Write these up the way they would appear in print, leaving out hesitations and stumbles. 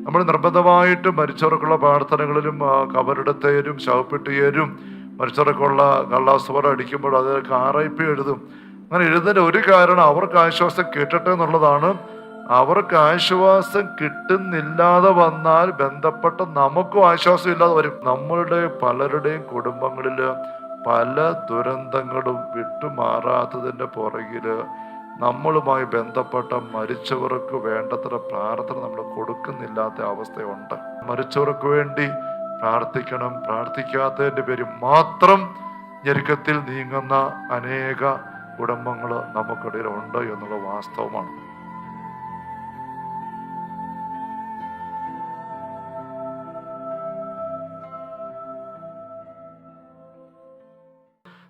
നമ്മൾ നിർബന്ധമായിട്ടും മരിച്ചവർക്കുള്ള പ്രാർത്ഥനകളിലും കബറിടത്തേരും ശവപ്പെട്ടിയേരും മരിച്ചവർക്കുള്ള കള്ളാസ്വരം അടിക്കുമ്പോൾ അത് RIP എഴുതും. അങ്ങനെ എഴുതുന്നതിൻ്റെ ഒരു കാരണം അവർക്ക് ആശ്വാസം കിട്ടട്ടെ എന്നുള്ളതാണ്. അവർക്ക് ആശ്വാസം കിട്ടുന്നില്ലാതെ വന്നാൽ ബന്ധപ്പെട്ട നമുക്കും ആശ്വാസം ഇല്ലാതെ വരും. നമ്മളുടെ പലരുടെയും കുടുംബങ്ങളിൽ പല ദുരന്തങ്ങളും വിട്ടുമാറാത്തതിൻ്റെ പുറകില് നമ്മളുമായി ബന്ധപ്പെട്ട മരിച്ചവർക്ക് വേണ്ടത്ര പ്രാർത്ഥന നമ്മൾ കൊടുക്കുന്നില്ലാത്ത അവസ്ഥയുണ്ട്. മരിച്ചവർക്ക് വേണ്ടി പ്രാർത്ഥിക്കണം. പ്രാർത്ഥിക്കാത്തതിൻ്റെ പേര് മാത്രം ഞെരുക്കത്തിൽ നീങ്ങുന്ന അനേക കുടുംബങ്ങൾ നമുക്കിടയിൽ ഉണ്ട് എന്നുള്ള വാസ്തവമാണ്.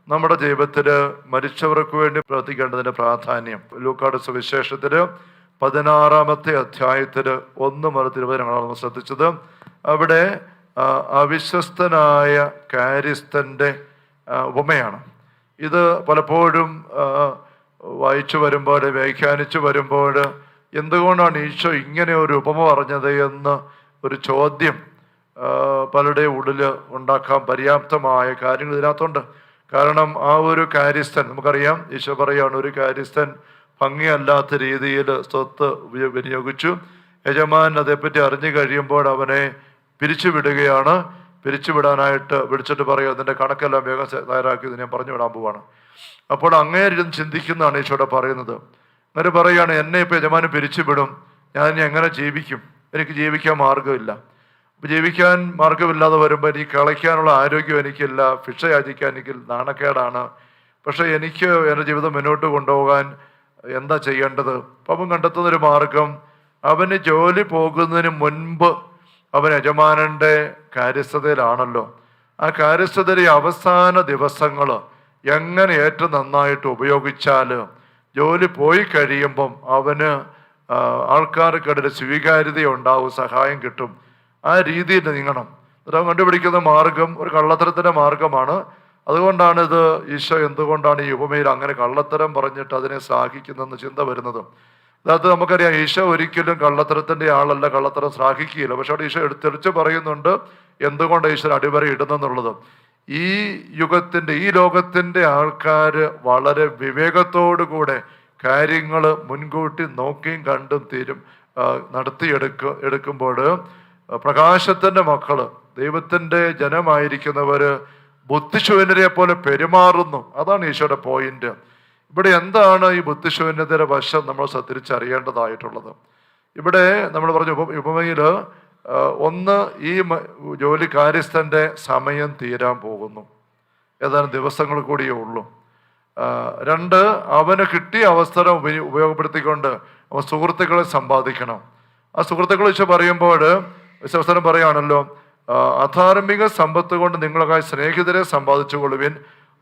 നമ്മുടെ ജീവിതത്തിൽ മരിച്ചവർക്ക് വേണ്ടി പ്രാർത്ഥിക്കേണ്ടതിൻ്റെ പ്രാധാന്യം ലൂക്കായുടെ സുവിശേഷത്തിൽ 16-ാമത്തെ അധ്യായത്തിൽ 1 മുതൽ 20 ഞങ്ങളാണ് ശ്രദ്ധിച്ചത്. അവിടെ അവിശ്വസ്തനായ കാര്യസ്ഥൻ്റെ ഉപമയാണ് ഇത്. പലപ്പോഴും വായിച്ചു വരുമ്പോൾ, വ്യാഖ്യാനിച്ചു വരുമ്പോൾ എന്തുകൊണ്ടാണ് ഈശോ ഇങ്ങനെ ഒരു ഉപമ പറഞ്ഞത് എന്ന് ഒരു ചോദ്യം പലരുടെ ഉള്ളിൽ ഉണ്ടാക്കാൻ പര്യാപ്തമായ കാര്യങ്ങൾ ഇതിനകത്തുണ്ട്. കാരണം ആ ഒരു കാര്യസ്ഥൻ, നമുക്കറിയാം, ഈശോ പറയാണ്, ഒരു കാര്യസ്ഥൻ ഭംഗിയല്ലാത്ത രീതിയിൽ സ്വത്ത് വിനിയോഗിച്ചു. യജമാൻ അതേപ്പറ്റി അറിഞ്ഞു കഴിയുമ്പോൾ അവനെ പിരിച്ചുവിടുകയാണ്. പിരിച്ചുവിടാനായിട്ട് വിളിച്ചിട്ട് പറയും, അതിൻ്റെ കണക്കെല്ലാം വേഗം തയ്യാറാക്കി ഞാൻ പറഞ്ഞു വിടാൻ പോവാണ്. അപ്പോൾ അങ്ങേരും ചിന്തിക്കുന്നതാണ് ഈശോടെ പറയുന്നത്. അങ്ങനെ പറയുകയാണ്, എന്നെ ഇപ്പോൾ യജമാനും പിരിച്ചുവിടും, ഞാൻ ഇനി എങ്ങനെ ജീവിക്കും? എനിക്ക് ജീവിക്കാൻ മാർഗമില്ല. ജീവിക്കാൻ മാർഗമില്ലാതെ വരുമ്പോൾ എനിക്ക് കളയ്ക്കാനുള്ള ആരോഗ്യം എനിക്കില്ല, ഭിക്ഷ യാചിക്കാൻ എനിക്ക് നാണക്കേടാണ്. പക്ഷെ എനിക്ക് എൻ്റെ ജീവിതം മുന്നോട്ട് കൊണ്ടുപോകാൻ എന്താ ചെയ്യേണ്ടത്? അവൻ കണ്ടെത്തുന്നൊരു മാർഗം, അവന് ജോലി പോകുന്നതിന് മുൻപ് അവൻ യജമാനൻ്റെ കാര്യസ്ഥതയിലാണല്ലോ. ആ കാര്യസ്ഥതയിലെ അവസാന ദിവസങ്ങൾ എങ്ങനെ ഏറ്റവും നന്നായിട്ട് ഉപയോഗിച്ചാൽ ജോലി പോയി കഴിയുമ്പം അവന് ആൾക്കാർക്കിടയിൽ സ്വീകാര്യത ഉണ്ടാവും, സഹായം കിട്ടും. ആ രീതിയിൽ നീങ്ങണം. അവൻ കണ്ടുപിടിക്കുന്ന മാർഗം ഒരു കള്ളത്തരത്തിൻ്റെ മാർഗമാണ്. അതുകൊണ്ടാണ് ഇത് ഈശോ എന്തുകൊണ്ടാണ് ഈ ഉപമയിൽ അങ്ങനെ കള്ളത്തരം പറഞ്ഞിട്ട് അതിനെ ശ്ലാഘിക്കുന്നതെന്ന് ചിന്ത വരുന്നത്. അതായത് നമുക്കറിയാം, ഈശോ ഒരിക്കലും കള്ളത്തരത്തിൻ്റെ ആളല്ല, കള്ളത്തരം ശ്ലാഘിക്കുകയില്ല. പക്ഷെ അവിടെ ഈശോ തെളിച്ച് പറയുന്നുണ്ട് എന്തുകൊണ്ട് ഈശോ അടിവര ഇടുന്നെന്നുള്ളത്. ഈ യുഗത്തിൻ്റെ, ഈ ലോകത്തിൻ്റെ ആൾക്കാർ വളരെ വിവേകത്തോടുകൂടെ കാര്യങ്ങൾ മുൻകൂട്ടി നോക്കിയും കണ്ടും എടുക്കുമ്പോൾ പ്രകാശത്തിൻ്റെ മക്കള്, ദൈവത്തിൻ്റെ ജനമായിരിക്കുന്നവർ ബുദ്ധിശൂന്യരെ പോലെ പെരുമാറുന്നു. അതാണ് ഈശോയുടെ പോയിന്റ്. ഇവിടെ എന്താണ് ഈ ബുദ്ധിശൂന്യതയുടെ വശം നമ്മൾ തിരിച്ചറിയേണ്ടതായിട്ടുള്ളത്? ഇവിടെ നമ്മൾ പറഞ്ഞ ഉപമയിൽ ഒന്ന്, ഈ ജോലി കാര്യസ്ഥൻ്റെ സമയം തീരാൻ പോകുന്നു, ഏതാനും ദിവസങ്ങൾ കൂടിയേ ഉള്ളൂ. 2, അവന് കിട്ടിയ അവസരം ഉപയോഗപ്പെടുത്തിക്കൊണ്ട് അവൻ സുഹൃത്തുക്കളെ സമ്പാദിക്കണം. ആ സുഹൃത്തുക്കളെ വെച്ച് പറയുമ്പോൾ വിശ്വസനം പറയുകയാണല്ലോ, അധാർമിക സമ്പത്ത് കൊണ്ട് നിങ്ങൾക്കായി സ്നേഹിതരെ സമ്പാദിച്ചു കൊള്ളുവിൻ,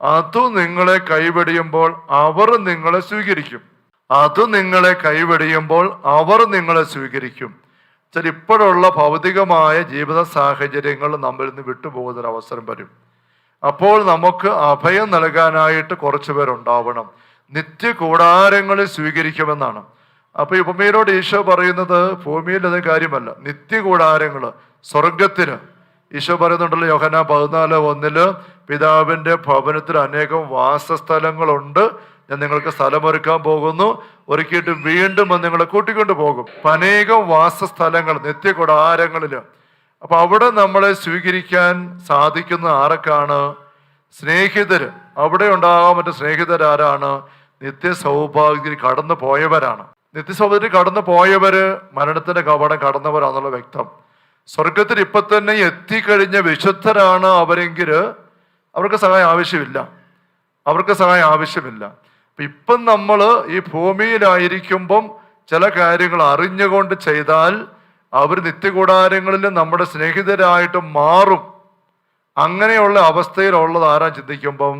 അത് നിങ്ങളെ കൈവെടിയുമ്പോൾ അവർ നിങ്ങളെ സ്വീകരിക്കും. അത് നിങ്ങളെ കൈവെടിയുമ്പോൾ അവർ നിങ്ങളെ സ്വീകരിക്കും. ഇപ്പോഴുള്ള ഭൗതികമായ ജീവിത സാഹചര്യങ്ങൾ നമ്മിൽ നിന്ന് വിട്ടുപോകുന്നൊരവസരം വരും. അപ്പോൾ നമുക്ക് അഭയം നൽകാനായിട്ട് കുറച്ചു പേരുണ്ടാവണം. നിത്യകൂടാരങ്ങളിൽ സ്വീകരിക്കുമെന്നാണ്. അപ്പൊ ഈ ഉപമയിലോട് ഈശോ പറയുന്നത് ഭൂമിയിൽ അത് കാര്യമല്ല, നിത്യകൂടാരങ്ങൾ സ്വർഗത്തിന്. ഈശോ പറയുന്നുണ്ടല്ലോ യോഹന്നാൻ 14:1 പിതാവിൻ്റെ ഭവനത്തിൽ അനേകം വാസസ്ഥലങ്ങളുണ്ട്, ഞാൻ നിങ്ങൾക്ക് സ്ഥലമൊരുക്കാൻ പോകുന്നു, ഒരുക്കിയിട്ട് വീണ്ടും നിങ്ങളെ കൂട്ടിക്കൊണ്ട് പോകും. അനേകം വാസസ്ഥലങ്ങൾ നിത്യകൂടാരങ്ങളിൽ. അപ്പൊ അവിടെ നമ്മളെ സ്വീകരിക്കാൻ സാധിക്കുന്ന ആരൊക്കെയാണ്? സ്നേഹിതര്. അവിടെ ഉണ്ടാകാൻ പറ്റുന്ന സ്നേഹിതരാരാണ്? നിത്യസൗഭാഗ്യത്തിൽ കടന്നു പോയവരാണ്. നിത്യസൗഭാഗ്യത്തിൽ കടന്നു പോയവര് മരണത്തിന്റെ കവാടം കടന്നവരാന്നുള്ള വ്യക്തം. സ്വർഗത്തിൽ ഇപ്പൊ തന്നെ എത്തിക്കഴിഞ്ഞ വിശുദ്ധരാണ് അവരെങ്കിൽ അവർക്ക് സഹായം ആവശ്യമില്ല. അപ്പൊ ഇപ്പം നമ്മൾ ഈ ഭൂമിയിലായിരിക്കുമ്പം ചില കാര്യങ്ങൾ അറിഞ്ഞുകൊണ്ട് ചെയ്താൽ അവർ നിത്യകൂടാരങ്ങളിൽ നമ്മുടെ സ്നേഹിതരായിട്ട് മാറും. അങ്ങനെയുള്ള അവസ്ഥയിലുള്ളത് ആരാ ചിന്തിക്കുമ്പം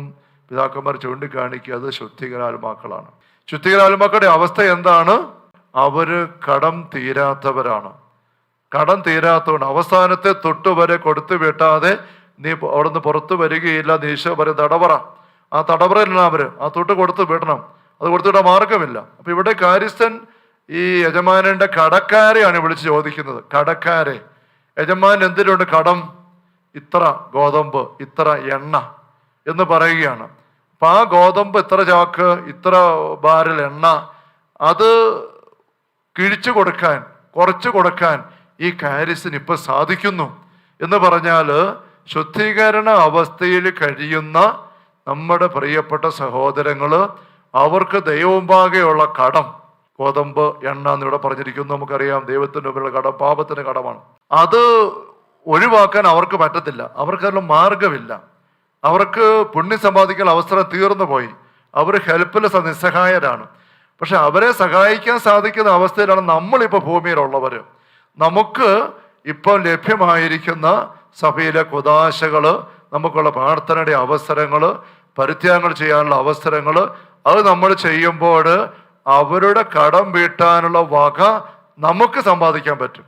പിതാക്കന്മാർ ചൂണ്ടിക്കാണിക്കുക, അത് ശുദ്ധികരാത്മാക്കളാണ്. ശുദ്ധികരാത്മാക്കളുടെ അവസ്ഥ എന്താണ്? അവര് കടം തീരാത്തവരാണ്. കടം തീരാത്തതുകൊണ്ട് അവസാനത്തെ തൊട്ടുവരെ കൊടുത്തു വിട്ടാതെ നീ അവിടുന്ന് പുറത്തു വരികയില്ല. ഈശോ പറയും തടവറ. ആ തടവറയിലാണ് അവര്. ആ തൊട്ട് കൊടുത്തു വിടണം. അത് കൊടുത്തുവിടാൻ മാർഗമില്ല. അപ്പൊ ഇവിടെ കാര്യസ്ഥൻ ഈ യജമാനന്റെ കടക്കാരെയാണ് വിളിച്ച് ചോദിക്കുന്നത്. കടക്കാരെ, യജമാൻ എന്തിനുണ്ട് കടം? ഇത്ര ഗോതമ്പ്, ഇത്ര എണ്ണ എന്ന് പറയുകയാണ്. അപ്പൊ ആ ഗോതമ്പ് ഇത്ര ചാക്ക്, ഇത്ര ബാരൽ എണ്ണ, അത് കിഴിച്ചു കൊടുക്കാൻ, കുറച്ചു കൊടുക്കാൻ ഈ കാരിസിന് ഇപ്പൊ സാധിക്കുന്നു എന്ന് പറഞ്ഞാൽ, ശുദ്ധീകരണ അവസ്ഥയിൽ കഴിയുന്ന നമ്മുടെ പ്രിയപ്പെട്ട സഹോദരങ്ങള്, അവർക്ക് ദൈവമുമ്പാകെയുള്ള കടം, ഗോതമ്പ് എണ്ണ എന്നിവിടെ പറഞ്ഞിരിക്കുന്നു. നമുക്കറിയാം ദൈവത്തിന്റെ മുമ്പിലുള്ള കടം പാപത്തിന്റെ കടമാണ്. അത് ഒഴിവാക്കാൻ അവർക്ക് പറ്റത്തില്ല, അവർക്കതിനുള്ള മാർഗമില്ല. അവർക്ക് പുണ്യം സമ്പാദിക്കാൻ അവസരം തീർന്നു പോയി. അവർ ഹെൽപ്ലെസ്, നിസ്സഹായരാണ്. പക്ഷെ അവരെ സഹായിക്കാൻ സാധിക്കുന്ന അവസ്ഥയിലാണ് നമ്മളിപ്പോൾ ഭൂമിയിലുള്ളവർ. നമുക്ക് ഇപ്പോൾ ലഭ്യമായിരിക്കുന്ന സഭയിലെ കുദാശകള്, നമുക്കുള്ള പ്രാർത്ഥനയുടെ അവസരങ്ങൾ, പരിത്യാഗങ്ങൾ ചെയ്യാനുള്ള അവസരങ്ങൾ, അത് നമ്മൾ ചെയ്യുമ്പോൾ അവരുടെ കടം വീട്ടാനുള്ള വക നമുക്ക് സമ്പാദിക്കാൻ പറ്റും.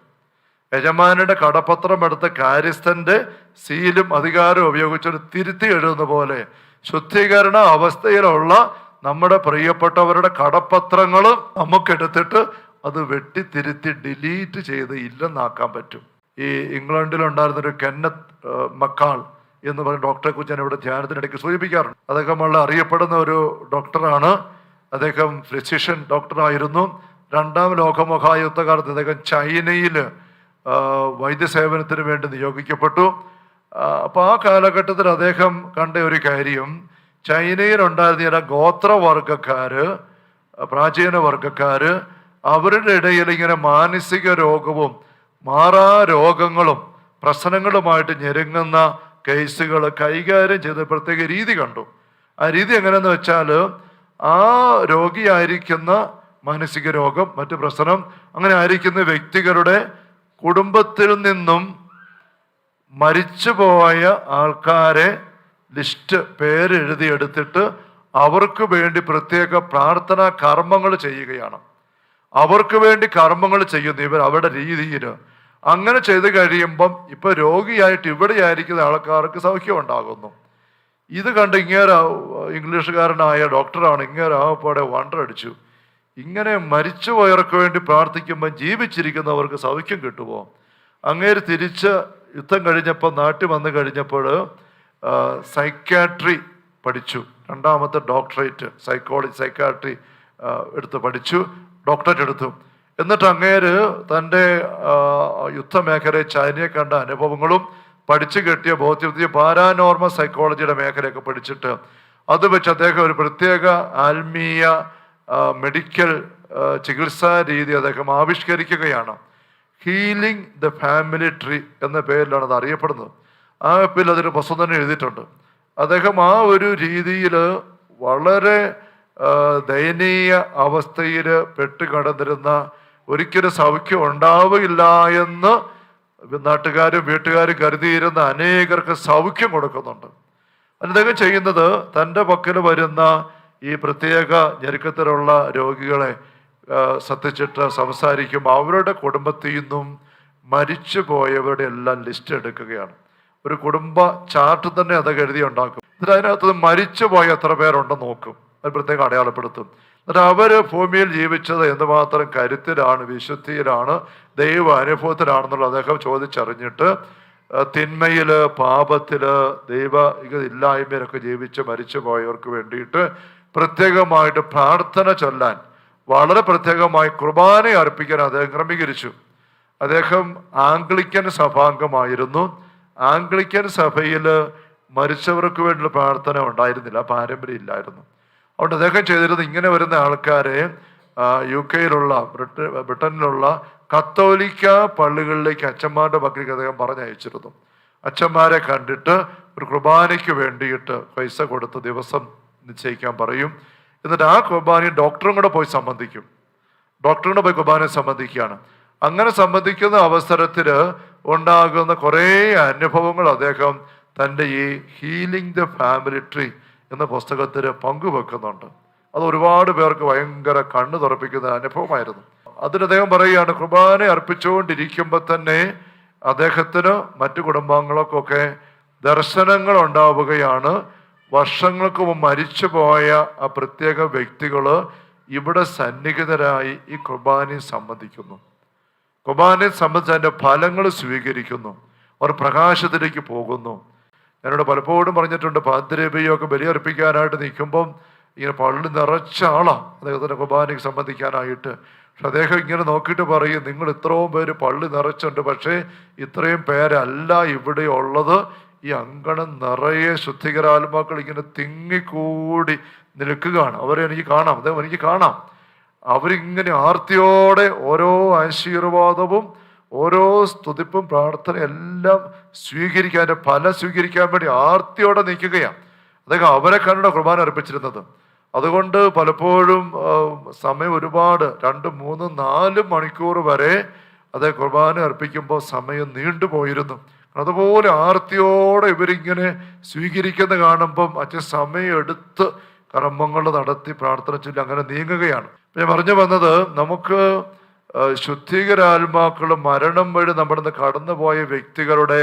യജമാനയുടെ കടപത്രം എടുത്ത് കാര്യസ്ഥന്റെ സീലും അധികാരവും ഉപയോഗിച്ചൊരു തിരുത്തി എഴുതുന്ന പോലെ ശുദ്ധീകരണ അവസ്ഥയിലുള്ള നമ്മുടെ പ്രിയപ്പെട്ടവരുടെ കടപത്രങ്ങൾ നമുക്കെടുത്തിട്ട് അത് വെട്ടിത്തിരുത്തി ഡിലീറ്റ് ചെയ്ത് ഇല്ലെന്നാക്കാൻ പറ്റും. ഈ ഇംഗ്ലണ്ടിലുണ്ടായിരുന്നൊരു കെന്നത്ത് മക്കാൾ എന്ന് പറയുന്ന ഡോക്ടറെ കുറിച്ച് ഞാൻ ഇവിടെ ധ്യാനത്തിനിടയ്ക്ക് സൂചിപ്പിക്കാറുണ്ട്. അദ്ദേഹം വളരെ അറിയപ്പെടുന്ന ഒരു ഡോക്ടറാണ്. അദ്ദേഹം ഫിസിഷ്യൻ ഡോക്ടറായിരുന്നു. 2ാം ലോകമഹായുദ്ധകാലത്ത് അദ്ദേഹം ചൈനയിൽ വൈദ്യസേവനത്തിന് വേണ്ടി നിയോഗിക്കപ്പെട്ടു. അപ്പോൾ ആ കാലഘട്ടത്തിൽ അദ്ദേഹം കണ്ട ഒരു കാര്യം, ചൈനയിലുണ്ടായിരുന്ന ചില ഗോത്രവർഗക്കാര്, പ്രാചീന വർഗക്കാര്, അവരുടെ ഇടയിൽ ഇങ്ങനെ മാനസിക രോഗവും മാറാ രോഗങ്ങളും പ്രശ്നങ്ങളുമായിട്ട് ഞെരുങ്ങുന്ന കേസുകൾ കൈകാര്യം ചെയ്ത പ്രത്യേക രീതി കണ്ടു. ആ രീതി എങ്ങനെയെന്ന് വെച്ചാൽ, ആ രോഗിയായിരിക്കുന്ന മാനസിക രോഗം, മറ്റു പ്രശ്നം അങ്ങനെ ആയിരിക്കുന്ന വ്യക്തികളുടെ കുടുംബത്തിൽ നിന്നും മരിച്ചുപോയ ആൾക്കാരെ ലിസ്റ്റ് പേരെഴുതിയെടുത്തിട്ട് അവർക്ക് വേണ്ടി പ്രത്യേക പ്രാർത്ഥനാ കർമ്മങ്ങൾ ചെയ്യുകയാണ്. അവർക്ക് വേണ്ടി കർമ്മങ്ങൾ ചെയ്യുന്നു ഇവർ അവരുടെ രീതിയിൽ. അങ്ങനെ ചെയ്ത് കഴിയുമ്പം ഇപ്പൊ രോഗിയായിട്ട് ഇവിടെ ആയിരിക്കുന്ന ആൾക്കാർക്ക് സൗഖ്യം ഉണ്ടാകുന്നു. ഇത് കണ്ട് ഇങ്ങേരെ ഇംഗ്ലീഷുകാരനായ ഡോക്ടറാണ്, ഇങ്ങേരെ ആകപ്പാടെ വണ്ടടിച്ചു. ഇങ്ങനെ മരിച്ചുപോയവർക്ക് വേണ്ടി പ്രാർത്ഥിക്കുമ്പോൾ ജീവിച്ചിരിക്കുന്നവർക്ക് സൗഖ്യം കിട്ടുമോ? അങ്ങേര് തിരിച്ച് യുദ്ധം കഴിഞ്ഞപ്പോൾ നാട്ടിൽ വന്നു കഴിഞ്ഞപ്പോൾ സൈക്യാട്രി പഠിച്ചു. 2ാമത്തെ ഡോക്ടറേറ്റ് സൈക്യാട്രി എടുത്ത് പഠിച്ചു, ഡോക്ടറേറ്റ് എടുത്തു. എന്നിട്ട് അങ്ങേര് തൻ്റെ യുദ്ധമേഖലയെ ചൈനയെ കണ്ട അനുഭവങ്ങളും പഠിച്ചു കിട്ടിയ ബോധ്യത്തിൽ പാരാനോർമൽ സൈക്കോളജിയുടെ മേഖലയൊക്കെ പഠിച്ചിട്ട് അത് വെച്ച് അദ്ദേഹം ഒരു പ്രത്യേക ആത്മീയ മെഡിക്കൽ ചികിത്സാ രീതി അദ്ദേഹം ആവിഷ്കരിക്കുകയാണ്. ഹീലിംഗ് ദ ഫാമിലി ട്രീ എന്ന പേരിലാണ് അത് അറിയപ്പെടുന്നത്. ആ പേരിൽ അതൊരു പുസ്തകം തന്നെ എഴുതിയിട്ടുണ്ട്. അദ്ദേഹം ആ ഒരു രീതിയിൽ വളരെ ദയനീയ അവസ്ഥയിൽ പെട്ടുകിടന്നിരുന്ന, ഒരിക്കലും സൗഖ്യം ഉണ്ടാവുകയില്ല എന്ന് നാട്ടുകാരും വീട്ടുകാരും കരുതിയിരുന്ന അനേകർക്ക് സൗഖ്യം കൊടുക്കുന്നുണ്ട്. അദ്ദേഹം ചെയ്യുന്നത്, തൻ്റെ പക്കൽ വരുന്ന ഈ പ്രത്യേക ഞെരുക്കത്തിലുള്ള രോഗികളെ ശ്രദ്ധിച്ചിട്ട് സംസാരിക്കും. അവരുടെ കുടുംബത്തിൽ നിന്നും മരിച്ചു പോയവരുടെ എല്ലാം ലിസ്റ്റ് എടുക്കുകയാണ്. ഒരു കുടുംബ ചാർട്ട് തന്നെ അത് എഴുതി ഉണ്ടാക്കും. എന്നിട്ട് അതിനകത്ത് മരിച്ചു പോയ എത്ര പേരുണ്ടെന്ന് നോക്കും, അത് പ്രത്യേകം അടയാളപ്പെടുത്തും. എന്നിട്ട് അവര് ഭൂമിയിൽ ജീവിച്ചത് എന്തുമാത്രം കരുത്തിലാണ്, വിശുദ്ധിയിലാണ്, ദൈവ അനുഭവത്തിലാണെന്നുള്ള അദ്ദേഹം ചോദിച്ചറിഞ്ഞിട്ട് തിന്മയില്, പാപത്തില്, ദൈവ ഇല്ലായ്മയിലൊക്കെ ജീവിച്ച് മരിച്ചു പോയവർക്ക് വേണ്ടിയിട്ട് പ്രത്യേകമായിട്ട് പ്രാർത്ഥന ചൊല്ലാൻ, വളരെ പ്രത്യേകമായി കുർബാന അർപ്പിക്കാൻ അദ്ദേഹം ക്രമീകരിച്ചു. അദ്ദേഹം ആംഗ്ലിക്കൻ സഭാംഗമായിരുന്നു. ആംഗ്ലിക്കൻ സഭയിൽ മരിച്ചവർക്ക് വേണ്ടിയുള്ള പ്രാർത്ഥന ഉണ്ടായിരുന്നില്ല, പാരമ്പര്യം ഇല്ലായിരുന്നു. അതുകൊണ്ട് അദ്ദേഹം ചെയ്തിരുന്നത്, ഇങ്ങനെ വരുന്ന ആൾക്കാരെ UK-യിലുള്ള ബ്രിട്ടനിലുള്ള കത്തോലിക്ക പള്ളികളിലേക്ക് അച്ഛന്മാരുടെ പക്കലേക്ക് അദ്ദേഹം പറഞ്ഞയച്ചിരുന്നു. അച്ഛന്മാരെ കണ്ടിട്ട് ഒരു കുർബാനയ്ക്ക് വേണ്ടിയിട്ട് പൈസ കൊടുത്ത് ദിവസം നിശ്ചയിക്കാൻ പറയും. എന്നിട്ട് ആ കുർബാനയിൽ ഡോക്ടറും കൂടെ പോയി സംബന്ധിക്കും. ഡോക്ടറും കൂടെ പോയി കുർബാനയെ സംബന്ധിക്കുകയാണ്. അങ്ങനെ സംബന്ധിക്കുന്ന അവസരത്തിൽ ഉണ്ടാകുന്ന കുറേ അനുഭവങ്ങൾ അദ്ദേഹം തൻ്റെ ഈ ഹീലിംഗ് ദ ഫാമിലി ട്രീ എന്ന പുസ്തകത്തിൽ പങ്കുവെക്കുന്നുണ്ട്. അത് ഒരുപാട് പേർക്ക് ഭയങ്കര കണ്ണു തുറപ്പിക്കുന്ന അനുഭവമായിരുന്നു. അതിന് അദ്ദേഹം പറയുകയാണ്, കുർബാന അർപ്പിച്ചുകൊണ്ടിരിക്കുമ്പോൾ തന്നെ അദ്ദേഹത്തിന് മറ്റു കുടുംബാംഗങ്ങൾക്കൊക്കെ ദർശനങ്ങൾ ഉണ്ടാവുകയാണ്. വർഷങ്ങൾക്ക് മുമ്പ് മരിച്ചുപോയ ആ പ്രത്യേക വ്യക്തികൾ ഇവിടെ സന്നിഹിതരായി ഈ കുർബാനയെ സംബന്ധിക്കുന്നു. കുർബാനയെ സംബന്ധിച്ച് അതിൻ്റെ ഫലങ്ങൾ സ്വീകരിക്കുന്നു. അവർ പ്രകാശത്തിലേക്ക് പോകുന്നു. ഞാനിവിടെ പലപ്പോഴും പറഞ്ഞിട്ടുണ്ട്, പാദ്രബിയൊക്കെ ബലിയർപ്പിക്കാനായിട്ട് നിൽക്കുമ്പം ഇങ്ങനെ പള്ളി നിറച്ച ആളാണ് അദ്ദേഹത്തിൻ്റെ കുർബാനയ്ക്ക് സംബന്ധിക്കാനായിട്ട്. പക്ഷെ അദ്ദേഹം ഇങ്ങനെ നോക്കിയിട്ട് പറയും, നിങ്ങൾ ഇത്രയും പേര് പള്ളി നിറച്ചുണ്ട്, പക്ഷേ ഇത്രയും പേരല്ല ഇവിടെ ഉള്ളത്. ഈ അങ്കണം നിറയെ ശുദ്ധികരാത്മാക്കൾ ഇങ്ങനെ തിങ്ങിക്കൂടി നിൽക്കുകയാണ്. അവരെ എനിക്ക് കാണാം, അദ്ദേഹം എനിക്ക് കാണാം. അവരിങ്ങനെ ആർത്തിയോടെ ഓരോ ആശീർവാദവും ഓരോ സ്തുതിപ്പും പ്രാർത്ഥന എല്ലാം സ്വീകരിക്കാൻ, എൻ്റെ ഫലം സ്വീകരിക്കാൻ വേണ്ടി ആർത്തിയോടെ നിൽക്കുകയാണ്. അദ്ദേഹം അവരെ കണ്ട കുർബാന അർപ്പിച്ചിരുന്നത്. അതുകൊണ്ട് പലപ്പോഴും സമയം ഒരുപാട് 2, 3, 4 മണിക്കൂർ വരെ അതേ കുർബാന അർപ്പിക്കുമ്പോൾ സമയം നീണ്ടുപോയിരുന്നു. അതുപോലെ ആർത്തിയോടെ ഇവരിങ്ങനെ സ്വീകരിക്കുന്ന കാണുമ്പം അച്ഛൻ സമയം എടുത്ത് കർമ്മങ്ങൾ നടത്തി പ്രാർത്ഥന ചൊല്ലി അങ്ങനെ നീങ്ങുകയാണ്. ഞാൻ പറഞ്ഞു വന്നത്, നമുക്ക് ശുദ്ധീകരാത്മാക്കൾ മരണം വഴി നമ്മുടെ നിന്ന് കടന്നുപോയ വ്യക്തികളുടെ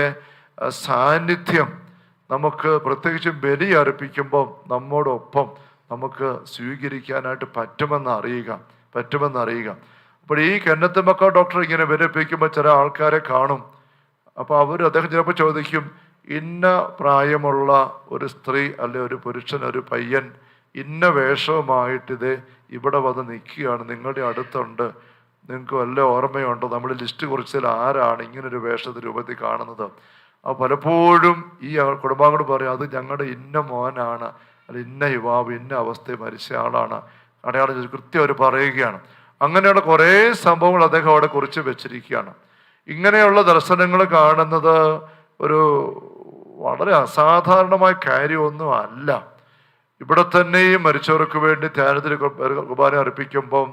സാന്നിധ്യം നമുക്ക് പ്രത്യേകിച്ചും ബലി അർപ്പിക്കുമ്പം നമ്മോടൊപ്പം നമുക്ക് സ്വീകരിക്കാനായിട്ട് പറ്റുമെന്ന് അറിയുക. അപ്പോൾ ഈ കന്നത്ത് മക്ക ഡോക്ടർ ഇങ്ങനെ ബലിയർപ്പിക്കുമ്പോൾ ചില ആൾക്കാരെ കാണും. അപ്പോൾ അദ്ദേഹം ചിലപ്പോൾ ചോദിക്കും, ഇന്ന പ്രായമുള്ള ഒരു സ്ത്രീ അല്ലെ ഒരു പുരുഷൻ, ഒരു പയ്യൻ ഇന്ന വേഷവുമായിട്ടിത് ഇവിടെ വന്ന് നിൽക്കുകയാണ്, നിങ്ങളുടെ അടുത്തുണ്ട്, നിങ്ങൾക്ക് വല്ല ഓർമ്മയുണ്ടോ? നമ്മൾ ലിസ്റ്റ് കുറിച്ചാൽ ആരാണ് ഇങ്ങനൊരു വേഷത്തിൽ രൂപത്തിൽ കാണുന്നത്? അപ്പോൾ പലപ്പോഴും ഈ കുടുംബാംഗങ്ങൾ പറയും, അത് ഞങ്ങളുടെ ഇന്ന മോനാണ്, അല്ല ഇന്ന യുവാവ് ഇന്ന അവസ്ഥയിൽ മരിച്ച ആളാണ്, അടയാളം കൃത്യം അവർ പറയുകയാണ്. അങ്ങനെയുള്ള കുറേ സംഭവങ്ങൾ അദ്ദേഹം അവിടെ കുറിച്ച് വെച്ചിരിക്കുകയാണ്. ഇങ്ങനെയുള്ള ദർശനങ്ങൾ കാണുന്നത് ഒരു വളരെ അസാധാരണമായ കാര്യമൊന്നും അല്ല. ഇവിടെ തന്നെയും മരിച്ചവർക്ക് വേണ്ടി ധ്യാനത്തിൽ കുർബാന അർപ്പിക്കുമ്പം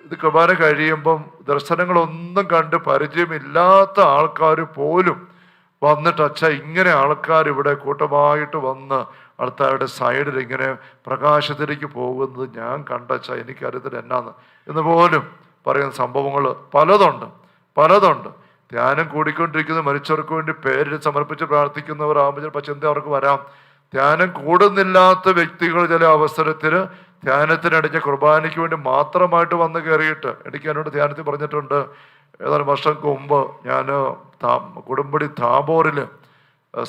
ഇത് കുർബാന കഴിയുമ്പം ദർശനങ്ങളൊന്നും കണ്ട് പരിചയമില്ലാത്ത ആൾക്കാർ പോലും വന്നിട്ട്, അച്ഛാ ഇങ്ങനെ ആൾക്കാർ ഇവിടെ കൂട്ടമായിട്ട് വന്ന് ആൾക്കാരുടെ സൈഡിൽ ഇങ്ങനെ പ്രകാശത്തിലേക്ക് പോകുന്നത് ഞാൻ കണ്ടച്ച, എനിക്കറിയത്തില്ല എന്നാന്ന് എന്ന് പോലും പറയുന്ന സംഭവങ്ങൾ പലതുണ്ട്. ധ്യാനം കൂടിക്കൊണ്ടിരിക്കുന്ന മരിച്ചവർക്ക് വേണ്ടി പേരിൽ സമർപ്പിച്ച് പ്രാർത്ഥിക്കുന്നവർ ആകുമ്പോൾ ചിലപ്പോൾ ചിന്ത അവർക്ക് വരാം. ധ്യാനം കൂടുന്നില്ലാത്ത വ്യക്തികൾ ചില അവസരത്തിൽ ധ്യാനത്തിനടിഞ്ഞ കുർബാനയ്ക്ക് വേണ്ടി മാത്രമായിട്ട് വന്ന് കയറിയിട്ട്, എനിക്ക് എന്നോട് ധ്യാനത്തിൽ പറഞ്ഞിട്ടുണ്ട്, ഏതാനും വർഷങ്ങൾക്ക് മുമ്പ് ഞാൻ കൊടുമ്പടി താബോറിൽ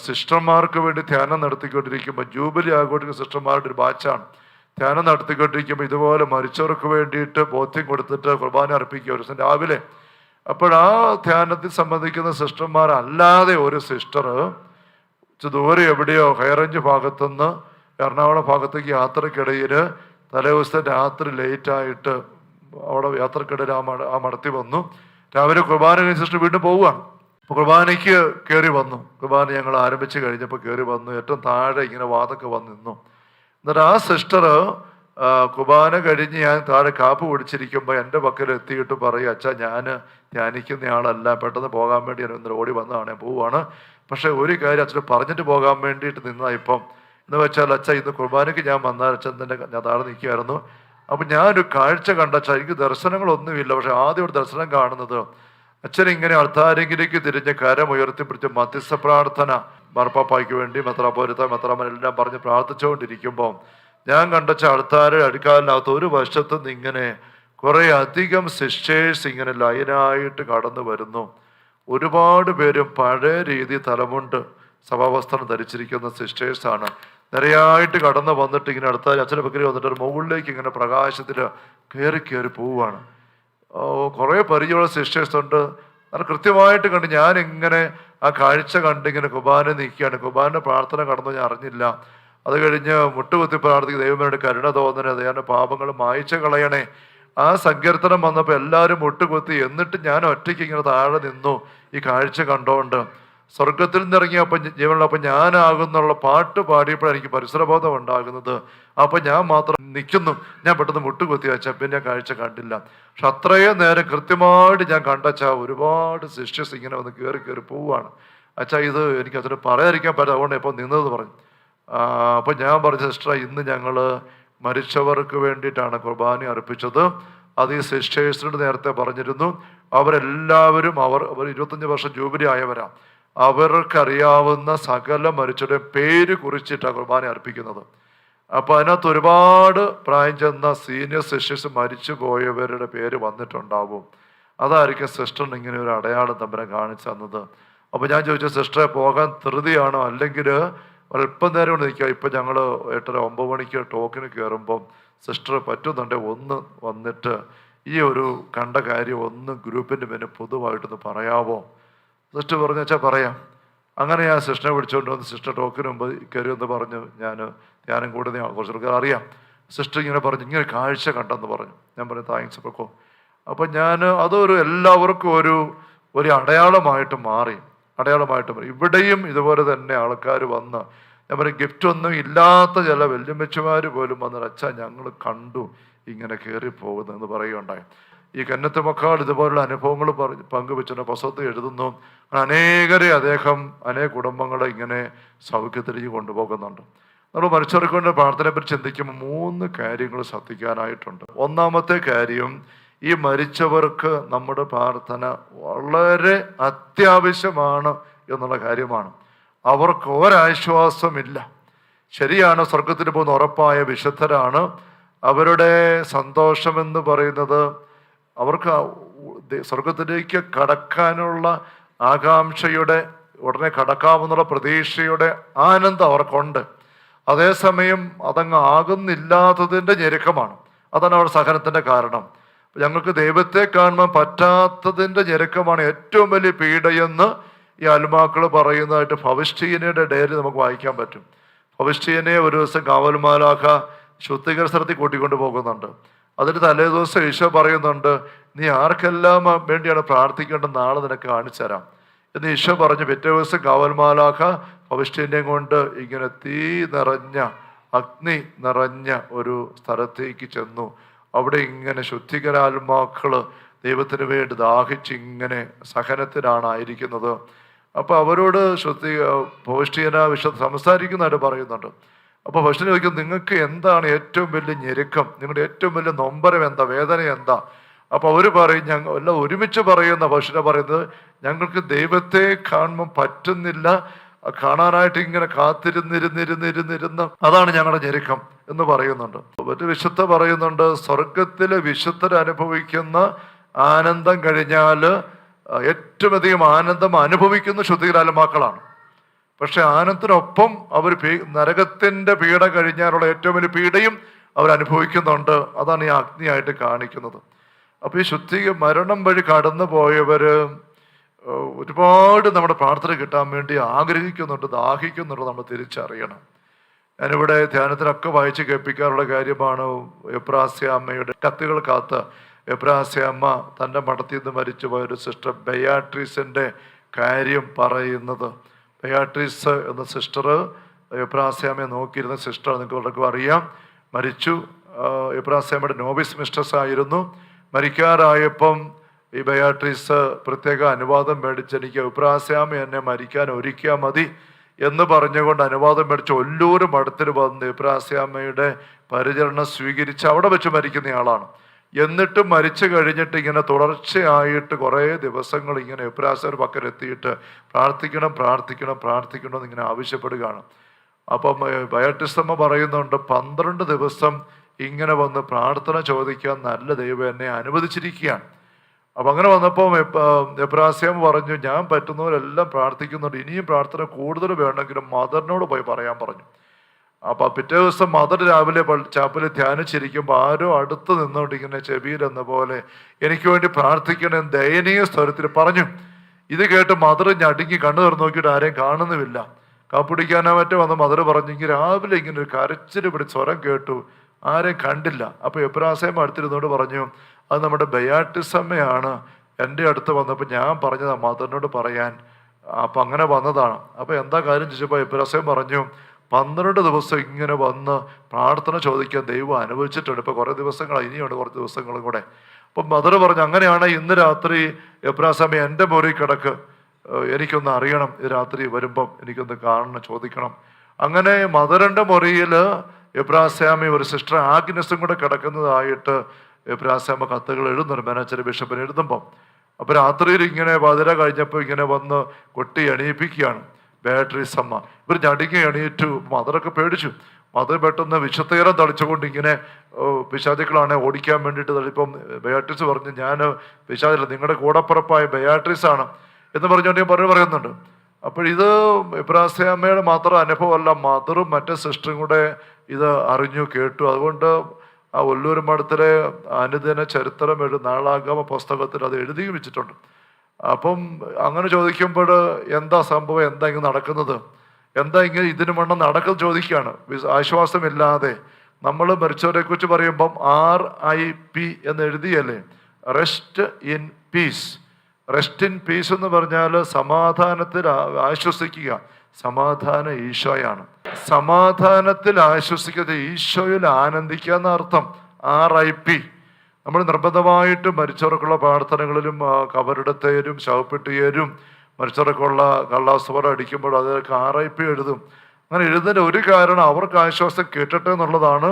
സിസ്റ്റർമാർക്ക് വേണ്ടി ധ്യാനം നടത്തിക്കൊണ്ടിരിക്കുമ്പോൾ, ജൂബിലി ആഘോഷിക്കുന്ന സിസ്റ്റർമാരുടെ ഒരു ബാച്ചാണ്, ധ്യാനം നടത്തിക്കൊണ്ടിരിക്കുമ്പോൾ ഇതുപോലെ മരിച്ചവർക്ക് വേണ്ടിയിട്ട് ബോധ്യം കൊടുത്തിട്ട് കുർബാന അർപ്പിക്കുക ഒരു ദിവസം രാവിലെ. അപ്പോൾ ആ ധ്യാനത്തിൽ സംബന്ധിക്കുന്ന സിസ്റ്റർമാരല്ലാതെ ഒരു സിസ്റ്റർ ദൂരെ എവിടെയോ ഹൈറേഞ്ച് ഭാഗത്തുനിന്ന് എറണാകുളം ഭാഗത്തേക്ക് യാത്രക്കിടയിൽ തലേ ദിവസത്തെ രാത്രി ലേറ്റായിട്ട് അവിടെ യാത്രക്കിടയിൽ ആ മടത്തി വന്നു. രാവിലെ കുർബാന കഴിഞ്ഞ സിസ്റ്റർ വീണ്ടും പോവുകയാണ്. അപ്പോൾ കുർബാനയ്ക്ക് കയറി വന്നു. കുർബാന ഞങ്ങൾ ആരംഭിച്ച് കഴിഞ്ഞപ്പോൾ കയറി വന്നു. ഏറ്റവും താഴെ ഇങ്ങനെ വാതൊക്കെ വന്ന് നിന്നു. എന്നിട്ട് ആ സിസ്റ്റർ കുർബാന കഴിഞ്ഞ് ഞാൻ താഴെ കാപ്പ് കുടിച്ചിരിക്കുമ്പോൾ എൻ്റെ പക്കൽ എത്തിയിട്ട് പറയും, അച്ഛാ ഞാൻ ധ്യാനിക്കുന്നയാളല്ല, പെട്ടെന്ന് പോകാൻ വേണ്ടി ഞാൻ ഇന്നലെ ഓടി വന്നതാണ്, ഞാൻ പോവുകയാണ്. പക്ഷെ ഒരു കാര്യം അച്ഛൻ പറഞ്ഞിട്ട് പോകാൻ വേണ്ടിയിട്ട് നിന്നതാണ് ഇപ്പം. എന്ന് വെച്ചാൽ അച്ഛാ ഇന്ന് കുർബാനയ്ക്ക് ഞാൻ വന്നാൽ അച്ഛൻ തന്നെ ഞാൻ താഴെ നിൽക്കുകയായിരുന്നു. അപ്പം ഞാനൊരു കാഴ്ച കണ്ടച്ചാ, എനിക്ക് ദർശനങ്ങളൊന്നുമില്ല, പക്ഷെ ആദ്യം ഒരു ദർശനം കാണുന്നത് അച്ഛൻ ഇങ്ങനെ അൾത്താരെങ്കിലേക്ക് തിരിഞ്ഞ് കരം ഉയർത്തിപ്പിടിച്ച് മധ്യസ്ഥ പ്രാർത്ഥന മാർപ്പാപ്പായ്ക്ക് വേണ്ടി മെത്രാമാരെല്ലാം പറഞ്ഞ് പ്രാർത്ഥിച്ചുകൊണ്ടിരിക്കുമ്പോൾ ഞാൻ കണ്ടച്ച അൾത്താര അടുക്കാലിനകത്ത് ഒരു വശത്തുനിന്ന് ഇങ്ങനെ കുറേ അധികം സിസ്റ്റേഴ്സ് ഇങ്ങനെ ലൈനായിട്ട് കടന്നു വരുന്നു. ഒരുപാട് പേരും പഴയ രീതി തലമുണ്ട് സഭാവസ്ത്രം ധരിച്ചിരിക്കുന്ന സിസ്റ്റേഴ്സാണ്. നിരയായിട്ട് കടന്നു വന്നിട്ട് ഇങ്ങനെ അടുത്ത അച്ഛൻ്റെ പക്കൽ വന്നിട്ട് ഒരു മുകളിലേക്ക് ഇങ്ങനെ പ്രകാശത്തിൽ കയറി പോവുകയാണ്. കുറേ പരിചയമുള്ള സിസ്റ്റേഴ്സ് ഉണ്ട്. അത് കൃത്യമായിട്ട് കണ്ട് ഞാൻ ഇങ്ങനെ ആ കാഴ്ച കണ്ടിങ്ങനെ കുർബാന നിൽക്കുകയാണ്. കുർബാന പ്രാർത്ഥന കടന്നു ഞാൻ അറിഞ്ഞില്ല. അത് കഴിഞ്ഞ് മുട്ടുകുത്തി പ്രാർത്ഥിക്കുന്ന ദൈവമേടെ കരുണ തോന്നണേ, ദൈവൻ്റെ പാപങ്ങൾ മായ്ച്ചു കളയണേ. ആ സങ്കീർത്തനം വന്നപ്പോൾ എല്ലാവരും മുട്ടുകുത്തി. എന്നിട്ട് ഞാൻ ഒറ്റയ്ക്ക് ഇങ്ങനെ താഴെ നിന്നു ഈ കാഴ്ച കണ്ടോണ്ട്. സ്വർഗത്തിൽ നിന്നിറങ്ങിയപ്പോൾ ജീവനുള്ള ഞാനാകുന്നുള്ള പാട്ട് പാടിയപ്പോഴാണ് എനിക്ക് പരിസരബോധം ഉണ്ടാകുന്നത്. അപ്പം ഞാൻ മാത്രം നിൽക്കുന്നു. ഞാൻ പെട്ടെന്ന് മുട്ടുകുത്തി വെച്ചാൽ പിന്നെ കാഴ്ച കണ്ടില്ല. പക്ഷെ അത്രയും നേരം കൃത്യമായിട്ട് ഞാൻ കണ്ടച്ചാ ഒരുപാട് സിസ്റ്റേഴ്സ് ഇങ്ങനെ വന്ന് കയറി പോവുകയാണ്. അച്ഛാ ഇത് എനിക്ക് അതിന് പറയാതിരിക്കാൻ പറ്റില്ല, അതുകൊണ്ട് ഇപ്പോൾ നിന്നത് പറഞ്ഞു. അപ്പം ഞാൻ പറഞ്ഞ സിസ്റ്റർ, ഇന്ന് ഞങ്ങൾ മരിച്ചവർക്ക് വേണ്ടിയിട്ടാണ് കുർബാന അർപ്പിച്ചത്. അത് ഈ സിസ്റ്റേഴ്സിനോട് നേരത്തെ പറഞ്ഞിരുന്നു. അവരെല്ലാവരും അവർ 25 വർഷം ജൂബിലി ആയവരാണ്. അവർക്കറിയാവുന്ന സകല മരിച്ചവരുടെ പേര് കുറിച്ചിട്ടാണ് കുർബാന അർപ്പിക്കുന്നത്. അപ്പോൾ അതിനകത്ത് ഒരുപാട് പ്രായം ചെന്ന സീനിയർ സിസ്റ്റേഴ്സ് മരിച്ചു പോയവരുടെ പേര് വന്നിട്ടുണ്ടാവും. അതായിരിക്കും സിസ്റ്ററിന് ഇങ്ങനെ ഒരു അടയാളം തമ്പുരാൻ കാണിച്ചു തന്നത്. അപ്പോൾ ഞാൻ ചോദിച്ചു, സിസ്റ്ററെ പോകാൻ ധൃതിയാണോ, അല്ലെങ്കിൽ അല്പം നേരം കൊണ്ട് നിൽക്കുക? ഇപ്പം ഞങ്ങൾ 8:30-9 മണിക്ക് ടോക്കിന് കയറുമ്പം സിസ്റ്റർ പറ്റുന്നുണ്ടെങ്കിൽ ഒന്ന് വന്നിട്ട് ഈ ഒരു കണ്ട കാര്യം ഒന്ന് ഗ്രൂപ്പിൻ്റെ പിന്നെ പൊതുവായിട്ടൊന്ന് പറയാമോ? സിസ്റ്റർ പറഞ്ഞു, വെച്ചാൽ പറയാം. അങ്ങനെ ഞാൻ സിസ്റ്ററെ വിളിച്ചുകൊണ്ട് വന്ന് സിസ്റ്റർ ടോക്കിന് മുമ്പ് കയറിയെന്ന് പറഞ്ഞു. ഞാനും കൂടെ കുറച്ച് അറിയാം. സിസ്റ്റർ ഇങ്ങനെ പറഞ്ഞു, ഇങ്ങനെ കാഴ്ച കണ്ടെന്ന് പറഞ്ഞു. ഞാൻ പറഞ്ഞു, താങ്ക്സ് പൊക്കോ. അപ്പം അതൊരു എല്ലാവർക്കും ഒരു അടയാളമായിട്ട് മാറി. ഇവിടെയും ഇതുപോലെ തന്നെ ആൾക്കാർ വന്ന്, ഞാൻ പറയും, ഗിഫ്റ്റ് ഒന്നും ഇല്ലാത്ത ചില വല്യമ്മച്ചുമാർ പോലും വന്നിട്ട് അച്ഛാ ഞങ്ങൾ കണ്ടു ഇങ്ങനെ കയറിപ്പോകുന്നതെന്ന് പറയുകയുണ്ടായി. ഈ കന്നത്ത് മക്കാൾ ഇതുപോലുള്ള അനുഭവങ്ങൾ പങ്കുവെച്ചിട്ട് പുസ്തകത്തിൽ എഴുതുന്നു. അദ്ദേഹം അനേക കുടുംബങ്ങളെ ഇങ്ങനെ സൗഖ്യത്തിലേക്ക് കൊണ്ടുപോകുന്നുണ്ട്. നമ്മൾ മരിച്ചവർക്ക് വേണ്ടി പ്രാർത്ഥനയെപ്പറ്റി ചിന്തിക്കുമ്പോൾ 3 കാര്യങ്ങൾ ശ്രദ്ധിക്കാനായിട്ടുണ്ട്. ഒന്നാമത്തെ കാര്യം, ഈ മരിച്ചവർക്ക് നമ്മുടെ പ്രാർത്ഥന വളരെ അത്യാവശ്യമാണ് എന്നുള്ള കാര്യമാണ്. അവർക്ക് ഒരാശ്വാസമില്ല. ശരിയാണ്, സ്വർഗത്തിന് പോകുന്ന ഉറപ്പായ വിശുദ്ധരാണ്. അവരുടെ സന്തോഷമെന്ന് പറയുന്നത് അവർക്ക് സ്വർഗത്തിലേക്ക് കടക്കാനുള്ള ആകാംക്ഷയുടെ, ഉടനെ കടക്കാമെന്നുള്ള പ്രതീക്ഷയുടെ ആനന്ദം അവർക്കുണ്ട്. അതേസമയം അതങ്ങ് ആകുന്നില്ലാത്തതിൻ്റെ ഞെരുക്കമാണ്. അതാണ് അവരുടെ സഹനത്തിൻ്റെ കാരണം. ഞങ്ങൾക്ക് ദൈവത്തെ കാണുവാൻ പറ്റാത്തതിൻ്റെ ഞെരുക്കമാണ് ഏറ്റവും വലിയ പീഡയെന്ന് ഈ ആത്മാക്കൾ പറയുന്നതായിട്ട് ഫൗസ്റ്റീനയുടെ ഡയറി നമുക്ക് വായിക്കാൻ പറ്റും. ഫൗസ്റ്റീനയെ ഒരു ദിവസം കാവൽമാലാഖ ശുദ്ധീകരണ സ്ഥലത്തിൽ കൂട്ടിക്കൊണ്ട് പോകുന്നുണ്ട്. അതിന് തലേ ദിവസം ഈശോ പറയുന്നുണ്ട്, നീ ആർക്കെല്ലാം വേണ്ടിയാണ് പ്രാർത്ഥിക്കേണ്ടത് നാളെ നിനക്ക് കാണിച്ചു തരാം എന്ന് ഈശോ പറഞ്ഞു. പിറ്റേ ദിവസം കാവൽമാലാഖ ഫൗസ്റ്റീനയും കൊണ്ട് ഇങ്ങനെ തീ നിറഞ്ഞ, അഗ്നി നിറഞ്ഞ ഒരു സ്ഥലത്തേക്ക് ചെന്നു. അവിടെ ഇങ്ങനെ ശുദ്ധീകരാത്മാക്കൾ ദൈവത്തിന് വേണ്ടി ദാഹിച്ചിങ്ങനെ സഹനത്തിലാണ് ആയിരിക്കുന്നത്. അപ്പോൾ അവരോട് ഫൗസ്റ്റീന സംസാരിക്കുന്നതായിട്ട് പറയുന്നുണ്ട്. അപ്പോൾ ഫൗസ്റ്റീന ചോദിക്കും, നിങ്ങൾക്ക് എന്താണ് ഏറ്റവും വലിയ ഞെരുക്കം, നിങ്ങളുടെ ഏറ്റവും വലിയ നൊമ്പരം എന്താ, വേദന എന്താ? അപ്പോൾ അവർ പറയും, എല്ലാം ഒരുമിച്ച് പറയുന്ന ഫൗസ്റ്റീന പറയുന്നത്, ഞങ്ങൾക്ക് ദൈവത്തെ കാണുമ്പം പറ്റുന്നില്ല, കാണാനായിട്ട് ഇങ്ങനെ കാത്തിരുന്നിരുന്ന് അതാണ് ഞങ്ങളുടെ ഞെരുക്കം എന്ന് പറയുന്നുണ്ട്. മറ്റു വിശുദ്ധ പറയുന്നുണ്ട്, സ്വർഗത്തിലെ വിശുദ്ധർ അനുഭവിക്കുന്ന ആനന്ദം കഴിഞ്ഞാൽ ഏറ്റവും അധികം ആനന്ദം അനുഭവിക്കുന്ന ശുദ്ധീകരാത്മാക്കളാണ്. പക്ഷെ ആനന്ദത്തിനൊപ്പം അവർ നരകത്തിൻ്റെ പീഡ കഴിഞ്ഞാലുള്ള ഏറ്റവും വലിയ പീഡയും അവർ അനുഭവിക്കുന്നുണ്ട്. അതാണ് ഈ അഗ്നിയായിട്ട് കാണിക്കുന്നത്. അപ്പോൾ ഈ മരണം വഴി കടന്നു പോയവർ ഒരുപാട് നമ്മുടെ പ്രാർത്ഥന കിട്ടാൻ വേണ്ടി ആഗ്രഹിക്കുന്നുണ്ട്, ദാഹിക്കുന്നുണ്ട്. നമ്മൾ തിരിച്ചറിയണം. ഞാനിവിടെ ധ്യാനത്തിനൊക്കെ വായിച്ച് കേൾപ്പിക്കാറുള്ള കാര്യമാണ് എബ്രാസ്യ അമ്മയുടെ കത്തുകൾ കാത്ത് എബ്രാസ്യ അമ്മ തൻ്റെ മഠത്തിൽ നിന്ന് മരിച്ചു പോയൊരു സിസ്റ്റർ ബെയാട്രീസിൻ്റെ കാര്യം പറയുന്നത്. ബെയാട്രീസ് എന്ന സിസ്റ്റർ എബ്രാസ്യാമ്മയെ നോക്കിയിരുന്ന സിസ്റ്റർ, നിങ്ങൾക്ക് എല്ലാവർക്കും അറിയാം. മരിച്ചു. എബ്രാസ്യാമ്മയുടെ നോവിസ് മിസ്ട്രസ് ആയിരുന്നു. മരിക്കാറായപ്പം ഈ ബെയാട്രീസ് പ്രത്യേക അനുവാദം മേടിച്ച്, എനിക്ക് എബ്രാസ്യാമ്മ എന്നെ മരിക്കാൻ ഒരുക്കിയാൽ മതി എന്ന് പറഞ്ഞുകൊണ്ട് അനുവാദം മേടിച്ച് ഒല്ലൂർ മഠത്തിൽ വന്ന് എബ്രാസ്യാമ്മയുടെ പരിചരണം സ്വീകരിച്ച് അവിടെ വെച്ച് മരിക്കുന്നയാളാണ്. എന്നിട്ട് മരിച്ചു കഴിഞ്ഞിട്ട് ഇങ്ങനെ തുടർച്ചയായിട്ട് കുറേ ദിവസങ്ങൾ ഇങ്ങനെ എബ്രാസ്യാമ്മയുടെ പക്കൽ എത്തിയിട്ട് പ്രാർത്ഥിക്കണം എന്നിങ്ങനെ ആവശ്യപ്പെടുകയാണ്. അപ്പം ബയാട്രിസമ്മ പറയുന്നുണ്ട്, 12 ദിവസം ഇങ്ങനെ വന്ന് പ്രാർത്ഥന ചോദിക്കാൻ നല്ല ദൈവം എന്നെ അനുവദിച്ചിരിക്കുകയാണ്. അപ്പം അങ്ങനെ വന്നപ്പോൾ എബ്രാസ്യാമ്മ പറഞ്ഞു, ഞാൻ പറ്റുന്നവരെല്ലാം പ്രാർത്ഥിക്കുന്നുണ്ട്, ഇനിയും പ്രാർത്ഥന കൂടുതൽ വേണമെങ്കിലും മദറിനോട് പോയി പറയാൻ പറഞ്ഞു. അപ്പം പിറ്റേ ദിവസം മദർ രാവിലെ ചാപ്പലിൽ ധ്യാനിച്ചിരിക്കുമ്പോൾ ആരോ അടുത്ത് നിന്നുകൊണ്ട് ഇങ്ങനെ ചെവിയിലെന്ന പോലെ എനിക്ക് വേണ്ടി പ്രാർത്ഥിക്കണം ദയനീയ സ്വരത്തിൽ പറഞ്ഞു. ഇത് കേട്ട് മദർ ഞടുങ്ങി കണ്ണു തുറന്ന് നോക്കിയിട്ട് ആരെയും കാണുന്നുമില്ല. കാപ്പിടിക്കാനോ മറ്റോ വന്ന് മദർ പറഞ്ഞു, ഇങ്ങനെ രാവിലെ ഇങ്ങനെ ഒരു കരച്ചിൽ പിടിച്ച് സ്വരം കേട്ടു, ആരെയും കണ്ടില്ല. അപ്പോൾ എബ്രാസ്യാമ്മ അടുത്തിരുന്നോട് പറഞ്ഞു, അത് നമ്മുടെ ബയാട്രിസമ്മയാണ് എൻ്റെ അടുത്ത് വന്നപ്പോൾ ഞാൻ പറഞ്ഞതാണ് മദറിനോട് പറയാൻ. അപ്പം അങ്ങനെ വന്നതാണ്. അപ്പോൾ എന്താ കാര്യം ചോദിച്ചപ്പോൾ എബ്രാസ്യാമ്മ പറഞ്ഞു, 12 ദിവസം ഇങ്ങനെ വന്ന് പ്രാർത്ഥന ചോദിക്കാൻ ദൈവം അനുവദിച്ചിട്ടുണ്ട്. ഇപ്പോൾ കുറേ ദിവസങ്ങളാണ്, ഇനിയുണ്ട് കുറച്ച് ദിവസങ്ങളും കൂടെ. അപ്പം മദർ പറഞ്ഞു, അങ്ങനെയാണ് ഇന്ന് രാത്രി എബ്രാസ്യാമ്മ എൻ്റെ മുറി കിടക്ക്, എനിക്കൊന്ന് അറിയണം, ഈ രാത്രി വരുമ്പം എനിക്കൊന്ന് കാണണം, ചോദിക്കണം. അങ്ങനെ മദറിൻ്റെ മുറിയിൽ എബ്രാസ്യാമ്മ ഒരു സിസ്റ്റർ ആഗ്നസും കൂടെ കിടക്കുന്നതായിട്ട് എബ്രാസ്യാമ്മ കത്തുകൾ എഴുതുന്നുണ്ട് മാനേജർ ബിഷപ്പിന് എഴുതുമ്പം. അപ്പോൾ രാത്രിയിൽ ഇങ്ങനെ 12 കഴിഞ്ഞപ്പോൾ ഇങ്ങനെ വന്ന് കൊട്ടി എണീപ്പിക്കുകയാണ് ബെയാട്രീസ് അമ്മ. ഇവർ ഞടുങ്ങി എണീറ്റു. മദറൊക്കെ പേടിച്ചു. അത് പെട്ടെന്ന് വിശുദ്ധീകരണം തളിച്ചുകൊണ്ട് ഇങ്ങനെ പിശാചുക്കളാണ് ഓടിക്കാൻ വേണ്ടിയിട്ട് ഇപ്പം ബയാട്രിസ് പറഞ്ഞു, ഞാൻ പിശാചല്ല, നിങ്ങളുടെ കൂടപ്പുറപ്പായ ബയാട്രിസ് ആണ് എന്ന് പറഞ്ഞുകൊണ്ട് പറയുന്നുണ്ട്. അപ്പോൾ ഇത് ഇബ്രാഹിമയുടെ മാത്രം അനുഭവമല്ല, മദറും മറ്റേ സിസ്റ്ററും കൂടെ ഇത് അറിഞ്ഞു കേട്ടു. അതുകൊണ്ട് ആ ഒല്ലൂർ മഠത്തിലെ അനുദിന ചരിത്രം നാളാഗമ പുസ്തകത്തിൽ അത് എഴുതി വെച്ചിട്ടുണ്ട്. അപ്പം അങ്ങനെ ചോദിക്കുമ്പോൾ എന്താ സംഭവം, എന്താ ഇങ്ങനെ നടക്കുന്നത്, എന്താ ഇങ്ങനെ ഇതിന് വേണം നടക്കുന്നത് ചോദിക്കുകയാണ്. ആശ്വാസമില്ലാതെ നമ്മൾ മരിച്ചവരെ കുറിച്ച് പറയുമ്പം RIP എന്ന് എഴുതിയല്ലേ, rest in peace. Rest in peace എന്ന് പറഞ്ഞാൽ സമാധാനത്തിൽ ആശ്വസിക്കുക. സമാധാനം ഈശോയാണ്. സമാധാനത്തിൽ ആശ്വസിക്കുക, ഈശോയിൽ ആനന്ദിക്കുക എന്നർത്ഥം. RIP. നമ്മൾ നിർബന്ധമായിട്ട് മരിച്ചവർക്കുള്ള പ്രാർത്ഥനകളിലും കബറിടത്തേരും ശവപ്പെട്ടിയേരും മരിച്ചവർക്കുള്ള കള്ളാസ്വരം അടിക്കുമ്പോൾ അതിലേക്ക് RIP എഴുതും. അങ്ങനെ എഴുതുന്ന ഒരു കാരണം അവർക്ക് ആശ്വാസം കിട്ടട്ടെ എന്നുള്ളതാണ്.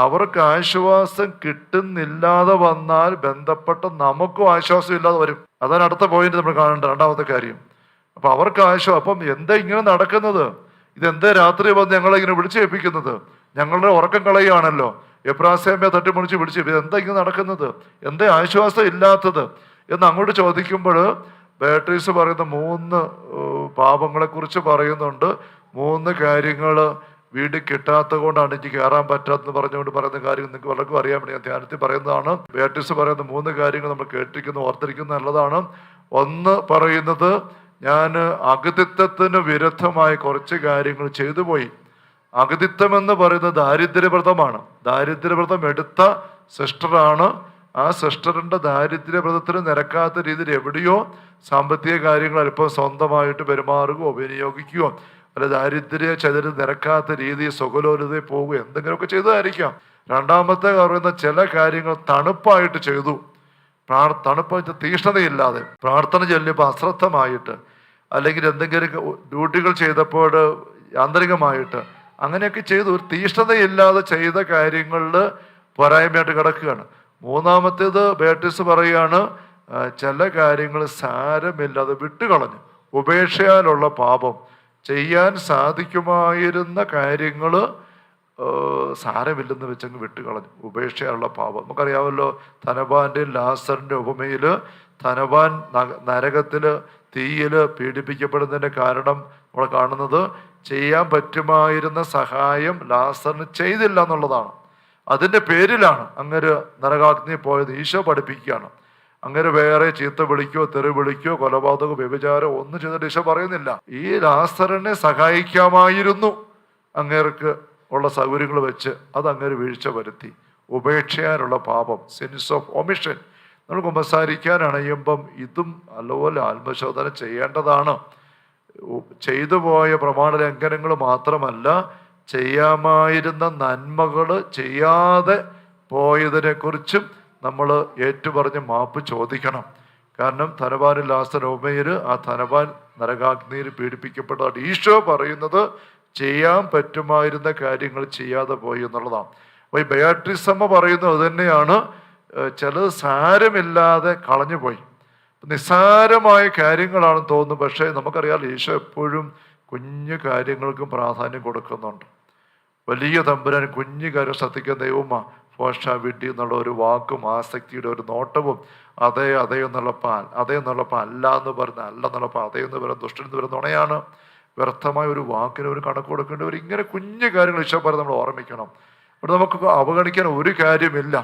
അവർക്ക് ആശ്വാസം കിട്ടുന്നില്ലാതെ വന്നാൽ ബന്ധപ്പെട്ട നമുക്കും ആശ്വാസം ഇല്ലാതെ വരും. അതാണ് അടുത്ത പോയിന്റ് നമ്മൾ കാണേണ്ട രണ്ടാമത്തെ കാര്യം. അപ്പൊ അവർക്ക് ആശ്വാസം. അപ്പം എന്താ ഇങ്ങനെ നടക്കുന്നത്, ഇതെന്താ രാത്രി വന്ന് ഞങ്ങളെ ഇങ്ങനെ വിളിച്ചേൽപ്പിക്കുന്നത്, ഞങ്ങളുടെ ഉറക്കം കളയുകയാണല്ലോ, എബ്രാഹിമയെ തട്ടിമുറിച്ച് വിളിച്ച്, എന്താ ഇങ്ങനെ നടക്കുന്നത്, എന്താ ആശ്വാസം ഇല്ലാത്തത് എന്ന് അങ്ങോട്ട് ചോദിക്കുമ്പോൾ ബേട്രീസ് പറയുന്ന 3 പാപങ്ങളെക്കുറിച്ച് പറയുന്നുണ്ട്. 3 കാര്യങ്ങൾ വീട് കിട്ടാത്തത് കൊണ്ടാണ് എനിക്ക് കയറാൻ പറ്റാത്തെന്ന് പറഞ്ഞുകൊണ്ട് പറയുന്ന കാര്യം നിങ്ങൾക്ക് പലർക്കും അറിയാൻ വേണ്ടി ഞാൻ ധ്യാനത്തിൽ പറയുന്നതാണ്. ബേട്രീസ് പറയുന്ന 3 കാര്യങ്ങൾ നമ്മൾ കേട്ടിരിക്കുന്നു, ഓർത്തിരിക്കുന്നത് നല്ലതാണ്. ഒന്ന് പറയുന്നത്, ഞാൻ അഗതിത്വത്തിന് വിരുദ്ധമായ കുറച്ച് കാര്യങ്ങൾ ചെയ്തു പോയി. അഗതിത്വം എന്ന് പറയുന്നത് ദാരിദ്ര്യവ്രതമാണ്. ദാരിദ്ര്യവ്രതം എടുത്ത സിസ്റ്ററാണ്. ആ സിസ്റ്ററിൻ്റെ ദാരിദ്ര്യവ്രതത്തിന് നിരക്കാത്ത രീതിയിൽ എവിടെയോ സാമ്പത്തിക കാര്യങ്ങൾ അല്പം സ്വന്തമായിട്ട് പെരുമാറുകയോ വിനിയോഗിക്കുകയോ അല്ല ദാരിദ്ര്യ ചതിര് നിരക്കാത്ത രീതിയിൽ സുഖലോലതയിൽ പോവുകയോ എന്തെങ്കിലുമൊക്കെ ചെയ്തതായിരിക്കാം. രണ്ടാമത്തെ പറയുന്ന ചില കാര്യങ്ങൾ തണുപ്പായിട്ട് ചെയ്തു. തണുപ്പായിട്ട് തീഷ്ണതയില്ലാതെ പ്രാർത്ഥന ചൊല്ലിയപ്പോൾ അശ്രദ്ധമായിട്ട്, അല്ലെങ്കിൽ എന്തെങ്കിലും ഡ്യൂട്ടികൾ ചെയ്തപ്പോൾ ആന്തരികമായിട്ട് അങ്ങനെയൊക്കെ ചെയ്തു. ഒരു തീഷ്ണതയില്ലാതെ ചെയ്ത കാര്യങ്ങളിൽ പോരായ്മയായിട്ട് കിടക്കുകയാണ്. മൂന്നാമത്തേത് ബേട്രീസ് പറയുകയാണ്, ചില കാര്യങ്ങൾ സാരമില്ലാതെ വിട്ടുകളഞ്ഞു. ഉപേക്ഷയാലുള്ള പാപം, ചെയ്യാൻ സാധിക്കുമായിരുന്ന കാര്യങ്ങൾ സാരമില്ലെന്ന് വെച്ചങ്ങ് വിട്ടുകളഞ്ഞു. ഉപേക്ഷയാലുള്ള പാപം നമുക്കറിയാമല്ലോ. ധനവാന്റെയും ലാസറിൻ്റെ ഉപമയിൽ ധനവാൻ നരകത്തിൽ തീയിൽ പീഡിപ്പിക്കപ്പെടുന്നതിൻ്റെ കാരണം നമ്മൾ കാണുന്നത് ചെയ്യാൻ പറ്റുമായിരുന്ന സഹായം ലാസറിന് ചെയ്തില്ല എന്നുള്ളതാണ്. അതിൻ്റെ പേരിലാണ് അങ്ങനെ നരകാഗ്നി പോയത്. ഈശോ പഠിപ്പിക്കുകയാണ്. അങ്ങനെ വേറെ ചീത്ത വിളിക്കോ തെറി വിളിക്കോ കൊലപാതകോ വ്യഭിചാരോ ഒന്നും ചെയ്തിട്ട് ഈശോ പറയുന്നില്ല. ഈ ലാസറിനെ സഹായിക്കാമായിരുന്നു, അങ്ങേർക്ക് ഉള്ള സൗകര്യങ്ങൾ വെച്ച് അത് അങ്ങനെ വീഴ്ച വരുത്തി. ഉപേക്ഷയാനുള്ള പാപം, സെൻസ് ഓഫ് ഒമിഷൻ. നമ്മൾ കുമ്പസാരിക്കാൻ അണയുമ്പം ഇതും നല്ലപോലെ ആത്മശോധന ചെയ്യേണ്ടതാണ്. ചെയ്തു പോയ പ്രമാണ ലംഘനങ്ങൾ മാത്രമല്ല, ചെയ്യാമായിരുന്ന നന്മകൾ ചെയ്യാതെ പോയതിനെക്കുറിച്ചും നമ്മൾ ഏറ്റുപറഞ്ഞ് മാപ്പ് ചോദിക്കണം. കാരണം ധനവാൻ ലാസർ ഉപമയിൽ ആ ധനവാൻ നരകാഗ്നിയിൽ പീഡിപ്പിക്കപ്പെട്ടതാണ്. ഈശോ പറയുന്നത് ചെയ്യാൻ പറ്റുമായിരുന്ന കാര്യങ്ങൾ ചെയ്യാതെ പോയി എന്നുള്ളതാണ്. അപ്പോൾ ഈ ബയാട്രീസ് അമ്മ പറയുന്നത് അത് തന്നെയാണ്. ചിലത് സാരമില്ലാതെ കളഞ്ഞുപോയി, നിസ്സാരമായ കാര്യങ്ങളാണെന്ന് തോന്നുന്നു. പക്ഷേ നമുക്കറിയാം ഈശോ എപ്പോഴും കുഞ്ഞു കാര്യങ്ങൾക്കും പ്രാധാന്യം കൊടുക്കുന്നുണ്ട്. വലിയ തമ്പുരാൻ കുഞ്ഞു കാര്യം ശ്രദ്ധിക്കുന്ന ദൈവമാ. ഫോഷ വിഡ്ഢി എന്നുള്ള ഒരു വാക്കും ആസക്തിയുടെ ഒരു നോട്ടവും അതേ എന്നുള്ളപ്പോൾ അല്ല എന്ന് പറഞ്ഞ അല്ല എന്നുള്ളപ്പോൾ അതേ എന്ന് പറയുന്ന ദുഷ്ടനെന്ന് പറയുന്ന നുണയാണ്. വ്യർത്ഥമായ ഒരു വാക്കിന് ഒരു കണക്ക് കൊടുക്കേണ്ടവർ. ഇങ്ങനെ കുഞ്ഞു കാര്യങ്ങൾ ഈശോ പറഞ്ഞ് നമ്മൾ ഓർമ്മിക്കണം. അവിടെ നമുക്ക് അവഗണിക്കാൻ ഒരു കാര്യമില്ല.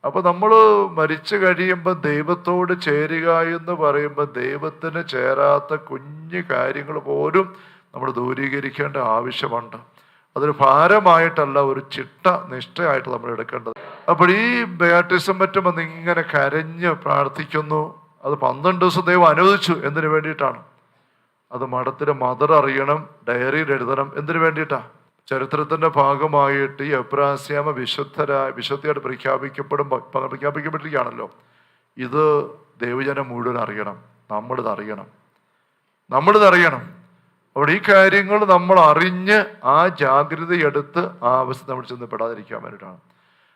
അപ്പോൾ നമ്മൾ മരിച്ചു കഴിയുമ്പോൾ ദൈവത്തോട് ചേരുക എന്ന് പറയുമ്പോൾ ദൈവത്തിന് ചേരാത്ത കുഞ്ഞു കാര്യങ്ങൾ പോലും നമ്മൾ ദൂരീകരിക്കേണ്ട ആവശ്യമുണ്ട്. അതൊരു ഭാരമായിട്ടല്ല, ഒരു ചിട്ട നിഷ്ഠയായിട്ട് നമ്മൾ എടുക്കേണ്ടത്. അപ്പോൾ ഈ ബയാട്രിസം മറ്റും വന്ന് ഇങ്ങനെ കരഞ്ഞ് പ്രാർത്ഥിക്കുന്നു. അത് 12 ദിവസം ദൈവം അനുവദിച്ചു. എന്തിനു വേണ്ടിയിട്ടാണ്? അത് മഠത്തിലെ മദർ അറിയണം, ഡയറിയിൽ എഴുതണം. എന്തിനു വേണ്ടിയിട്ടാണ്? ചരിത്രത്തിന്റെ ഭാഗമായിട്ട് ഈ എബ്രാസ്യാമ വിശുദ്ധിയായിട്ട് പ്രഖ്യാപിക്കപ്പെട്ടിരിക്കുകയാണല്ലോ. ഇത് ദൈവജനം മുഴുവൻ അറിയണം. നമ്മളിത് അറിയണം. അവിടെ ഈ കാര്യങ്ങൾ നമ്മൾ അറിഞ്ഞ് ആ ജാഗ്രതയെടുത്ത് ആ അവസ്ഥ നമ്മൾ ചെന്ന് പെടാതിരിക്കാൻ വേണ്ടിയിട്ടാണ്.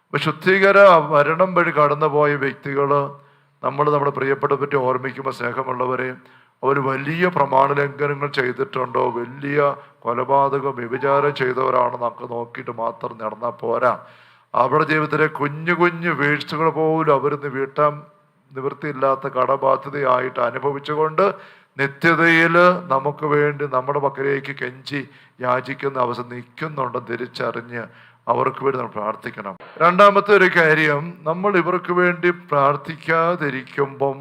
അപ്പൊ ശുദ്ധീകര മരണം വഴി കടന്നുപോയ വ്യക്തികൾ നമ്മൾ നമ്മുടെ പ്രിയപ്പെട്ട പറ്റി ഓർമ്മിക്കുമ്പോൾ സ്നേഹമുള്ളവരെ അവർ വലിയ പ്രമാണലംഘനങ്ങൾ ചെയ്തിട്ടുണ്ടോ, വലിയ കൊലപാതകം വ്യഭിചാരം ചെയ്തവരാണ് നമുക്ക് നോക്കിയിട്ട് മാത്രം നടന്നാൽ പോരാ. അവരുടെ ജീവിതത്തിലെ കുഞ്ഞു കുഞ്ഞു വീഴ്ചകൾ പോലും അവരിന്ന് വീട്ടാൻ നിവൃത്തിയില്ലാത്ത കടബാധ്യതയായിട്ട് അനുഭവിച്ചുകൊണ്ട് നിത്യതയിൽ നമുക്ക് വേണ്ടി നമ്മുടെ പക്കലേക്ക് കെഞ്ചി യാചിക്കുന്ന അവസ്ഥ നിൽക്കുന്നുണ്ടെന്ന് തിരിച്ചറിഞ്ഞ് അവർക്ക് വേണ്ടി നമ്മൾ പ്രാർത്ഥിക്കണം. രണ്ടാമത്തെ ഒരു കാര്യം, നമ്മൾ ഇവർക്ക് വേണ്ടി പ്രാർത്ഥിക്കാതിരിക്കുമ്പം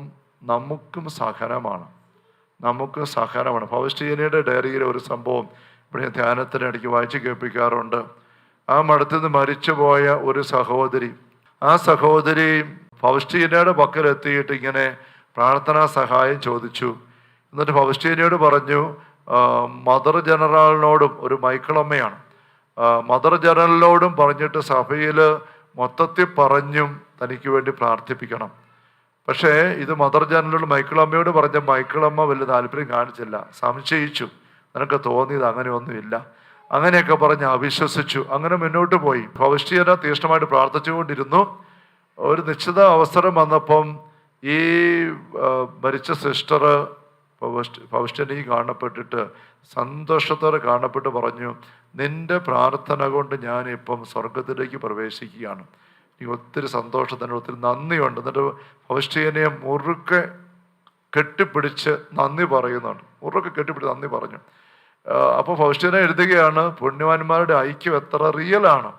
നമുക്കും സഹനമാണ്. ഫൗസ്റ്റീനയുടെ ഡയറിയിലെ ഒരു സംഭവം ഇവിടെ ധ്യാനത്തിനിടയ്ക്ക് വായിച്ച് കേൾപ്പിക്കാറുണ്ട്. ആ മഠത്തിൽ നിന്ന് മരിച്ചുപോയ ഒരു സഹോദരി, ആ സഹോദരി ഫൗസ്റ്റീനയുടെ പക്കലെത്തിയിട്ട് ഇങ്ങനെ പ്രാർത്ഥനാ സഹായം ചോദിച്ചു. എന്നിട്ട് ഫൗസ്റ്റീനയോട് പറഞ്ഞു, മദർ ജനറലിനോടും, ഒരു മൈക്കിളമ്മയാണ്, മദർ ജനറലിനോടും പറഞ്ഞിട്ട് സഭയിൽ മൊത്തത്തിൽ പറഞ്ഞും തനിക്ക് വേണ്ടി പ്രാർത്ഥിപ്പിക്കണം. പക്ഷേ ഇത് മദർ ജനറലോട് മൈക്കിളമ്മയോട് പറഞ്ഞ മൈക്കിളമ്മ വലിയ താല്പര്യം കാണിച്ചില്ല, സംശയിച്ചു, നിനക്ക് തോന്നിയത് അങ്ങനെയൊന്നുമില്ല, അങ്ങനെയൊക്കെ പറഞ്ഞ് അവിശ്വസിച്ചു. അങ്ങനെ മുന്നോട്ട് പോയി. ഫൗസ്റ്റീന തീഷ്ണമായിട്ട് പ്രാർത്ഥിച്ചുകൊണ്ടിരുന്നു. ഒരു നിശ്ചിത അവസരം വന്നപ്പം ഈ മരിച്ച സിസ്റ്റർ ഫൗസ്റ്റീനയ്ക്ക് കാണപ്പെട്ടിട്ട് സന്തോഷത്തോടെ കാണപ്പെട്ട് പറഞ്ഞു, നിന്റെ പ്രാർത്ഥന കൊണ്ട് ഞാനിപ്പം സ്വർഗത്തിലേക്ക് പ്രവേശിക്കുകയാണ്, എനിക്ക് ഒത്തിരി സന്തോഷത്തിന് ഒത്തിരി നന്ദിയുണ്ട്. എന്നിട്ട് ഫൗസ്റ്റീനയെ മുറുക്കെ കെട്ടിപ്പിടിച്ച് നന്ദി പറയുന്നുണ്ട്, മുറുക്കെ കെട്ടിപ്പിടിച്ച് നന്ദി പറഞ്ഞു. അപ്പോൾ ഫൗസ്റ്റീന എഴുതുകയാണ്, പുണ്യവാന്മാരുടെ ഐക്യം എത്ര റിയലാണ്,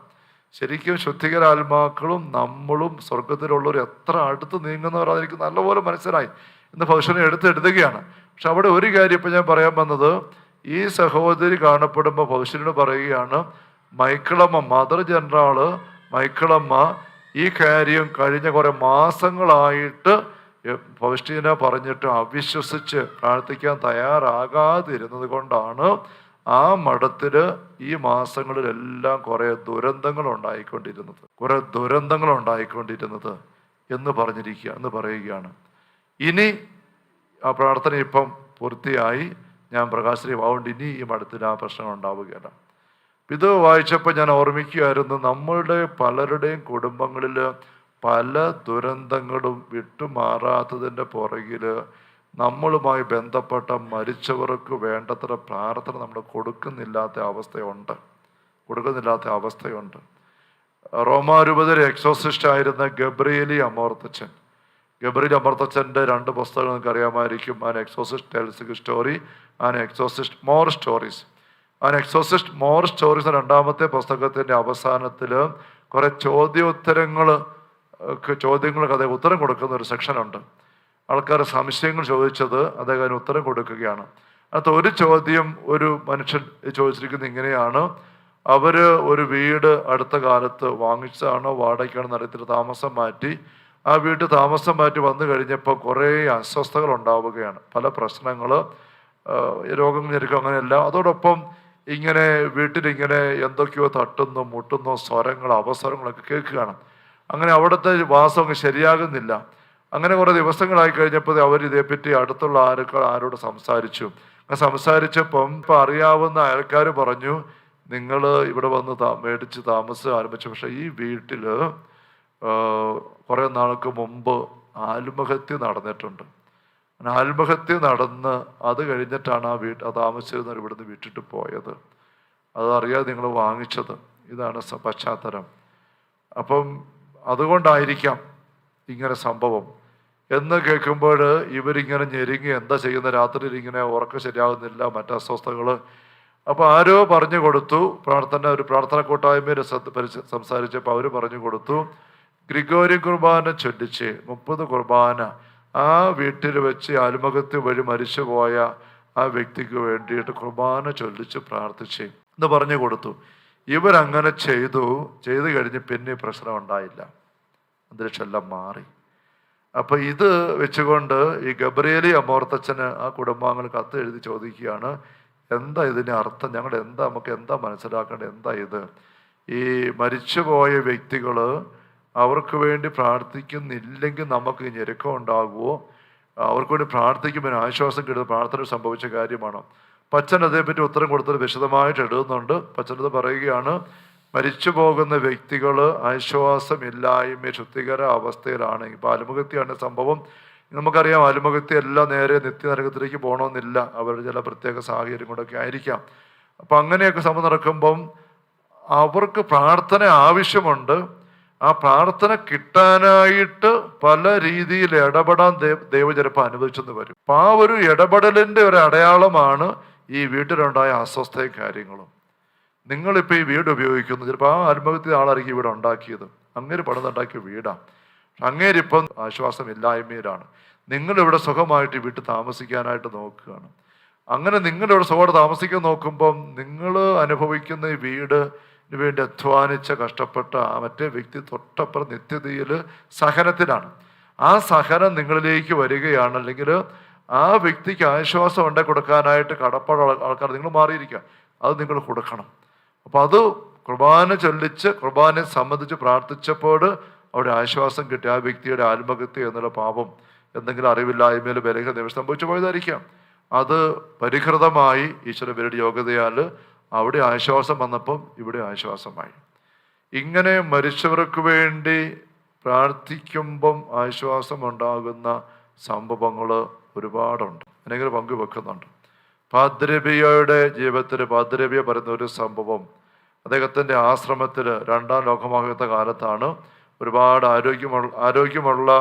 ശരിക്കും ശുദ്ധികരാത്മാക്കളും നമ്മളും സ്വർഗത്തിലുള്ളവർ എത്ര അടുത്ത് നീങ്ങുന്നവരാണ് എനിക്ക് നല്ലപോലെ മനസ്സിലായി എന്ന് ഫൗസ്റ്റീന എഴുതുകയാണ്. പക്ഷെ അവിടെ ഒരു കാര്യം ഇപ്പം ഞാൻ പറയാൻ വന്നത്, ഈ സഹോദരി കാണപ്പെടുമ്പോൾ ഫൗസ്റ്റീനോട് പറയുകയാണ്, മൈക്കിളമ്മ, മദർ ജനറല് മൈക്കിളമ്മ ഈ കാര്യം കഴിഞ്ഞ കുറെ മാസങ്ങളായിട്ട് ഫൗസ്റ്റീന പറഞ്ഞിട്ട് അവിശ്വസിച്ച് പ്രാർത്ഥിക്കാൻ തയ്യാറാകാതിരുന്നത് കൊണ്ടാണ് ആ മഠത്തില് ഈ മാസങ്ങളിലെല്ലാം കുറെ ദുരന്തങ്ങൾ ഉണ്ടായിക്കൊണ്ടിരുന്നത് എന്ന് പറയുകയാണ്. ഇനി ആ പ്രാർത്ഥന ഇപ്പം പൂർത്തിയായി, ഞാൻ പ്രകാശിനി ആവുകൊണ്ട് ഇനി ഈ മഠത്തിൽ ആ പ്രശ്നങ്ങൾ ഉണ്ടാവുകയില്ല. ഇത് വായിച്ചപ്പോൾ ഞാൻ ഓർമ്മിക്കുകയായിരുന്നു, നമ്മളുടെ പലരുടെയും കുടുംബങ്ങളിൽ പല ദുരന്തങ്ങളും വിട്ടുമാറാത്തതിൻ്റെ പുറകിൽ നമ്മളുമായി ബന്ധപ്പെട്ട മരിച്ചവർക്ക് വേണ്ടത്ര പ്രാർത്ഥന നമ്മൾ കൊടുക്കുന്നില്ലാത്ത അവസ്ഥയുണ്ട്. റോമാരൂപതയിലെ എക്സോസിസ്റ്റ് ആയിരുന്ന ഗബ്രിയേലി അമർത്തച്ഛൻ്റെ 2 പുസ്തകങ്ങൾ നിങ്ങൾക്ക് അറിയാമായിരിക്കും. An exorcist tells a story, an exorcist more stories. An exorcist more stories 2ാമത്തെ പുസ്തകത്തിൻ്റെ അവസാനത്തിൽ കുറെ ചോദ്യങ്ങൾക്ക് അദ്ദേഹം ഉത്തരം കൊടുക്കുന്ന ഒരു സെക്ഷനുണ്ട്. ആൾക്കാർ സംശയങ്ങൾ ചോദിച്ചത് അദ്ദേഹം അതിന് ഉത്തരം കൊടുക്കുകയാണ്. അതിനകത്ത് ഒരു ചോദ്യം ഒരു മനുഷ്യൻ ചോദിച്ചിരിക്കുന്നത് ഇങ്ങനെയാണ്, അവര് ഒരു വീട് അടുത്ത കാലത്ത് വാങ്ങിച്ചതാണോ വാടകയ്ക്കാണെന്ന് അറിയത്തില്ല, താമസം മാറ്റി. ആ വീട്ടിൽ താമസം മാറ്റി വന്നു കഴിഞ്ഞപ്പോൾ കുറേ അസ്വസ്ഥതകൾ ഉണ്ടാവുകയാണ്, പല പ്രശ്നങ്ങൾ, രോഗങ്ങൾ, ഞെരുക്കം, അങ്ങനെയല്ല. അതോടൊപ്പം ഇങ്ങനെ വീട്ടിലിങ്ങനെ എന്തൊക്കെയോ തട്ടുന്നു മുട്ടുന്നു സ്വരങ്ങൾ, അവസരങ്ങളൊക്കെ കേൾക്കുകയാണ്. അങ്ങനെ അവിടുത്തെ വാസം അങ്ങ് ശരിയാകുന്നില്ല. അങ്ങനെ കുറേ ദിവസങ്ങളായി കഴിഞ്ഞപ്പോൾ അവർ ഇതേപ്പറ്റി അടുത്തുള്ള ആരോട് സംസാരിച്ചപ്പം ഇപ്പം അറിയാവുന്ന അയൽക്കാർ പറഞ്ഞു, നിങ്ങൾ ഇവിടെ വന്ന് മേടിച്ച് താമസം ആരംഭിച്ചു, പക്ഷെ ഈ വീട്ടിൽ കുറേ നാൾക്ക് മുമ്പ് ആത്മഹത്യ നടന്നിട്ടുണ്ട്. ആത്മഹത്യ നടന്ന് അത് കഴിഞ്ഞിട്ടാണ് ആ താമസിച്ചിരുന്നവർ ഇവിടുന്ന് വിട്ടിട്ട് പോയത്. അതറിയാതെ നിങ്ങൾ വാങ്ങിച്ചത്. ഇതാണ് പശ്ചാത്തലം. അപ്പം അതുകൊണ്ടായിരിക്കാം ഇങ്ങനെ സംഭവം എന്ന് കേൾക്കുമ്പോൾ ഇവരിങ്ങനെ ഞെരുങ്ങി എന്താ ചെയ്യുന്ന, രാത്രിയിൽ ഇങ്ങനെ ഉറക്കം ശരിയാകുന്നില്ല, മറ്റ് അസ്വസ്ഥതകൾ. അപ്പോൾ ആരോ പറഞ്ഞു കൊടുത്തു, ഒരു പ്രാർത്ഥന കൂട്ടായ്മയിൽ സംസാരിച്ചപ്പോൾ അവർ പറഞ്ഞു കൊടുത്തു, ഗ്രിഗോരി കുർബാന ചൊല്ലിച്ച് 30 കുർബാന ആ വീട്ടിൽ വെച്ച് ആത്മഹത്യ വഴി മരിച്ചുപോയ ആ വ്യക്തിക്ക് വേണ്ടിയിട്ട് കുർബാന ചൊല്ലിച്ച് പ്രാർത്ഥിച്ച് എന്ന് പറഞ്ഞു കൊടുത്തു. ഇവരങ്ങനെ ചെയ്തു കഴിഞ്ഞ് പിന്നെ പ്രശ്നം ഉണ്ടായില്ല, അന്തരീക്ഷമെല്ലാം മാറി. അപ്പൊ ഇത് വെച്ചുകൊണ്ട് ഈ ഗബ്രിയേലി അമോർത്തച്ഛന് ആ കുടുംബാംഗങ്ങൾ കത്ത് എഴുതി ചോദിക്കുകയാണ്, എന്താ ഇതിൻ്റെ അർത്ഥം, നമുക്ക് എന്താ മനസ്സിലാക്കേണ്ടത്, എന്താ ഇത്? ഈ മരിച്ചുപോയ വ്യക്തികൾ അവർക്ക് വേണ്ടി പ്രാർത്ഥിക്കുന്നില്ലെങ്കിൽ നമുക്ക് ഞെരുക്കം ഉണ്ടാകുമോ? അവർക്ക് വേണ്ടി പ്രാർത്ഥിക്കുമ്പോൾ ആശ്വാസം കിട്ടുന്ന പ്രാർത്ഥന സംഭവിച്ച കാര്യമാണ്. പച്ചൻ അതേപ്പറ്റി ഉത്തരം കൊടുത്തത് വിശദമായിട്ട് എഴുതുന്നുണ്ട്. പച്ചനത് പറയുകയാണ്, മരിച്ചു പോകുന്ന വ്യക്തികൾ ആശ്വാസമില്ലായ്മ ശുദ്ധികര അവസ്ഥയിലാണ്. ഇപ്പം ആത്മഹത്യയാണ് സംഭവം നമുക്കറിയാം ആത്മഹത്യ എല്ലാം നേരെ നിത്യനരകത്തിലേക്ക് പോകണമെന്നില്ല, അവരുടെ ചില പ്രത്യേക സാഹചര്യം കൊണ്ടൊക്കെ ആയിരിക്കാം. അപ്പം അങ്ങനെയൊക്കെ സംഭവം നടക്കുമ്പം അവർക്ക് പ്രാർത്ഥന ആവശ്യമുണ്ട്. ആ പ്രാർത്ഥന കിട്ടാനായിട്ട് പല രീതിയിൽ ഇടപെടാൻ ദൈവം ചിലപ്പോൾ അനുവദിച്ചെന്ന് വരും. അപ്പം ആ ഒരു ഇടപെടലിൻ്റെ ഒരു അടയാളമാണ് ഈ വീട്ടിലുണ്ടായ അസ്വസ്ഥയും കാര്യങ്ങളും. നിങ്ങളിപ്പോൾ ഈ വീട് ഉപയോഗിക്കുന്നു, ചിലപ്പോൾ ആ ആത്മഹത്യ ആളായിരിക്കും ഇവിടെ ഉണ്ടാക്കിയത്, അങ്ങേര് പണിതുണ്ടാക്കിയ വീടാണ്. അങ്ങേരിപ്പം ആശ്വാസമില്ലായ്മയിലാണ്. നിങ്ങളിവിടെ സുഖമായിട്ട് വീട്ടിൽ താമസിക്കാനായിട്ട് നോക്കുകയാണ്. അങ്ങനെ നിങ്ങളിവിടെ സുഖമായിട്ട് താമസിക്കാൻ നോക്കുമ്പം നിങ്ങൾ അനുഭവിക്കുന്ന ഈ വീടിന് വേണ്ടി അധ്വാനിച്ച കഷ്ടപ്പെട്ട ആ മറ്റേ വ്യക്തി തൊട്ടപ്പുറം നിത്യതയിൽ സഹനത്തിലാണ്. ആ സഹനം നിങ്ങളിലേക്ക് വരികയാണ്. അല്ലെങ്കിൽ ആ വ്യക്തിക്ക് ആശ്വാസം ഉണ്ടാക്കി കൊടുക്കാനായിട്ട് കടപ്പാടുള്ള ആൾക്കാർ നിങ്ങൾ മാറിയിരിക്കുക, അത് നിങ്ങൾ കൊടുക്കണം. അപ്പം അത് കുർബാന ചൊല്ലിച്ച് കുർബാനയെ സംബന്ധിച്ച് പ്രാർത്ഥിച്ചപ്പോൾ അവിടെ ആശ്വാസം കിട്ടി. ആ വ്യക്തിയുടെ ആത്മഹത്യ എന്നുള്ള പാപം എന്തെങ്കിലും അറിവില്ലായ്മയിൽ ബലഹീനത സംഭവിച്ചു പോയതായിരിക്കാം. അത് പരിഹൃതമായി ഈശ്വരന്റെ യോഗ്യതയാൽ അവിടെ ആശ്വാസം വന്നപ്പം ഇവിടെ ആശ്വാസമായി. ഇങ്ങനെ മരിച്ചവർക്ക് വേണ്ടി പ്രാർത്ഥിക്കുമ്പം ആശ്വാസം ഉണ്ടാകുന്ന സംഭവങ്ങൾ ഒരുപാടുണ്ട്. അനേകം പങ്കുവെക്കുന്നുണ്ട്. പാദ്രബിയയുടെ ജീവിതത്തിൽ പാദ്രബിയ പറയുന്ന ഒരു സംഭവം, അദ്ദേഹത്തിൻ്റെ ആശ്രമത്തിൽ 2ാം ലോകമഹായുദ്ധ കാലത്താണ്. ഒരുപാട് ആരോഗ്യമുള്ള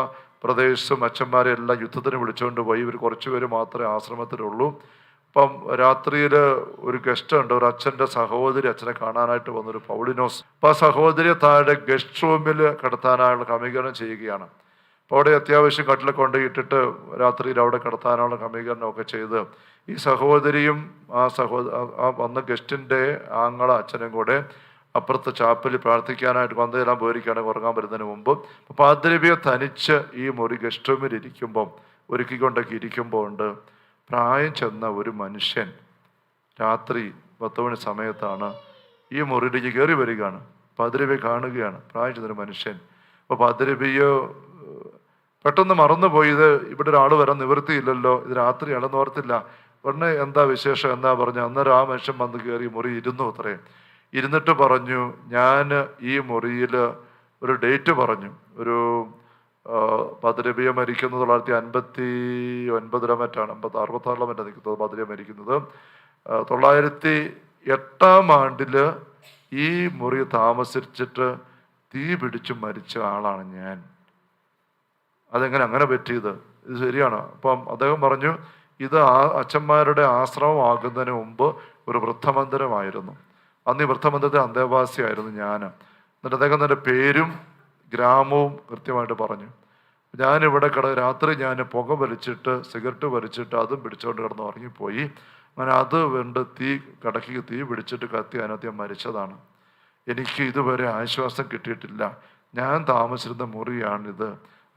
പ്രദേശം അച്ഛന്മാരെ എല്ലാം യുദ്ധത്തിന് വിളിച്ചുകൊണ്ട് പോയി. ഇവർ കുറച്ചുപേര് മാത്രമേ ആശ്രമത്തിലുള്ളൂ. അപ്പം രാത്രിയിൽ ഒരു ഗസ്റ്റ് ഉണ്ട്, ഒരു അച്ഛൻ്റെ സഹോദരി അച്ഛനെ കാണാനായിട്ട് വന്നൊരു പൗളിനോസ്. അപ്പം ആ സഹോദരിയെ താഴെ ഗസ്റ്റ് റൂമിൽ കിടത്താനായുള്ള ക്രമീകരണം ചെയ്യുകയാണ്. അപ്പോൾ അവിടെ അത്യാവശ്യം കട്ടിലൊക്കെ കൊണ്ടുപോയിട്ടിട്ട് രാത്രിയിൽ അവിടെ കിടത്താനുള്ള ക്രമീകരണമൊക്കെ ചെയ്ത് ഈ സഹോദരിയും ആ വന്ന ഗസ്റ്റിൻ്റെ ആങ്ങള അച്ഛനും കൂടെ അപ്പുറത്ത് ചാപ്പലിൽ പ്രാർത്ഥിക്കാനായിട്ട് വന്നതെല്ലാം പോയിരിക്കുകയാണ് ഉറങ്ങാൻ വരുന്നതിന് മുമ്പ്. അപ്പോൾ പാദ്രബിയെ തനിച്ച് ഈ മുറി ഗസ്റ്റ് റൂമിൽ ഇരിക്കുമ്പം ഒരുക്കിക്കൊണ്ടൊക്കെ ഇരിക്കുമ്പോൾ ഉണ്ട് പ്രായം ചെന്ന ഒരു മനുഷ്യൻ രാത്രി 10 മണി സമയത്താണ് ഈ മുറിയിലേക്ക് കയറി വരികയാണ്. പാദ്രബിയെ കാണുകയാണ്, പ്രായം ചെന്നൊരു മനുഷ്യൻ. അപ്പോൾ പാദ്രബിയെ പെട്ടെന്ന് മറന്നുപോയി, ഇത് ഇവിടെ ഒരാൾ വരാൻ നിവൃത്തിയില്ലല്ലോ, ഇത് രാത്രിയാണെന്ന് ഓർത്തില്ല. ഉടനെ എന്താ വിശേഷം എന്നാ പറഞ്ഞു. അന്നേരം ആ മനുഷ്യൻ വന്ന് കയറി മുറി ഇരുന്നു. അത്രയും ഇരുന്നിട്ട് പറഞ്ഞു, ഞാൻ ഈ മുറിയിൽ ഒരു ഡേറ്റ് പറഞ്ഞു. ഒരു പാദ്രബിയ മരിക്കുന്നത് 1959 മറ്റാണ്, 66 മറ്റാണ് നിൽക്കുന്നത് പാദ്രബിയ മരിക്കുന്നത്. 908 ഈ മുറി താമസിച്ചിട്ട് തീ പിടിച്ചു മരിച്ച ആളാണ് ഞാൻ. അതെങ്ങനെ അങ്ങനെ പറ്റിയത്? ഇത് ശരിയാണ്. അപ്പം അദ്ദേഹം പറഞ്ഞു, ഇത് അച്ഛന്മാരുടെ ആശ്രമമാകുന്നതിന് മുമ്പ് ഒരു വൃദ്ധമന്ദിരമായിരുന്നു. അന്ന് ഈ വൃദ്ധമന്ദിരത്തെ അന്തേവാസിയായിരുന്നു ഞാൻ. എന്നിട്ട് അദ്ദേഹം തൻ്റെ പേരും ഗ്രാമവും കൃത്യമായിട്ട് പറഞ്ഞു. ഞാനിവിടെ രാത്രി ഞാൻ പുക വലിച്ചിട്ട് സിഗരറ്റ് വലിച്ചിട്ട് അതും പിടിച്ചുകൊണ്ട് കിടന്ന് ഉറങ്ങിപ്പോയി. അങ്ങനെ അത് വേണ്ട കടക്കിക്ക് തീ പിടിച്ചിട്ട് കത്തി അതിനകത്ത് മരിച്ചതാണ്. എനിക്ക് ഇതുവരെ ആശ്വാസം കിട്ടിയിട്ടില്ല. ഞാൻ താമസിച്ചിരുന്ന മുറിയാണിത്.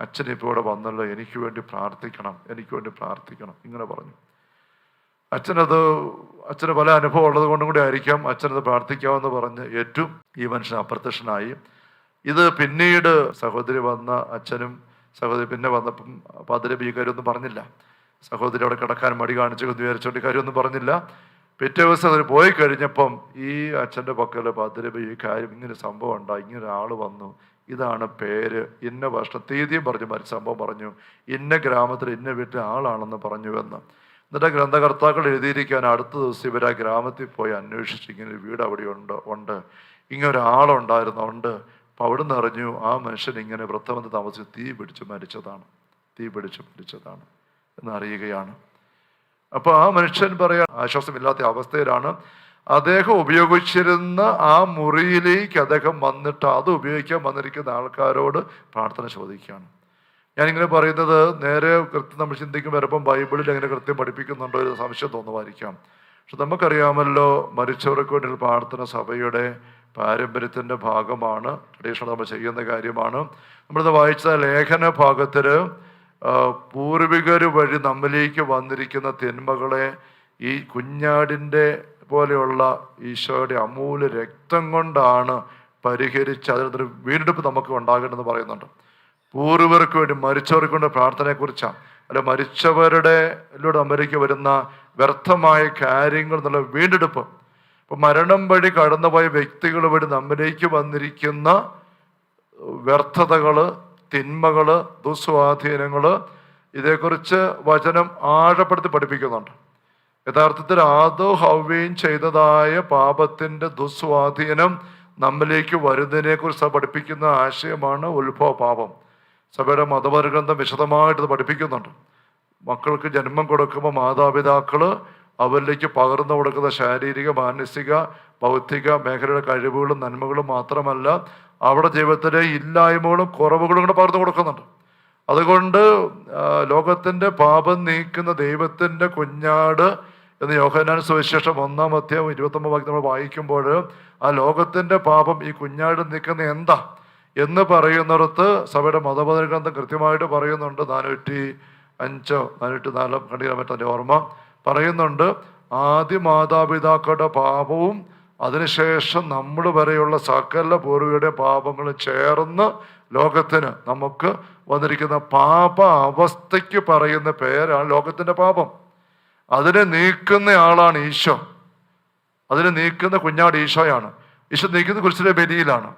അച്ഛൻ ഇപ്പോൾ ഇവിടെ വന്നല്ലോ, എനിക്ക് വേണ്ടി പ്രാർത്ഥിക്കണം, എനിക്ക് വേണ്ടി പ്രാർത്ഥിക്കണം ഇങ്ങനെ പറഞ്ഞു. അച്ഛന് പല അനുഭവം ഉള്ളത് കൊണ്ടും കൂടി ആയിരിക്കാം അച്ഛനത് പ്രാർത്ഥിക്കാമെന്ന് പറഞ്ഞ് ഏറ്റവും ഈ മനുഷ്യൻ അപ്രത്യക്ഷനായി. ഇത് പിന്നീട് സഹോദരി വന്ന അച്ഛനും സഹോദരി പിന്നെ വന്നപ്പം പാദ്രബി ഈ കാര്യമൊന്നും പറഞ്ഞില്ല. സഹോദരി അവിടെ കിടക്കാൻ മടി കാണിച്ചു വിചാരിച്ചോണ്ട് കാര്യമൊന്നും പറഞ്ഞില്ല. പിറ്റേ ദിവസം അവർ പോയി കഴിഞ്ഞപ്പം ഈ അച്ഛൻ്റെ പക്കൽ പാദ്രബി ഈ കാര്യം ഇങ്ങനെ സംഭവം ഉണ്ടായി, ഇങ്ങനെ ഒരാൾ വന്നു, ഇതാണ് പേര്, ഇന്ന വർഷം തീയതിയും പറഞ്ഞു, മരിച്ച സംഭവം പറഞ്ഞു, ഇന്ന ഗ്രാമത്തിൽ ഇന്ന വീട്ടിൽ ആളാണെന്ന് പറഞ്ഞുവെന്ന്. എന്നിട്ട് ഗ്രന്ഥകർത്താക്കൾ എഴുതിയിരിക്കാൻ അടുത്ത ദിവസം ഇവർ ആ ഗ്രാമത്തിൽ പോയി അന്വേഷിച്ച് ഇങ്ങനെ ഒരു വീട് അവിടെ ഉണ്ട്, ഇങ്ങനെ ഒരാളുണ്ടായിരുന്നുണ്ട്. അപ്പം അവിടെ നിന്ന് അറിഞ്ഞു ആ മനുഷ്യൻ ഇങ്ങനെ വൃത്തമെന്ന് താമസിച്ച് തീ പിടിച്ച് മരിച്ചതാണ് എന്നറിയുകയാണ്. അപ്പോൾ ആ മനുഷ്യൻ പറയാൻ ആശ്വാസമില്ലാത്ത അവസ്ഥയിലാണ്. അദ്ദേഹം ഉപയോഗിച്ചിരുന്ന ആ മുറിയിലേക്ക് അദ്ദേഹം വന്നിട്ട് അത് ഉപയോഗിക്കാൻ വന്നിരിക്കുന്ന ആൾക്കാരോട് പ്രാർത്ഥന ചോദിക്കുകയാണ്. ഞാനിങ്ങനെ പറയുന്നത് നേരെ കൃത്യം നമ്മൾ ചിന്തിക്കും വരുമ്പം ബൈബിളിൽ എങ്ങനെ കൃത്യം പഠിപ്പിക്കുന്നുണ്ടോ ഒരു സംശയം തോന്നുമായിരിക്കാം. പക്ഷെ നമുക്കറിയാമല്ലോ, മരിച്ചവർക്ക് വേണ്ടി പ്രാർത്ഥന സഭയുടെ പാരമ്പര്യത്തിൻ്റെ ഭാഗമാണ്, ട്രഡീഷണൽ നമ്മൾ ചെയ്യുന്ന കാര്യമാണ്. നമ്മളിത് വായിച്ച ലേഖന ഭാഗത്തിൽ പൂർവികർ വഴി നമ്മിലേക്ക് വന്നിരിക്കുന്ന തിന്മകളെ ഈ കുഞ്ഞാടിൻ്റെ പോലെയുള്ള ഈശോയുടെ അമൂല്യ രക്തം കൊണ്ടാണ് പരിഹരിച്ച് അതിനൊരു വീണ്ടെടുപ്പ് നമുക്ക് ഉണ്ടാകണമെന്ന് പറയുന്നുണ്ട്. പൂർവർക്ക് വേണ്ടി മരിച്ചവർക്ക് വേണ്ടി പ്രാർത്ഥനയെക്കുറിച്ചാണ്. അല്ല, മരിച്ചവരുടെ നമ്മിലേക്ക് വരുന്ന വ്യർത്ഥമായ കാര്യങ്ങൾ എന്നുള്ള വീണ്ടെടുപ്പ്. ഇപ്പം മരണം വഴി കടന്നുപോയ വ്യക്തികൾ വഴി നമ്മിലേക്ക് വന്നിരിക്കുന്ന വ്യർത്ഥതകൾ, തിന്മകൾ, ദുസ്വാധീനങ്ങൾ, ഇതേക്കുറിച്ച് വചനം ആഴപ്പെടുത്തി പഠിപ്പിക്കുന്നുണ്ട്. യഥാർത്ഥത്തിൽ ആദോ ഹവ്വയും ചെയ്തതായ പാപത്തിൻ്റെ ദുസ്വാധീനം നമ്മിലേക്ക് വരുന്നതിനെക്കുറിച്ച് പഠിപ്പിക്കുന്ന ആശയമാണ് ഉത്ഭവ പാപം. സഭയുടെ മതപരഗ്രന്ഥം വിശദമായിട്ട് ഇത് പഠിപ്പിക്കുന്നുണ്ട്. മക്കൾക്ക് ജന്മം കൊടുക്കുമ്പോൾ മാതാപിതാക്കൾ അവരിലേക്ക് പകർന്നു കൊടുക്കുന്ന ശാരീരിക, മാനസിക, ഭൗതിക മേഖലയുടെ കഴിവുകളും നന്മകളും മാത്രമല്ല, അവിടെ ജീവിതത്തിലെ ഇല്ലായ്മകളും കുറവുകളും കൂടെ പകർന്നു കൊടുക്കുന്നുണ്ട്. അതുകൊണ്ട് ലോകത്തിൻ്റെ പാപം നീക്കുന്ന ദൈവത്തിൻ്റെ കുഞ്ഞാട് എന്ന് യോഹന്നാൻ സുവിശേഷം 1-29 നമ്മൾ വായിക്കുമ്പോൾ ആ ലോകത്തിൻ്റെ പാപം ഈ കുഞ്ഞാട് നീക്കുന്ന എന്താ എന്ന് പറയുന്നിടത്ത് സഭയുടെ മതപര ഗ്രന്ഥം കൃത്യമായിട്ട് പറയുന്നുണ്ട്. 405 404 കണ്ടില്ല മറ്റേ ഓർമ്മ പറയുന്നുണ്ട്. ആദ്യ മാതാപിതാക്കളുടെ പാപവും അതിനുശേഷം നമ്മൾ വരെയുള്ള സകല പൂർവികരുടെ പാപങ്ങളും ചേർന്ന് ലോകത്തിന് നമുക്ക് വന്നിരിക്കുന്ന പാപ അവസ്ഥയ്ക്ക് പറയുന്ന പേരാണ് ലോകത്തിൻ്റെ പാപം. അതിനെ നീക്കുന്ന ആളാണ് ഈശോ. അതിനെ നീക്കുന്ന കുഞ്ഞാട് ഈശോയാണ്. ഈശോ നീക്കുന്ന കുരിശിലെ ബലിയിലാണ്.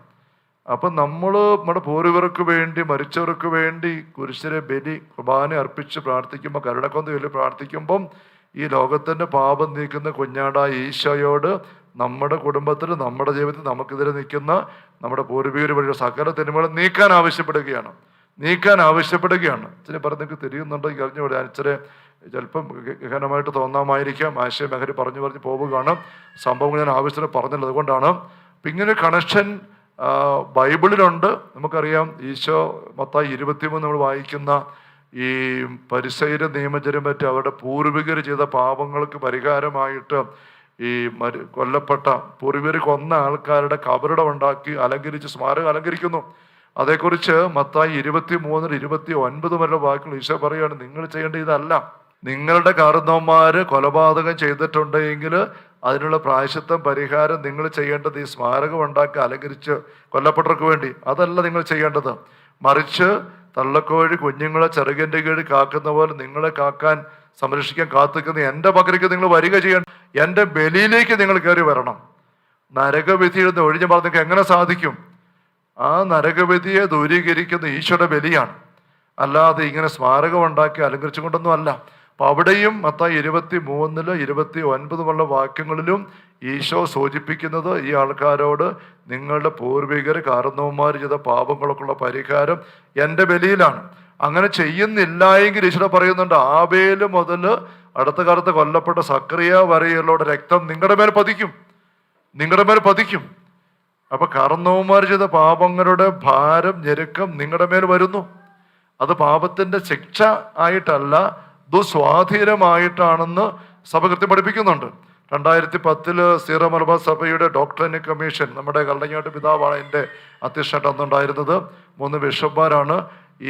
അപ്പം നമ്മൾ നമ്മുടെ പൂർവികർക്ക് വേണ്ടി, മരിച്ചവർക്ക് വേണ്ടി കുരിശിലെ ബലി കുർബാന അർപ്പിച്ച് പ്രാർത്ഥിക്കുമ്പോൾ, കരുണക്കൊന്ത ചൊല്ലി പ്രാർത്ഥിക്കുമ്പം ഈ ലോകത്തിൻ്റെ പാപം നീക്കുന്ന കുഞ്ഞാടായ ഈശോയോട് നമ്മുടെ കുടുംബത്തിൽ, നമ്മുടെ ജീവിതത്തിൽ നമുക്കെതിരെ നിൽക്കുന്ന നമ്മുടെ പൂർവികർ വഴിയുള്ള സകല തിന്മകൾ നീക്കാൻ ആവശ്യപ്പെടുകയാണ്. ഇച്ചിരി പറഞ്ഞ് നിങ്ങൾക്ക് തിരിയുന്നുണ്ടെങ്കിൽ അറിഞ്ഞുകൂടെ? ഇച്ചിരി ചിലപ്പം ഗഹനമായിട്ട് തോന്നാമായിരിക്കാം. ആശയം മേഖല പറഞ്ഞു പോവുകയാണ്. സംഭവങ്ങൾ ഞാൻ ആവശ്യത്തിന് പറഞ്ഞില്ല, അതുകൊണ്ടാണ്. അപ്പം ഇങ്ങനെ കണക്ഷൻ ബൈബിളിലുണ്ട്. നമുക്കറിയാം, ഈശോ മത്തായി 23 നമ്മൾ വായിക്കുന്ന ഈ പരിസയ്യരും നിയമജരും പറ്റി അവരുടെ പൂർവികർ ചെയ്ത പാപങ്ങൾക്ക് പരിഹാരമായിട്ട് ഈ കൊല്ലപ്പെട്ട പൂർവികർ കൊന്ന ആൾക്കാരുടെ കബറിടം ഉണ്ടാക്കി അലങ്കരിച്ച് സ്മാരകം അലങ്കരിക്കുന്നു. അതേക്കുറിച്ച് മത്തായി 23-29 വരെ വാക്കുകൾ ഈശോ പറയുകയാണ്, നിങ്ങൾ ചെയ്യേണ്ട ഇതല്ല. നിങ്ങളുടെ കാരണവന്മാര് കൊലപാതകം ചെയ്തിട്ടുണ്ടെങ്കിൽ അതിനുള്ള പ്രായശ്ചിത്തം, പരിഹാരം നിങ്ങൾ ചെയ്യേണ്ടത് ഈ സ്മാരകം ഉണ്ടാക്കി അലങ്കരിച്ച് കൊല്ലപ്പെട്ടവർക്ക് വേണ്ടി അതല്ല നിങ്ങൾ ചെയ്യേണ്ടത്. മറിച്ച് തള്ളക്കോഴി കുഞ്ഞുങ്ങളെ ചെറുകിൻ്റെ കീഴിൽ കാക്കുന്ന പോലെ നിങ്ങളെ കാക്കാൻ, സംരക്ഷിക്കാൻ കാത്തുക്കുന്ന എൻ്റെ പക്കലേക്ക് നിങ്ങൾ വരിക ചെയ്യണം. എൻ്റെ ബലിയിലേക്ക് നിങ്ങൾ കയറി വരണം. നരകവിധിയിൽ നിന്ന് ഒഴിഞ്ഞു പറഞ്ഞെങ്കിൽ എങ്ങനെ സാധിക്കും? ആ നരകവിധിയെ ദൂരീകരിക്കുന്ന ഈശോയുടെ ബലിയാണ്, അല്ലാതെ ഇങ്ങനെ സ്മാരകം ഉണ്ടാക്കി അലങ്കരിച്ചുകൊണ്ടൊന്നും അല്ല. അപ്പം അവിടെയും മത്തായി 23-29 വാക്യങ്ങളിലും ഈശോ സൂചിപ്പിക്കുന്നത് ഈ ആൾക്കാരോട് നിങ്ങളുടെ പൂർവികർ കാരണവന്മാർ ചെയ്ത പാപങ്ങൾക്കുള്ള പരിഹാരം എൻ്റെ ബലിയിലാണ്. അങ്ങനെ ചെയ്യുന്നില്ല എങ്കിൽ ഈശോ പറയുന്നുണ്ട്, ആബേല് മുതൽ അടുത്ത കാലത്ത് കൊല്ലപ്പെട്ട സക്രിയ വരെയുള്ള രക്തം നിങ്ങളുടെ മേൽ പതിക്കും. അപ്പൊ കാരണവന്മാർ ചെയ്ത പാപങ്ങളുടെ ഭാരം, ഞെരുക്കം നിങ്ങളുടെ മേൽ വരുന്നു. അത് പാപത്തിന്റെ ശിക്ഷ ആയിട്ടല്ല, ദുസ്വാധീനമായിട്ടാണെന്ന് സഭ കൃത്യം പഠിപ്പിക്കുന്നുണ്ട്. 2010 സീറോ മലബാർ സഭയുടെ ഡോക്ടറിനിക് കമ്മീഷൻ, നമ്മുടെ കല്ലങ്ങാട്ട് പിതാവാണ് എൻ്റെ അധ്യക്ഷനായിട്ട് അന്നുണ്ടായിരുന്നത്. 3 ബിഷപ്പ്മാരാണ്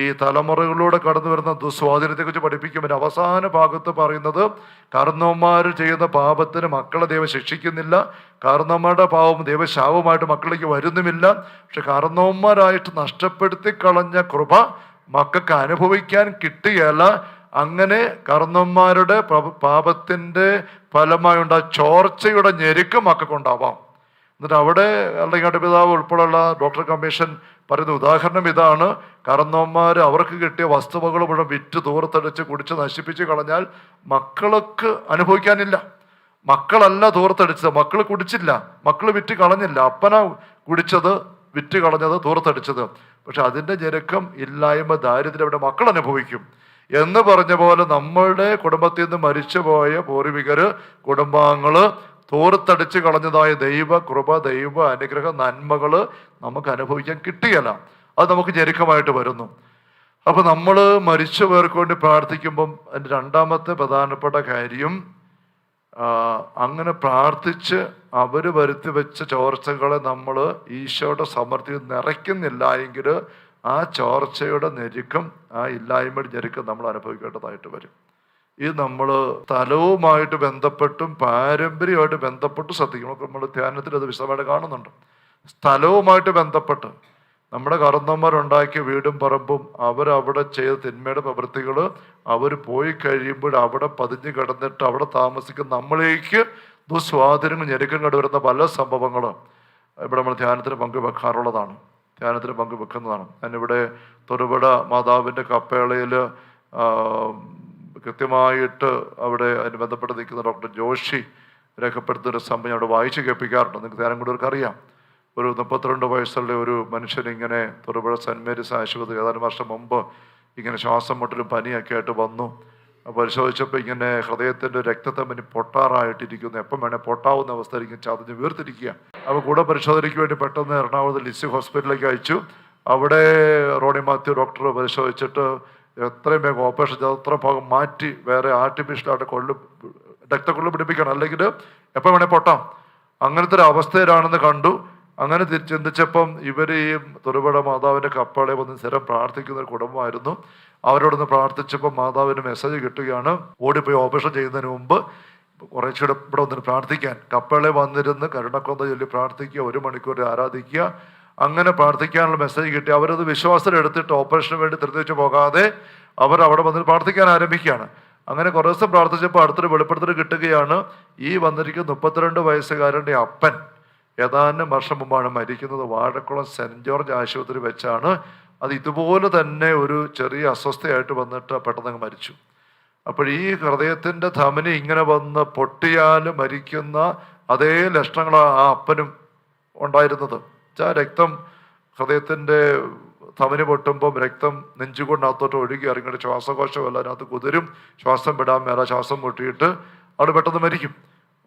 ഈ തലമുറകളിലൂടെ കടന്നു വരുന്ന ദുസ്വാധീനത്തെക്കുറിച്ച് പഠിപ്പിക്കും. അവസാന ഭാഗത്ത് പറയുന്നത്, കാരണവന്മാർ ചെയ്യുന്ന പാപത്തിന് മക്കളെ ദൈവം ശിക്ഷിക്കുന്നില്ല, കാരണവന്മാരുടെ പാവം ദൈവശാപമായിട്ട് മക്കളിലേക്ക് വരുന്നുമില്ല. പക്ഷെ കാരണവന്മാരായിട്ട് നഷ്ടപ്പെടുത്തി കളഞ്ഞ കൃപ മക്കൾക്ക് അനുഭവിക്കാൻ കിട്ടുകയല്ല. അങ്ങനെ കാരണവന്മാരുടെ പാപത്തിൻ്റെ ഫലമായുണ്ടായ ചോർച്ചയുടെ ഞെരുക്കം മക്കൾക്കുണ്ടാവാം. എന്നിട്ട് അവിടെ കല്ലങ്ങാട്ട് പിതാവ് ഉൾപ്പെടെയുള്ള ഡോക്ടർ കമ്മീഷൻ പറയുന്ന ഉദാഹരണം ഇതാണ്. കാരണവന്മാർ അവർക്ക് കിട്ടിയ വസ്തുവകൾ മുഴുവൻ വിറ്റ് തൂർത്തടിച്ച് കുടിച്ച് നശിപ്പിച്ച് കളഞ്ഞാൽ മക്കൾക്ക് അനുഭവിക്കാനില്ല. മക്കളല്ല തൂർത്തടിച്ചത്, മക്കൾ കുടിച്ചില്ല, മക്കൾ വിറ്റ് കളഞ്ഞില്ല. അപ്പന കുടിച്ചത്, വിറ്റ് കളഞ്ഞത്, തൂർത്തടിച്ചത്. പക്ഷെ അതിൻ്റെ ഞെരുക്കം, ഇല്ലായ്മ, ദാരിദ്ര്യം അവിടെ മക്കൾ അനുഭവിക്കും. എന്ന് പറഞ്ഞ പോലെ നമ്മളുടെ കുടുംബത്തിൽ നിന്ന് മരിച്ചുപോയ പൂർവികര്, കുടുംബാംഗങ്ങള് തോർത്തടിച്ച് കളഞ്ഞതായ ദൈവ കൃപ, ദൈവ അനുഗ്രഹ നന്മകള് നമുക്ക് അനുഭവിക്കാൻ കിട്ടിയല്ല. അത് നമുക്ക് ഞെരുക്കമായിട്ട് വരുന്നു. അപ്പൊ നമ്മൾ മരിച്ചു പേർക്ക് വേണ്ടി പ്രാർത്ഥിക്കുമ്പം അതിൻ്റെ രണ്ടാമത്തെ പ്രധാനപ്പെട്ട കാര്യം, അങ്ങനെ പ്രാർത്ഥിച്ച് അവർ വരുത്തി വെച്ച ചോർച്ചകളെ നമ്മൾ ഈശോയുടെ സമൃദ്ധിയിൽ നിറയ്ക്കുന്നില്ല എങ്കിൽ ആ ചോർച്ചയുടെ ഞെരുക്കം, ആ ഇല്ലായ്മയുടെ ഞെരുക്കം നമ്മൾ അനുഭവിക്കേണ്ടതായിട്ട് വരും. ഇത് നമ്മൾ സ്ഥലവുമായിട്ട് ബന്ധപ്പെട്ടും പാരമ്പര്യമായിട്ട് ബന്ധപ്പെട്ട് ശ്രദ്ധിക്കണം. നമ്മൾ ധ്യാനത്തിൽ അത് വിശദമായിട്ട് കാണുന്നുണ്ട്. സ്ഥലവുമായിട്ട് ബന്ധപ്പെട്ട് നമ്മുടെ കാരണവന്മാരുണ്ടാക്കിയ വീടും പറമ്പും അവരവിടെ ചെയ്ത തിന്മയുടെ പ്രവൃത്തികൾ അവർ പോയി കഴിയുമ്പോൾ അവിടെ പതിഞ്ഞു കിടന്നിട്ട് അവിടെ താമസിക്കുന്ന നമ്മളിലേക്ക് ദുസ്വാധീനങ്ങൾ ഞെരുക്കം കണ്ടുവരുന്ന പല സംഭവങ്ങളും ഇവിടെ നമ്മൾ ധ്യാനത്തിന് പങ്കുവെക്കാറുള്ളതാണ്, ധ്യാനത്തിന് പങ്കുവെക്കുന്നതാണ്. ഞാനിവിടെ തൊടുപുഴ മാതാവിൻ്റെ കപ്പേളയിൽ കൃത്യമായിട്ട് അവിടെ അതിന് ബന്ധപ്പെട്ട് നിൽക്കുന്ന ഡോക്ടർ ജോഷി രേഖപ്പെടുത്തുന്ന സംഭവം അവിടെ വായിച്ച് കേൾപ്പിക്കാറുണ്ട്. നിങ്ങൾക്ക് ധ്യാനം കൊണ്ടവർക്ക് അറിയാം. ഒരു 32 വയസ്സുള്ള ഒരു മനുഷ്യൻ ഇങ്ങനെ തൊടുപുഴ സെൻറ്റ് മേരീസ് ആശുപത്രി ഏതാനും വർഷം മുമ്പ് ഇങ്ങനെ ശ്വാസം മുട്ടലും പനിയൊക്കെ ആയിട്ട് വന്നു. പരിശോധിച്ചപ്പോൾ ഇങ്ങനെ ഹൃദയത്തിൻ്റെ രക്തധമനി പൊട്ടാറായിട്ടിരിക്കുന്നു, എപ്പം വേണേൽ പൊട്ടാവുന്ന അവസ്ഥയിലേക്ക് ചതഞ്ഞ് വീർത്തിരിക്കുക. അപ്പോൾ കൂടെ പരിശോധനയ്ക്ക് വേണ്ടി പെട്ടെന്ന് എറണാകുളത്ത് ലിസി ഹോസ്പിറ്റലിലേക്ക് അയച്ചു. അവിടെ റോണി മാത്യു ഡോക്ടർ പരിശോധിച്ചിട്ട് എത്രയും വേഗം ഓപ്പറേഷൻ ചെയ്ത് അത്ര ഭാഗം മാറ്റി വേറെ ആർട്ടിഫിഷ്യലായിട്ട് രക്തക്കൊള്ളു പിടിപ്പിക്കണം, അല്ലെങ്കിൽ എപ്പോൾ വേണേൽ പൊട്ടാം. അങ്ങനത്തെ ഒരു അവസ്ഥയിലാണെന്ന് കണ്ടു. അങ്ങനെ ചിന്തിച്ചപ്പം ഇവർ ഈ തൊടുപുഴ മാതാവിൻ്റെ കപ്പളെ വന്ന് സ്ഥിരം പ്രാർത്ഥിക്കുന്ന ഒരു കുടുംബമായിരുന്നു. അവരോടൊന്ന് പ്രാർത്ഥിച്ചപ്പോൾ മാതാവിന് മെസ്സേജ് കിട്ടുകയാണ്, ഓടിപ്പോയി ഓപ്പറേഷൻ ചെയ്യുന്നതിന് മുമ്പ് കുറച്ചുകൂടെ ഇവിടെ വന്നിട്ട് പ്രാർത്ഥിക്കാൻ. കപ്പളെ വന്നിരുന്ന് കരുണക്കൊന്ത ചൊല്ലി പ്രാർത്ഥിക്കുക, 1 മണിക്കൂർ ആരാധിക്കുക. അങ്ങനെ പ്രാർത്ഥിക്കാനുള്ള മെസ്സേജ് കിട്ടി. അവരത് വിശ്വാസത്തിലെടുത്തിട്ട് ഓപ്പറേഷന് വേണ്ടി തിരിച്ചു പോകാതെ അവർ അവിടെ വന്നിട്ട് പ്രാർത്ഥിക്കാൻ ആരംഭിക്കുകയാണ്. അങ്ങനെ കുറേ ദിവസം പ്രാർത്ഥിച്ചപ്പോൾ അടുത്തൊരു വെളിപ്പെടുത്തൽ കിട്ടുകയാണ്. ഈ വന്നിരിക്കുന്ന 32 വയസ്സുകാരൻ്റെ അപ്പൻ ഏതാനും വർഷം മുമ്പാണ് മരിക്കുന്നത്. വാഴക്കുളം സെൻറ്റ് ജോർജ് ആശുപത്രി വെച്ചാണ്. അത് ഇതുപോലെ തന്നെ ഒരു ചെറിയ അസ്വസ്ഥയായിട്ട് വന്നിട്ട് പെട്ടെന്ന് മരിച്ചു. അപ്പോൾ ഈ ഹൃദയത്തിൻ്റെ ധമനി ഇങ്ങനെ വന്ന് പൊട്ടിയാൽ മരിക്കുന്ന അതേ ലക്ഷണങ്ങളാണ് ആ അപ്പനും ഉണ്ടായിരുന്നത്. രക്തം ഹൃദയത്തിൻ്റെ ധമനി പൊട്ടുമ്പം രക്തം നെഞ്ചുകൊണ്ടകത്തോട്ട് ഒഴുകി ഇറങ്ങിയിട്ട് ശ്വാസകോശമല്ല അതിനകത്ത് കുതിരും, ശ്വാസം വിടാൻ മേല, ശ്വാസം മുട്ടിയിട്ട് അവിടെ പെട്ടെന്ന് മരിക്കും.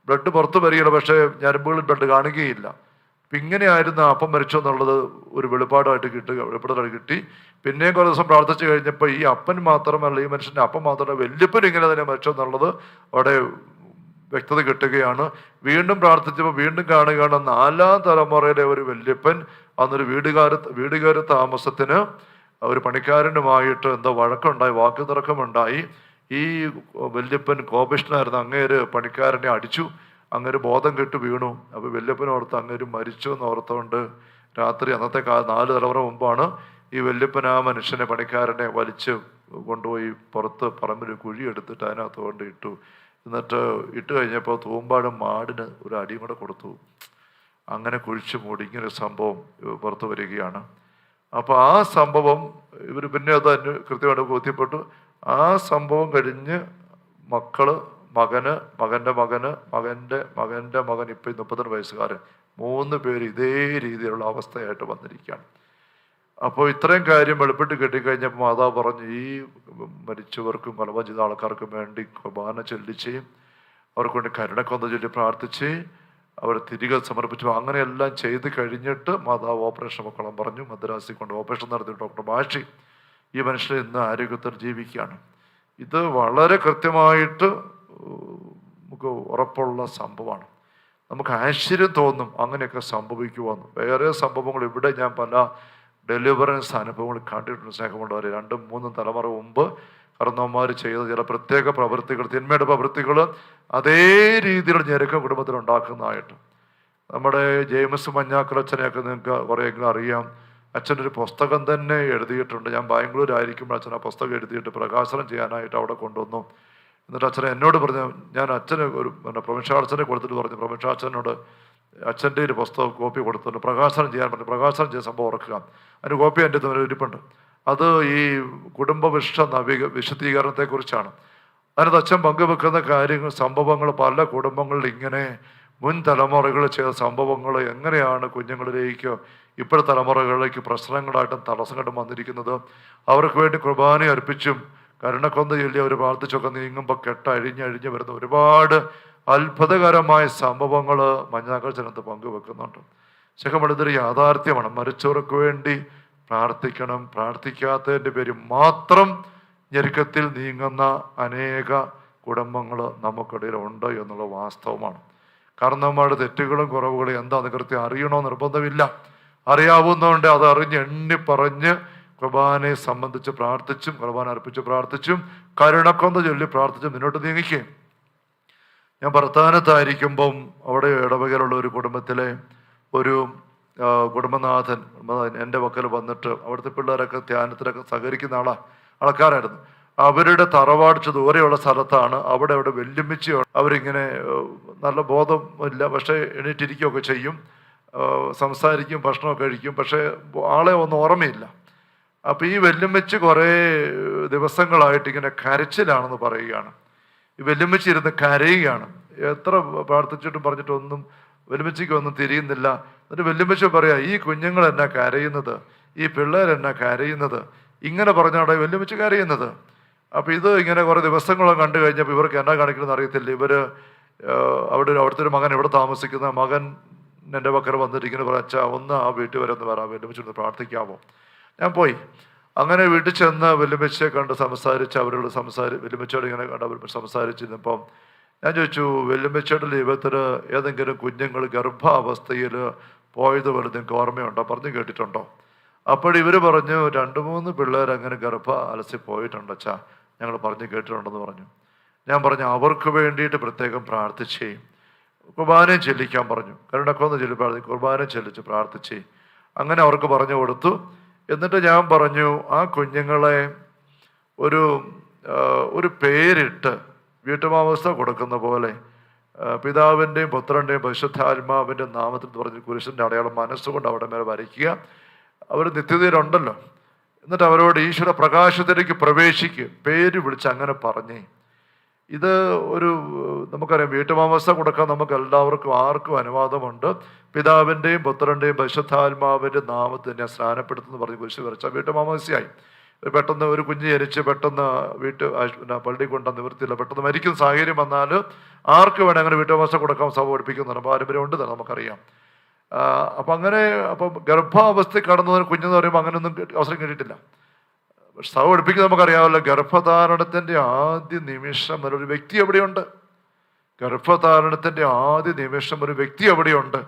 ബ്ലഡ് പുറത്ത് വരികയില്ല, പക്ഷേ ഞരമ്പുകളിൽ ബ്ലഡ് കാണുകയില്ല. അപ്പം ഇങ്ങനെയായിരുന്നു അപ്പം മരിച്ചു എന്നുള്ളത് ഒരു വെളിപ്പാടായിട്ട് കിട്ടി. പിന്നെയും കുറേ ദിവസം പ്രാർത്ഥിച്ചു കഴിഞ്ഞപ്പോൾ ഈ അപ്പൻ മാത്രമല്ല, ഈ മനുഷ്യൻ്റെ അപ്പം മാത്രമല്ല, വല്യപ്പൻ ഇങ്ങനെ തന്നെ മരിച്ചു എന്നുള്ളത് അവിടെ വ്യക്തത കിട്ടുകയാണ്. വീണ്ടും പ്രാർത്ഥിച്ചപ്പോൾ വീണ്ടും കാണുകയാണ് 4ാം തലമുറയിലെ ഒരു വല്യപ്പൻ അന്നൊരു വീടുകാർ താമസത്തിന് ഒരു പണിക്കാരനുമായിട്ട് എന്തോ വഴക്കുണ്ടായി, വാക്കുതർക്കമുണ്ടായി. ഈ വല്യപ്പൻ കോപിഷ്ഠനായിരുന്നു. അങ്ങേര് പണിക്കാരനെ അടിച്ചു, അങ്ങേര് ബോധം കെട്ട് വീണു. അപ്പോൾ വല്യപ്പൻ ഓർത്ത് അങ്ങേര് മരിച്ചു എന്ന് ഓർത്തുകൊണ്ട് രാത്രി അന്നത്തെ 4 തലമുറ മുമ്പാണ് ഈ വല്യപ്പൻ ആ മനുഷ്യനെ പണിക്കാരനെ വലിച്ച് കൊണ്ടുപോയി പുറത്ത് പറമ്പിൽ കുഴി എടുത്തിട്ട് അതിനകത്ത് കൊണ്ട് ഇട്ടു. എന്നിട്ട് ഇട്ട് കഴിഞ്ഞപ്പോൾ തൂമ്പാടും മാടിന് ഒരു അടിയും കൂടെ കൊടുത്തു. അങ്ങനെ കുഴിച്ചു മൂടി. ഇങ്ങനൊരു സംഭവം പുറത്തു വരികയാണ്. അപ്പോൾ ആ സംഭവം ഇവർ പിന്നെ അത് കൃത്യമായിട്ട് ബോധ്യപ്പെട്ടു. ആ സംഭവം കഴിഞ്ഞ് മകൻ്റെ മകൻ ഇപ്പം 32 വയസ്സുകാരൻ 3 പേര് ഇതേ രീതിയിലുള്ള അവസ്ഥയായിട്ട് വന്നിരിക്കുകയാണ്. അപ്പോൾ ഇത്രയും കാര്യം വെളിപ്പെട്ട് കിട്ടിക്കഴിഞ്ഞപ്പോൾ മാതാവ് പറഞ്ഞു, ഈ മരിച്ചവർക്കും കൊലപാതകം ചെയ്ത ആൾക്കാർക്കും വേണ്ടി കുർബാന ചൊല്ലിച്ച് അവർക്ക് വേണ്ടി കരുണക്കൊന്ത ചൊല്ലി പ്രാർത്ഥിച്ച് അവർ തിരികെ സമർപ്പിച്ചു. അങ്ങനെയെല്ലാം ചെയ്ത് കഴിഞ്ഞിട്ട് മാതാവ് ഓപ്പറേഷൻ മക്കളും പറഞ്ഞു. മദ്രാസിൽ കൊണ്ട് ഓപ്പറേഷൻ നടത്തി ഡോക്ടർ ബാഷി ഈ മനുഷ്യനെ ഇന്ന് ആരോഗ്യത്തിൽ ജീവിക്കുകയാണ്. ഇത് വളരെ കൃത്യമായിട്ട് നമുക്ക് ഉറപ്പുള്ള സംഭവമാണ്. നമുക്ക് ആശ്ചര്യം തോന്നും അങ്ങനെയൊക്കെ സംഭവിക്കുവാന്ന്. വേറെ സംഭവങ്ങൾ ഇവിടെ ഞാൻ പല ഡെലിവറൻസ് അനുഭവങ്ങൾ കണ്ടിട്ടുണ്ട്. സ്നേഹമുള്ളവർ 2-3 തലമുറ മുമ്പ് കർന്നവന്മാർ ചെയ്ത ചില പ്രത്യേക പ്രവൃത്തികൾ, തിന്മയുടെ പ്രവൃത്തികൾ അതേ രീതിയിൽ ഞെരുക്കം കുടുംബത്തിൽ ഉണ്ടാക്കുന്നതായിട്ട്. നമ്മുടെ ജെയിംസ് മഞ്ഞാക്കലച്ഛനെയൊക്കെ നിങ്ങൾക്ക് കുറേയെങ്കിലും അറിയാം. അച്ഛനൊരു പുസ്തകം തന്നെ എഴുതിയിട്ടുണ്ട്. ഞാൻ ബാംഗ്ലൂരായിരിക്കുമ്പോൾ അച്ഛൻ ആ പുസ്തകം എഴുതിയിട്ട് പ്രകാശനം ചെയ്യാനായിട്ട് അവിടെ കൊണ്ടുവന്നു. എന്നിട്ട് അച്ഛൻ എന്നോട് പറഞ്ഞു, ഞാൻ അച്ഛന് ഒരു പ്രൊവിൻഷ്യാളച്ഛനെ കൊടുത്തിട്ട് പറഞ്ഞു, പ്രൊവിൻഷ്യാളച്ഛനോട് അച്ഛൻ്റെ ഒരു പുസ്തകം കോപ്പി കൊടുത്തിട്ടുണ്ട്, പ്രകാശനം ചെയ്യാൻ പറഞ്ഞു. പ്രകാശനം ചെയ്യാൻ സംഭവം ഓർക്കുക. അതിന് കോപ്പി എൻ്റെ ഇരിപ്പുണ്ട്. അത് ഈ കുടുംബ വിശദീകരണത്തെക്കുറിച്ചാണ്. അതിനകത്ത് അച്ഛൻ പങ്കുവെക്കുന്ന കാര്യങ്ങൾ, സംഭവങ്ങൾ പല കുടുംബങ്ങളിൽ ഇങ്ങനെ മുൻ തലമുറകൾ ചെയ്ത സംഭവങ്ങൾ എങ്ങനെയാണ് കുഞ്ഞുങ്ങളിലേക്ക് ഇപ്പോഴത്തെ തലമുറകളിലേക്ക് പ്രശ്നങ്ങളായിട്ടും തടസ്സമായിട്ടും വന്നിരിക്കുന്നത്. അവർക്ക് വേണ്ടി കുർബാന അർപ്പിച്ചും കരുണക്കൊന്ത ചൊല്ലി അവർ പ്രാർത്ഥിച്ചൊക്കെ നീങ്ങുമ്പോൾ അഴിഞ്ഞ് വരുന്ന ഒരുപാട് അത്ഭുതകരമായ സംഭവങ്ങൾ മഞ്ഞാക്കലച്ഛനകത്ത് പങ്കുവെക്കുന്നുണ്ട്. ഇതൊരു യാഥാർത്ഥ്യമാണ്. മരിച്ചവർക്ക് വേണ്ടി പ്രാർത്ഥിക്കണം. പ്രാർത്ഥിക്കാത്തതിൻ്റെ പേര് മാത്രം ഞെരുക്കത്തിൽ നീങ്ങുന്ന അനേക കുടുംബങ്ങൾ നമുക്കിടയിൽ ഉണ്ട് എന്നുള്ള വാസ്തവമാണ്. കാരണം നമ്മുടെ തെറ്റുകളും കുറവുകളും എന്താണെന്ന് കൃത്യം അറിയണോ നിർബന്ധമില്ല. അറിയാവുന്നതുകൊണ്ട് അത് അറിഞ്ഞ് പറഞ്ഞ് കുർബാനയെ സംബന്ധിച്ച് പ്രാർത്ഥിച്ചും കുർബാന അർപ്പിച്ച് പ്രാർത്ഥിച്ചും കരുണക്കൊന്ത ചൊല്ലി പ്രാർത്ഥിച്ചും മുന്നോട്ട് നീങ്ങിക്കേ. ഞാൻ ഭർത്താനത്തായിരിക്കുമ്പം അവിടെ ഇടവകയിലുള്ള ഒരു കുടുംബത്തിലെ ഒരു കുടുംബനാഥൻ എൻ്റെ പക്കൽ വന്നിട്ട്, അവിടുത്തെ പിള്ളേരൊക്കെ ധ്യാനത്തിലൊക്കെ സഹകരിക്കുന്ന ആൾക്കാരായിരുന്നു. അവരുടെ തറവാടിച്ച് ദൂരെയുള്ള സ്ഥലത്താണ്. അവിടെ വെല്ലുമിച്ച് അവരിങ്ങനെ നല്ല ബോധം ഇല്ല, പക്ഷേ എണീറ്റിരിക്കുകയൊക്കെ ചെയ്യും, സംസാരിക്കും, ഭക്ഷണമൊക്കെ കഴിക്കും, പക്ഷേ ആളെ ഒന്നും ഓർമ്മയില്ല. അപ്പം ഈ വല്യമ്മച്ചി കുറേ ദിവസങ്ങളായിട്ട് ഇങ്ങനെ കരച്ചിലാണെന്ന് പറയുകയാണ്. ഈ വല്യമ്മച്ചി ഇരുന്ന് കരയുകയാണ്. എത്ര പ്രാർത്ഥിച്ചിട്ടും പറഞ്ഞിട്ടൊന്നും വല്യമ്മച്ചിക്ക് ഒന്നും തിരിയുന്നില്ല. എന്നിട്ട് വല്യമ്മച്ചി പറയാ, ഈ കുഞ്ഞുങ്ങൾ എന്നാ കരയുന്നത്, ഈ പിള്ളേരെന്നാ കരയുന്നത്, ഇങ്ങനെ പറഞ്ഞാണ് വല്യമ്മച്ചി കരയുന്നത്. അപ്പം ഇത് ഇങ്ങനെ കുറേ ദിവസങ്ങളൊക്കെ കണ്ടു കഴിഞ്ഞപ്പോൾ ഇവർക്ക് എന്നാ കാണിക്കണമെന്ന് അറിയത്തില്ല. അവിടുത്തെ ഒരു മകൻ ഇവിടെ താമസിക്കുന്ന മകൻ എൻ്റെ പക്കൽ വന്നിട്ട് ഇങ്ങനെ പറയാം, അച്ഛാ ഒന്ന് ആ വീട്ടിൽ വരെ ഒന്ന് വരാം, വല്യമ്മച്ചി പ്രാർത്ഥിക്കാമോ? ഞാൻ പോയി. അങ്ങനെ വീട്ടിൽ ചെന്ന് വല്യമ്മച്ചിയെ കണ്ട് സംസാരിച്ച് അവരോട് വല്യമ്മച്ചിയോട് ഇങ്ങനെ കണ്ട് അവർ സംസാരിച്ചിരുന്നപ്പം ഞാൻ ചോദിച്ചു, വല്യമ്മച്ചിയുടെ ജീവിതത്തിൽ ഏതെങ്കിലും കുഞ്ഞുങ്ങൾ ഗർഭാവസ്ഥയിൽ പോയത് പോലെ നിങ്ങൾക്ക് ഓർമ്മയുണ്ടോ, പറഞ്ഞു കേട്ടിട്ടുണ്ടോ? അപ്പോൾ ഇവർ പറഞ്ഞു, 2-3 പിള്ളേർ അങ്ങനെ അലസി പോയിട്ടുണ്ട് അച്ഛാ, ഞങ്ങൾ പറഞ്ഞു കേട്ടിട്ടുണ്ടെന്ന് പറഞ്ഞു. ഞാൻ പറഞ്ഞു, അവർക്ക് വേണ്ടിയിട്ട് പ്രത്യേകം പ്രാർത്ഥിച്ചേ, കുർബാനയും ചെല്ലിക്കാൻ പറഞ്ഞു. കരുണക്കൊന്ന് ചൊല്ലി കുർബാനയും ചെല്ലിച്ച് പ്രാർത്ഥിച്ചേ. അങ്ങനെ അവർക്ക് പറഞ്ഞു കൊടുത്തു. എന്നിട്ട് ഞാൻ പറഞ്ഞു, ആ കുഞ്ഞുങ്ങളെ ഒരു പേരിട്ട് വീട്ടുമാവസ്ഥ കൊടുക്കുന്ന പോലെ പിതാവിൻ്റെയും പുത്രൻ്റെയും പരിശുദ്ധാത്മാവിൻ്റെ നാമത്തിൽ പറഞ്ഞ് കുരിശിൻ്റെ അടയാളം മനസ്സുകൊണ്ട് അവിടെ മേലെ വരയ്ക്കുക. അവർ നിത്യതയിലുണ്ടല്ലോ. എന്നിട്ട് അവരോട് ഈശ്വര പ്രകാശത്തിലേക്ക് പ്രവേശിക്കുക, പേര് വിളിച്ച് അങ്ങനെ പറഞ്ഞേ. ഇത് നമുക്കറിയാം, വീട്ടുമാവസ്ഥ കൊടുക്കാൻ നമുക്ക് എല്ലാവർക്കും ആർക്കും അനുവാദമുണ്ട്. പിതാവിൻ്റെയും പുത്രൻ്റെയും പരിശുദ്ധാത്മാവിൻ്റെ നാമത്തിൽ തന്നെ സ്നാനപ്പെടുത്തുന്നു പറഞ്ഞ് കുരിശ് വരച്ചാൽ വീട്ടുമാവസ്ഥയായി. പെട്ടെന്ന് ഒരു കുഞ്ഞ് ജനിച്ച് പെട്ടെന്ന് പള്ളി കൊണ്ട നിവൃത്തിയില്ല, പെട്ടെന്ന് മരിക്കുന്ന സാഹചര്യം വന്നാൽ ആർക്ക് വേണം അങ്ങനെ വീട്ടുമാവസ്ഥ കൊടുക്കാൻ സഭ പഠിപ്പിക്കുന്നതാണ്, പാരമ്പര്യമുണ്ട് തന്നെ നമുക്കറിയാം. അപ്പം ഗർഭാവസ്ഥ കടന്നതിന് കുഞ്ഞെന്ന് പറയുമ്പോൾ അങ്ങനെയൊന്നും അവസരം കിട്ടിയിട്ടില്ല. സഭ പഠിപ്പിക്കുന്നത് നമുക്കറിയാമല്ലോ, ഗർഭധാരണത്തിൻ്റെ ആദ്യ നിമിഷം ഒരു വ്യക്തി എവിടെയുണ്ട്. ഗർഭധാരണത്തിൻ്റെ ആദ്യ നിമിഷം ഒരു വ്യക്തി എവിടെയുണ്ട്.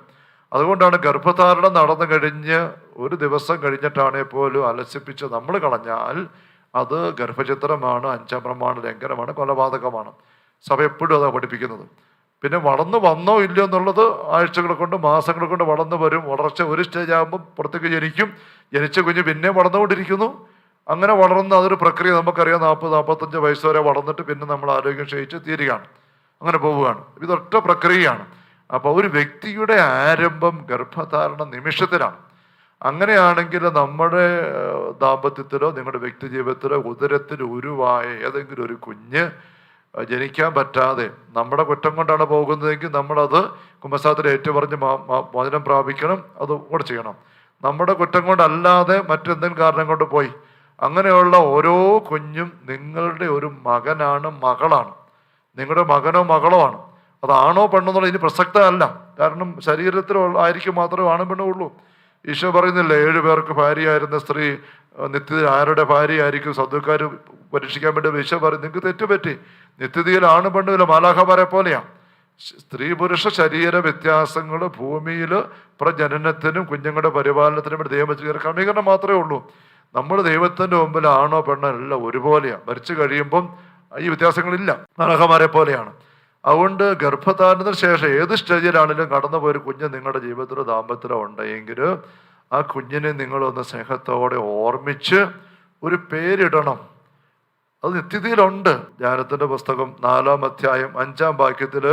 അതുകൊണ്ടാണ് ഗർഭധാരണം നടന്നു കഴിഞ്ഞ് ഒരു ദിവസം കഴിഞ്ഞിട്ടാണെ പോലും അലസിപ്പിച്ച് നമ്മൾ കളഞ്ഞാൽ അത് ഗർഭചിത്രമാണ്, 5-ാം പ്രമാണ ലംഘനമാണ്, കൊലപാതകമാണ്. സഭ എപ്പോഴും അതാണ് പഠിപ്പിക്കുന്നത്. പിന്നെ വളർന്നു വന്നോ ഇല്ലയോ എന്നുള്ളത് ആഴ്ചകളെ കൊണ്ട് മാസങ്ങളെ കൊണ്ട് വളർന്നു വരും. വളർച്ച ഒരു സ്റ്റേജ് ആകുമ്പം പുറത്തേക്ക് ജനിച്ച കുഞ്ഞ് പിന്നെ വളർന്നുകൊണ്ടിരിക്കുന്നു. അങ്ങനെ വളർന്ന് അതൊരു പ്രക്രിയ നമുക്കറിയാം. 40-45 വയസ്സ് വരെ വളർന്നിട്ട് പിന്നെ നമ്മൾ ആരോഗ്യം ക്ഷയിച്ച് തീരുകയാണ്, അങ്ങനെ പോവുകയാണ്. ഇതൊറ്റ പ്രക്രിയയാണ്. അപ്പോൾ ഒരു വ്യക്തിയുടെ ആരംഭം ഗർഭധാരണ നിമിഷത്തിലാണ്. അങ്ങനെയാണെങ്കിൽ നമ്മുടെ ദാമ്പത്യത്തിലോ നിങ്ങളുടെ വ്യക്തി ജീവിതത്തിലോ ഉദരത്തിൽ ഉരുവായ ഏതെങ്കിലും ഒരു കുഞ്ഞ് ജനിക്കാൻ പറ്റാതെ നമ്മുടെ കുറ്റം കൊണ്ടാണ് പോകുന്നതെങ്കിൽ നമ്മളത് കുമ്പസാരത്തിൽ ഏറ്റുപറഞ്ഞ് മോചനം പ്രാപിക്കണം, അത് കൂടെ ചെയ്യണം. നമ്മുടെ കുറ്റം കൊണ്ടല്ലാതെ മറ്റെന്തെങ്കിലും കാരണം കൊണ്ട് പോയി, അങ്ങനെയുള്ള ഓരോ കുഞ്ഞും നിങ്ങളുടെ ഒരു മകനാണ്, മകളാണ്, നിങ്ങളുടെ മകനോ മകളോ ആണ്. അതാണോ പെണ്ണെന്നുള്ള ഇനി പ്രസക്തമല്ല. കാരണം ശരീരത്തിൽ ആയിരിക്കും മാത്രമേ ആണും പെണ്ണും ഉള്ളൂ. ഈശോ പറയുന്നില്ല, 7 പേർക്ക് ഭാര്യയായിരുന്ന സ്ത്രീ നിത്യതയിൽ ആരുടെ ഭാര്യയായിരിക്കും? സദുക്കാർ പരീക്ഷിക്കാൻ വേണ്ടി ഈശോ പറയും, നിങ്ങൾക്ക് തെറ്റുപറ്റി, നിത്യതയിൽ ആണും പെണ്ണുമില്ല, മാലാഖമാരെ പോലെയാണ്. സ്ത്രീ പുരുഷ ശരീര വ്യത്യാസങ്ങൾ ഭൂമിയിൽ പ്രജനനത്തിനും കുഞ്ഞുങ്ങളുടെ പരിപാലനത്തിനും വേണ്ടി ദൈവം വെച്ച് ക്രമീകരണം മാത്രമേ ഉള്ളൂ. നമ്മൾ ദൈവത്തിൻ്റെ മുമ്പിൽ ആണോ പെണ്ണോ എല്ലാം ഒരുപോലെയാണ്. മരിച്ചു കഴിയുമ്പം ഈ വ്യത്യാസങ്ങളില്ല, മാലാഖമാരെ പോലെയാണ്. അതുകൊണ്ട് ഗർഭധാരണത്തിന് ശേഷം ഏത് സ്റ്റേജിലാണെങ്കിലും കടന്നുപോയൊരു കുഞ്ഞ് നിങ്ങളുടെ ജീവിതത്തിലോ ദാമ്പത്യത്തിലോ ഉണ്ടെങ്കിൽ ആ കുഞ്ഞിനെ നിങ്ങളൊന്ന് സ്നേഹത്തോടെ ഓർമ്മിച്ച് ഒരു പേരിടണം. അത് നിത്യതയിലുണ്ട്. ജ്ഞാനത്തിൻ്റെ പുസ്തകം 4-ാം അധ്യായം 5-ാം വാക്യത്തിൽ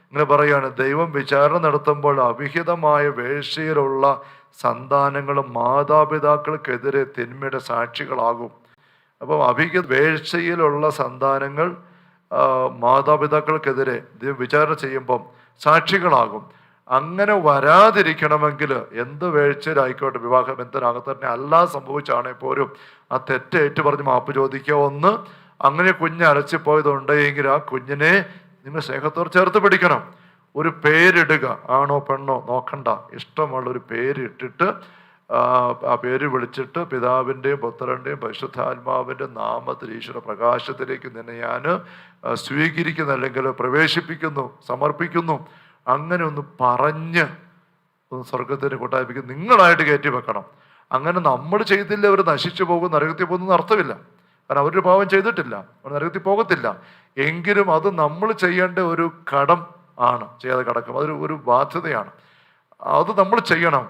ഇങ്ങനെ പറയുകയാണ്, ദൈവം വിചാരണ നടത്തുമ്പോൾ അവിഹിതമായ വേഴ്ചയിലുള്ള സന്താനങ്ങൾ മാതാപിതാക്കൾക്കെതിരെ തിന്മയുടെ സാക്ഷികളാകും. അപ്പം വേഴ്ചയിലുള്ള സന്താനങ്ങൾ മാതാപിതാക്കൾക്കെതിരെ വിചാരണ ചെയ്യുമ്പം സാക്ഷികളാകും. അങ്ങനെ വരാതിരിക്കണമെങ്കിൽ എന്ത് വേഴ്ചയിലായിക്കോട്ടെ, വിവാഹബന്ധനകത്ത് തന്നെ അല്ലാതെ സംഭവിച്ചാണെങ്കിൽ പോലും ആ തെറ്റേറ്റ് പറഞ്ഞ് മാപ്പ് ചോദിക്കുക. ഒന്ന്, അങ്ങനെ കുഞ്ഞ് അലച്ചിപ്പോയതുണ്ടെങ്കിൽ ആ കുഞ്ഞിനെ നിങ്ങൾ സ്നേഹത്തോടെ ചേർത്ത് പിടിക്കണം. ഒരു പേരിടുക, ആണോ പെണ്ണോ നോക്കണ്ട, ഇഷ്ടമുള്ളൊരു പേരിട്ടിട്ട് ആ പേര് വിളിച്ചിട്ട് പിതാവിൻ്റെയും പുത്രൻ്റെയും പരിശുദ്ധാത്മാവിൻ്റെ നാമത്തിൽ ഈശ്വര പ്രകാശത്തിലേക്ക് നിന്നെ ഞാൻ സ്വീകരിക്കുന്നു, അല്ലെങ്കിൽ പ്രവേശിപ്പിക്കുന്നു, സമർപ്പിക്കുന്നു, അങ്ങനെ ഒന്ന് പറഞ്ഞ് ഒന്ന് സ്വർഗത്തിന് കൊട്ടായിപ്പിക്കും. നിങ്ങളായിട്ട് കയറ്റി വെക്കണം. അങ്ങനെ നമ്മൾ ചെയ്തില്ല അവർ നശിച്ചു പോകും, നരകത്തിൽ പോകുന്ന അർത്ഥമില്ല. കാരണം അവരൊരു പാവം ചെയ്തിട്ടില്ല, അവർ നരകത്തിൽ പോകത്തില്ല. എങ്കിലും അത് നമ്മൾ ചെയ്യേണ്ട ഒരു കടം ആണ്, ചെയ്യാതെ കടക്കും, അതൊരു ബാധ്യതയാണ്. അത് നമ്മൾ ചെയ്യണം.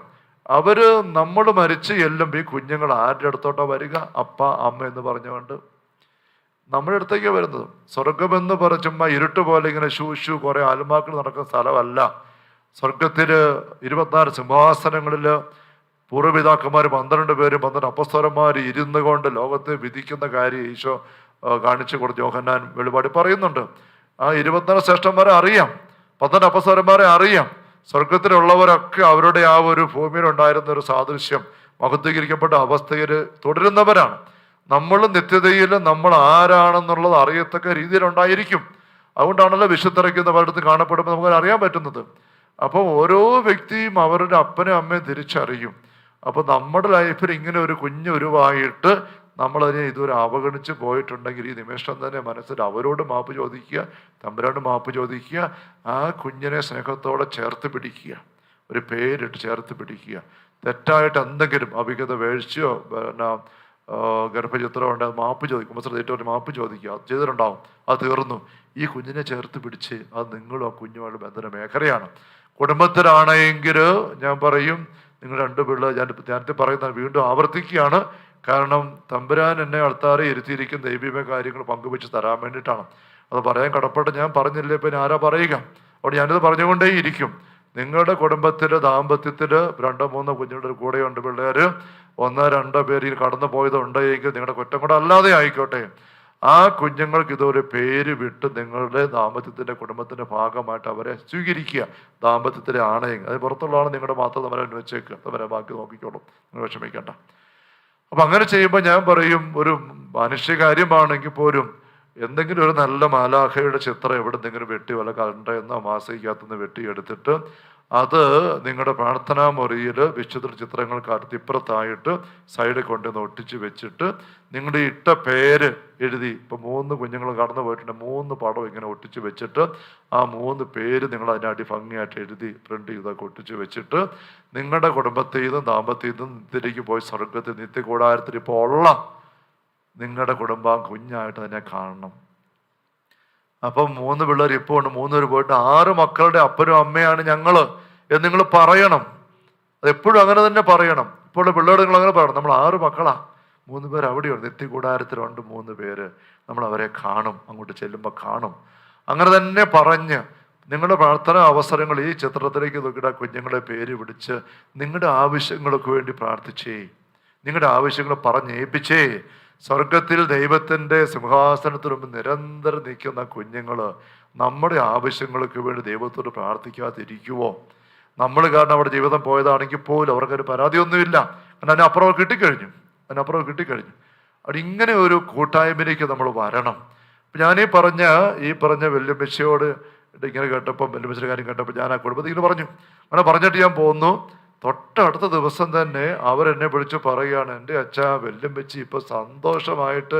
നമ്മൾ മരിച്ച് ചെല്ലുമ്പോൾ ഈ കുഞ്ഞുങ്ങൾ ആരുടെ അടുത്തോട്ടാണ് വരിക? അപ്പ അമ്മ എന്ന് പറഞ്ഞുകൊണ്ട് നമ്മുടെ അടുത്തേക്കാണ് വരുന്നത്. സ്വർഗമെന്ന് ചുമ്മാ ഇരുട്ട് പോലെ ഇങ്ങനെ ശൂശു കുറേ ആത്മാക്കൾ നടക്കുന്ന സ്ഥലമല്ല. സ്വർഗത്തിൽ 24 സിംഹാസനങ്ങളിൽ പൂർവ്വപിതാക്കന്മാർ 12 പേരും 12 അപ്പസ്തലന്മാർ ഇരുന്ന് കൊണ്ട് ലോകത്തെ വിധിക്കുന്ന കാര്യം ഈശോ കാണിച്ചു കൊടുത്ത് യോഹന്നാൻ വെളിപാട് പറയുന്നുണ്ട്. ആ 24 ശ്രേഷ്ഠന്മാരെ അറിയാം, 12 അപ്പസ്തലന്മാരെ അറിയാം. സ്വർഗത്തിലുള്ളവരൊക്കെ അവരുടെ ആ ഒരു ഭൂമിയിലുണ്ടായിരുന്ന ഒരു സാദൃശ്യം മഹത്വീകരിക്കപ്പെട്ട അവസ്ഥയിൽ തുടരുന്നവരാണ്. നമ്മൾ നിത്യതയിൽ നമ്മൾ ആരാണെന്നുള്ളത് അറിയത്തക്ക രീതിയിലുണ്ടായിരിക്കും. അതുകൊണ്ടാണല്ലോ വിശുദ്ധരയ്ക്കുന്ന പലയിടത്ത് കാണപ്പെടുമ്പോൾ നമുക്ക് അറിയാൻ പറ്റുന്നത്. അപ്പോൾ ഓരോ വ്യക്തിയും അവരുടെ അപ്പനും അമ്മയും തിരിച്ചറിയും. അപ്പോൾ നമ്മുടെ ലൈഫിൽ ഇങ്ങനെ ഒരു കുഞ്ഞുരുവായിട്ട് നമ്മളതിനെ ഇതുവരെ അവഗണിച്ച് പോയിട്ടുണ്ടെങ്കിൽ ഈ നിമിഷം തന്നെ മനസ്സിൽ അവരോട് മാപ്പ് ചോദിക്കുക, തമ്പുരാനോട് മാപ്പ് ചോദിക്കുക, ആ കുഞ്ഞിനെ സ്നേഹത്തോടെ ചേർത്ത് പിടിക്കുക, ഒരു പേരിട്ട് ചേർത്ത് പിടിക്കുക. തെറ്റായിട്ട് എന്തെങ്കിലും അഭിഗത വീഴ്ചയോ ഗർഭചിത്രമോ ഉണ്ട്, അത് മാപ്പ് ചോദിക്കും, ശ്രദ്ധിച്ചിട്ട് മാപ്പ് ചോദിക്കുക. അത് ചെയ്തിട്ടുണ്ടാവും, അത് തീർന്നു. ഈ കുഞ്ഞിനെ ചേർത്ത് പിടിച്ച് അത് നിങ്ങളും ആ കുഞ്ഞുമായിട്ട് ബന്ധന മേഖലയാണ്. കുടുംബത്തിലാണെങ്കിൽ ഞാൻ പറയും, നിങ്ങൾ 2 പിള്ളേർ, ഞാൻ നേരത്തെ പറയുന്ന വീണ്ടും ആവർത്തിക്കുകയാണ്. കാരണം തമ്പുരാൻ എന്നെ അൾത്താരെ ഇരുത്തിയിരിക്കുന്ന ദൈവിക കാര്യങ്ങൾ പങ്കുവെച്ച് തരാൻ വേണ്ടിയിട്ടാണ്. അത് പറയാൻ കടപ്പെട്ട് ഞാൻ പറഞ്ഞില്ലേ, പിന്നെ ആരാ പറയുക? അവിടെ ഞാനിത് പറഞ്ഞുകൊണ്ടേ ഇരിക്കും. നിങ്ങളുടെ കുടുംബത്തില് ദാമ്പത്യത്തിൽ 2-3 കുഞ്ഞുങ്ങളുടെ കൂടെയുണ്ട് പിള്ളേർ, 1-2 പേരിൽ കടന്നു പോയതുണ്ടെങ്കിൽ നിങ്ങളുടെ കുറ്റം കൂടെ അല്ലാതെ ആയിക്കോട്ടെ, ആ കുഞ്ഞുങ്ങൾക്ക് ഇതൊരു പേര് വിട്ട് നിങ്ങളുടെ ദാമ്പത്യത്തിന്റെ കുടുംബത്തിന്റെ ഭാഗമായിട്ട് അവരെ സ്വീകരിക്കുക. ദാമ്പത്യത്തിലെ ആണെങ്കിൽ അത് പുറത്തുള്ള ആൾ നിങ്ങളുടെ മാത്രം അവരെ അന്വേഷിച്ചേക്കുക, അവരെ ബാക്കി നോക്കിക്കോളും, നിങ്ങൾ വിഷമിക്കേണ്ട. അപ്പൊ അങ്ങനെ ചെയ്യുമ്പോൾ ഞാൻ പറയും, ഒരു മനുഷ്യകാര്യമാണെങ്കിൽ പോലും എന്തെങ്കിലും ഒരു നല്ല മാലാഖയുടെ ചിത്രം എവിടെന്തെങ്കിലും വെട്ടി വല്ല കണ്ടെന്നോ മാസികത്തുനിന്ന് വെട്ടിയെടുത്തിട്ട് അത് നിങ്ങളുടെ പ്രാർത്ഥനാ മുറിയിൽ വിശുദ്ധ ചിത്രങ്ങൾക്ക് അടുത്തിപ്പുറത്തായിട്ട് സൈഡിൽ കൊണ്ടുവന്ന് ഒട്ടിച്ച് വെച്ചിട്ട് നിങ്ങളുടെ ഇട്ട പേര് എഴുതി, ഇപ്പം 3 കുഞ്ഞുങ്ങൾ കടന്നു പോയിട്ടുണ്ട്, 3 പടം ഇങ്ങനെ ഒട്ടിച്ച് വെച്ചിട്ട് ആ 3 പേര് നിങ്ങൾ അതിനടി ഭംഗിയായിട്ട് എഴുതി പ്രിന്റ് ചെയ്തൊക്കെ ഒട്ടിച്ച് വെച്ചിട്ട് നിങ്ങളുടെ കുടുംബത്തിൽ നിന്നും ദാമ്പത്യത്തിൽ നിന്നും നിത്യത്തിലേക്ക് പോയി സ്വർഗത്തിൽ നിത്യകൂടാരത്തിൽ ഇപ്പോൾ ഉള്ള നിങ്ങളുടെ കുടുംബം കുഞ്ഞായിട്ട് അതിനെ കാണണം. അപ്പം 3 പിള്ളേർ ഇപ്പോൾ ഉണ്ട്, 3 പേര് പോയിട്ട് 6 മക്കളുടെ അപ്പനും അമ്മയാണ് ഞങ്ങൾ എന്ന് നിങ്ങൾ പറയണം. അതെപ്പോഴും അങ്ങനെ തന്നെ പറയണം. ഇപ്പോൾ പിള്ളേർ നിങ്ങൾ അങ്ങനെ പറയണം, നമ്മൾ 6 മക്കളാ, 3 പേര് അവിടെയുണ്ട്, നിത്യകൂടാരത്തിലുണ്ട് 3 പേര്, നമ്മൾ അവരെ കാണും, അങ്ങോട്ട് ചെല്ലുമ്പോൾ കാണും. അങ്ങനെ തന്നെ പറഞ്ഞ് നിങ്ങളുടെ പ്രാർത്ഥന അവസരങ്ങൾ ഈ ചിത്രത്തിലേക്ക് നോക്കിയിട്ട് കുഞ്ഞുങ്ങളെ പേര് പിടിച്ച് നിങ്ങളുടെ ആവശ്യങ്ങൾക്ക് വേണ്ടി പ്രാർത്ഥിച്ചേ, നിങ്ങളുടെ ആവശ്യങ്ങൾ പറഞ്ഞേൽപ്പിച്ചേ. സ്വർഗത്തിൽ ദൈവത്തിൻ്റെ സിംഹാസനത്തിന് മുമ്പ് നിരന്തരം നിൽക്കുന്ന കുഞ്ഞുങ്ങൾ നമ്മുടെ ആവശ്യങ്ങൾക്ക് വേണ്ടി ദൈവത്തോട് പ്രാർത്ഥിക്കാതിരിക്കുവോ? നമ്മൾ കാരണം അവിടെ ജീവിതം പോയതാണെങ്കിൽ പോലും അവർക്കൊരു പരാതിയൊന്നുമില്ല, കാരണം അതിനപ്പുറം കിട്ടിക്കഴിഞ്ഞു. അവിടെ ഇങ്ങനെ ഒരു കൂട്ടായ്മയിലേക്ക് നമ്മൾ വരണം. ഞാനീ പറഞ്ഞ വല്യമ്മച്ചിയോട് ഇങ്ങനെ കേട്ടപ്പോൾ, വല്യമ്മച്ചിയുടെ കാര്യം കേട്ടപ്പോൾ ഞാൻ ആ കുടുംബത്തിൽ ഇങ്ങനെ പറഞ്ഞു. അങ്ങനെ പറഞ്ഞിട്ട് ഞാൻ പോന്നു. തൊട്ടടുത്ത ദിവസം തന്നെ അവരെന്നെ വിളിച്ച് പറയുകയാണ്, എൻ്റെ അച്ഛാ വല്യമ്മച്ചി ഇപ്പോൾ സന്തോഷമായിട്ട്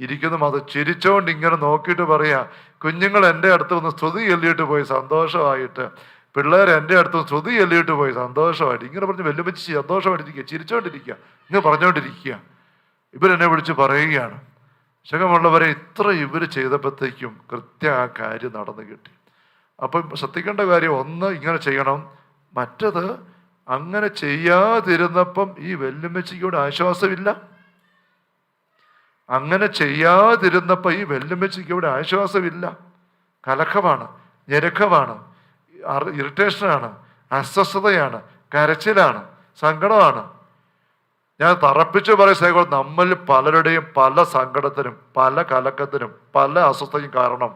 ഇരിക്കുന്നു. അത് ചിരിച്ചോണ്ട് ഇങ്ങനെ നോക്കിയിട്ട് പറയാ, കുഞ്ഞുങ്ങൾ എൻ്റെ അടുത്ത് വന്ന് സ്തുതി ചൊല്ലിയിട്ട് പോയി സന്തോഷമായിട്ട്, പിള്ളേർ എൻ്റെ അടുത്ത് സ്തുതി ചൊല്ലിയിട്ട് പോയി സന്തോഷമായിട്ട്. ഇങ്ങനെ പറഞ്ഞ് വല്യമ്മച്ചി സന്തോഷമായിട്ടിരിക്കുക, ചിരിച്ചോണ്ടിരിക്കുക, ഇങ്ങനെ പറഞ്ഞുകൊണ്ടിരിക്കുക. ഇവരെന്നെ വിളിച്ച് പറയുകയാണ്, ശകമുള്ളവരെ ഇത്ര ഇവർ ചെയ്തപ്പോഴത്തേക്കും കൃത്യ ആ കാര്യം നടന്നു കിട്ടി. അപ്പം ശ്രദ്ധിക്കേണ്ട കാര്യം, ഒന്ന് ഇങ്ങനെ ചെയ്യണം, മറ്റത് അങ്ങനെ ചെയ്യാതിരുന്നപ്പം ഈ വല്യമ്മച്ചിക്കൂടെ ആശ്വാസമില്ല. കലക്കമാണ്, ഞെരുക്കമാണ്, ഇറിറ്റേഷനാണ്, അസ്വസ്ഥതയാണ്, കരച്ചിലാണ്, സങ്കടമാണ്. ഞാൻ തറപ്പിച്ച് പറയുക, നമ്മളിൽ പലരുടെയും പല സങ്കടത്തിനും പല കലക്കത്തിനും പല അസ്വസ്ഥതയും കാരണം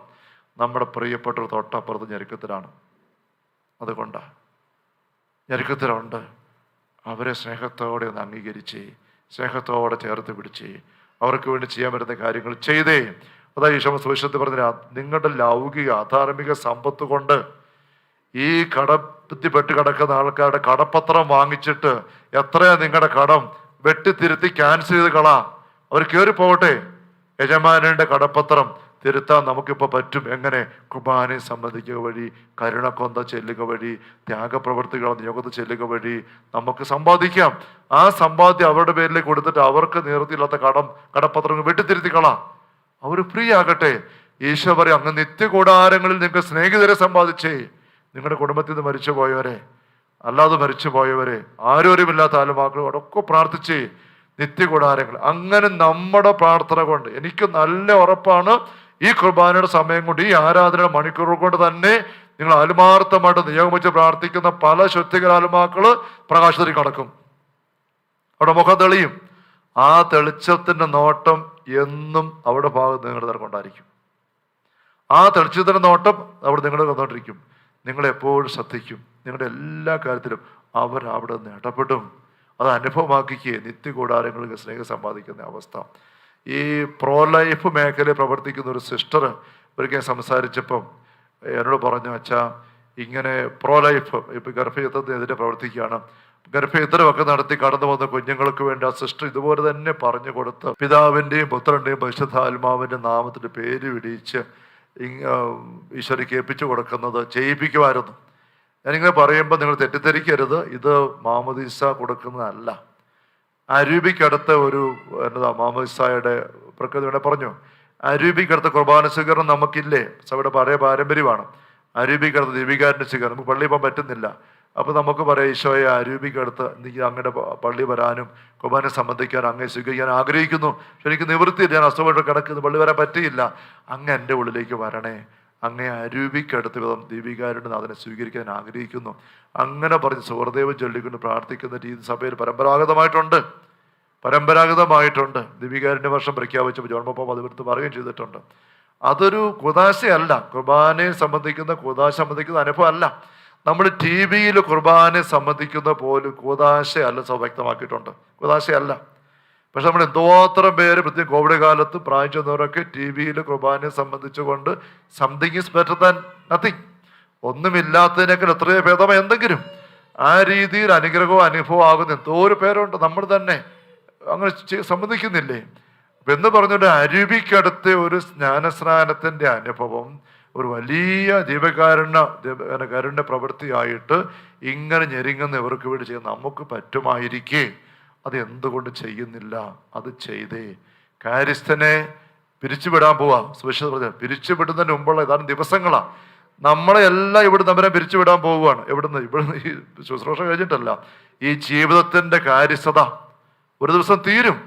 നമ്മുടെ പ്രിയപ്പെട്ടൊരു തൊട്ടപ്പുറത്ത് ഞെരുക്കത്തിലാണ്. അതുകൊണ്ടാണ് ഞെരുക്കത്തിലുണ്ട്. അവരെ സ്നേഹത്തോടെ ഒന്ന് അംഗീകരിച്ച്, സ്നേഹത്തോടെ ചേർത്ത് പിടിച്ച് അവർക്ക് വേണ്ടി ചെയ്യാൻ പറ്റുന്ന കാര്യങ്ങൾ ചെയ്തേ. അതായത് ഈശോ സുവിശേഷത്തിൽ പറഞ്ഞ, നിങ്ങളുടെ ലൗകിക അധാർമിക സമ്പത്ത് കൊണ്ട് ഈ കടത്തിപ്പെട്ട് കിടക്കുന്ന ആൾക്കാരുടെ കടപ്പത്രം വാങ്ങിച്ചിട്ട് എത്രയാ നിങ്ങളുടെ കടം വെട്ടിത്തിരുത്തി ക്യാൻസൽ ചെയ്ത് കളാ. അവർ കയറി പോകട്ടെ. യജമാനന്റെ കടപ്പത്രം തിരുത്താൻ നമുക്കിപ്പോൾ പറ്റും. എങ്ങനെ? കുർബാനയെ സംബന്ധിക്കുക വഴി, കരുണക്കൊന്ത ചെല്ലുക വഴി, ത്യാഗപ്രവർത്തികൾ നിയോഗത്തെ ചെല്ലുക വഴി നമുക്ക് സമ്പാദിക്കാം. ആ സമ്പാദ്യം അവരുടെ പേരിലേക്ക് കൊടുത്തിട്ട് അവർക്ക് നേർത്തിയില്ലാത്ത കടപ്പത്രങ്ങൾ വെട്ടിത്തിരുത്തിക്കളാം. അവർ ഫ്രീ ആകട്ടെ. ഈശോ പറയും, അങ്ങ് നിത്യകൂടാരങ്ങളിൽ നിങ്ങൾക്ക് സ്നേഹിതരെ സമ്പാദിച്ചേ. നിങ്ങളുടെ കുടുംബത്തിൽ നിന്ന് മരിച്ചു പോയവരെ, അല്ലാതെ മരിച്ചു പോയവരെ, ആരോരുമില്ലാത്ത ആലുമാക്കളും അടൊക്കെ പ്രാർത്ഥിച്ചേ നിത്യകൂടാരങ്ങൾ. അങ്ങനെ നമ്മുടെ പ്രാർത്ഥന കൊണ്ട് എനിക്ക് നല്ല ഉറപ്പാണ്, ഈ കുർബാനയുടെ സമയം കൊണ്ട്, ഈ ആരാധന മണിക്കൂറുകൾ കൊണ്ട് തന്നെ നിങ്ങൾ ആത്മാർത്ഥമായിട്ട് നിയോഗം വെച്ച് പ്രാർത്ഥിക്കുന്ന പല ശുദ്ധികര ആത്മാക്കള് പ്രകാശത്തിൽ കടക്കും. അവിടെ മുഖം തെളിയും. ആ തെളിച്ചത്തിൻ്റെ നോട്ടം എന്നും അവിടെ ഭാഗത്ത് നിങ്ങളുടെ നേർക്കൊണ്ടായിരിക്കും. ആ തെളിച്ചത്തിൻ്റെ നോട്ടം അവിടെ നിങ്ങളുടെ വന്നുകൊണ്ടിരിക്കും. നിങ്ങളെപ്പോഴും ശ്രദ്ധിക്കും. നിങ്ങളുടെ എല്ലാ കാര്യത്തിലും അവർ അവിടെ നിന്ന് ഇടപെടും. അത് അനുഭവമാക്കിക്കേ നിത്യകൂടാരങ്ങൾക്ക് സ്നേഹം സമ്പാദിക്കുന്ന അവസ്ഥ. ഈ പ്രോ ലൈഫ് മേഖലയിൽ പ്രവർത്തിക്കുന്ന ഒരു സിസ്റ്റർ ഒരിക്കൽ സംസാരിച്ചപ്പം എന്നോട് പറഞ്ഞു, അച്ഛാ ഇങ്ങനെ പ്രോ ലൈഫ് ഇപ്പം ഗർഭചിത്രത്തിനെതിരെ പ്രവർത്തിക്കുകയാണ്. ഗർഭചിത്രമൊക്കെ നടത്തി കടന്നു വന്ന കുഞ്ഞുങ്ങൾക്ക് വേണ്ടി ആ സിസ്റ്റർ ഇതുപോലെ തന്നെ പറഞ്ഞു കൊടുത്ത് പിതാവിൻ്റെയും പുത്രൻ്റെയും പരിശുദ്ധാത്മാവിൻ്റെ നാമത്തിൻ്റെ പേര് വിടിയിച്ച് ഈശ്വരയ്ക്ക് ഏൽപ്പിച്ചു കൊടുക്കുന്നത് ചെയ്യിപ്പിക്കുമായിരുന്നു. ഞാനിങ്ങനെ പറയുമ്പോൾ നിങ്ങൾ തെറ്റിദ്ധരിക്കരുത്, ഇത് മാമോദീസ കൊടുക്കുന്നതല്ല. അരൂപിക്കടുത്ത ഒരു മാമോദീസയുടെ പ്രകൃതി വേണേൽ പറഞ്ഞു. അരൂപിക്കടുത്ത കുർബാന സ്വീകരണം നമുക്കില്ലേ? സഭയുടെ പഴയ പാരമ്പര്യമാണ്. അരൂപിക്കടുത്ത് ദീപികാരൻ്റെ സ്വീകരണം നമുക്ക് പള്ളിയിൽ പോകാൻ പറ്റുന്നില്ല. അപ്പോൾ നമുക്ക് പറയാം, ഈശോയെ അരൂപിക്കടുത്ത് എനിക്ക് അങ്ങയുടെ പള്ളി വരാനും കുർബാന സംബന്ധിക്കാൻ അങ്ങേ സ്വീകരിക്കാൻ ആഗ്രഹിക്കുന്നു. പക്ഷെ എനിക്ക് നിവൃത്തിയില്ല, ഞാൻ അസുഖമായിട്ട് കിടക്കുന്നു, പള്ളി വരാൻ പറ്റിയില്ല. അങ്ങ് എൻ്റെ ഉള്ളിലേക്ക് വരണേ, അങ്ങേ അരൂപിക്കടുത്ത വിധം ദീപികാരുടെ അതിനെ സ്വീകരിക്കാൻ ആഗ്രഹിക്കുന്നു. അങ്ങനെ പറഞ്ഞ് സുഹൃദേവം ചൊല്ലിക്കൊണ്ട് പ്രാർത്ഥിക്കുന്ന രീതി സഭയിൽ പരമ്പരാഗതമായിട്ടുണ്ട്. ദീപികാരൻ്റെ വർഷം പ്രഖ്യാപിച്ചപ്പോൾ ജോൺ പാപ്പ അത് പറയുകയും ചെയ്തിട്ടുണ്ട്. അതൊരു കുദാശയല്ല, കുർബാനയെ സംബന്ധിക്കുന്ന അനുഭവം അല്ല. നമ്മൾ ടി വിയിൽ കുർബാനയെ സംബന്ധിക്കുന്ന പോലും കൂതാശയല്ല സഭ വ്യക്തമാക്കിയിട്ടുണ്ട്, കൂതാശയല്ല. പക്ഷെ നമ്മൾ എന്തോത്രം പേര് പ്രത്യേകം കോവിഡ് കാലത്ത് പ്രായം ചെന്നവരൊക്കെ ടി വിയിൽ കുർബാനയെ സംബന്ധിച്ചുകൊണ്ട് something is better than nothing, ഒന്നുമില്ലാത്തതിനേക്കാൾ എത്രയോ ഭേദമായി എന്തെങ്കിലും ആ രീതിയിൽ അനുഗ്രഹവും അനുഭവം ആകുന്ന എന്തോരം പേരുണ്ട്. നമ്മൾ തന്നെ അങ്ങനെ സംബന്ധിക്കുന്നില്ലേ? എന്ന് പറഞ്ഞുകൊണ്ട് അരുവിക്കടുത്ത് ഒരു സ്നാനസ്നാനത്തിൻ്റെ അനുഭവം ഒരു വലിയ ജീവകാരുണ്യ പ്രവൃത്തിയായിട്ട് ഇങ്ങനെ ഞെരുങ്ങുന്ന ഇവർക്ക് വേണ്ടി ചെയ്യാൻ നമുക്ക് പറ്റുമായിരിക്കേ അത് എന്തുകൊണ്ട് ചെയ്യുന്നില്ല? അത് ചെയ്തേ. കാര്യസ്ഥനെ പിരിച്ചുവിടാൻ പോവാ. സുവിശേഷം പറഞ്ഞാൽ പിരിച്ചുവിടുന്നതിന് മുമ്പുള്ള ഏതാനും ദിവസങ്ങളാണ്. നമ്മളെ എല്ലാം ഇവിടെ നമ്മെ പിരിച്ചുവിടാൻ പോവുകയാണ്. ഇവിടുന്ന് ഈ ശുശ്രൂഷ കഴിഞ്ഞിട്ടല്ല, ഈ ജീവിതത്തിൻ്റെ കാര്യസ്ഥത ഒരു ദിവസം തീരും.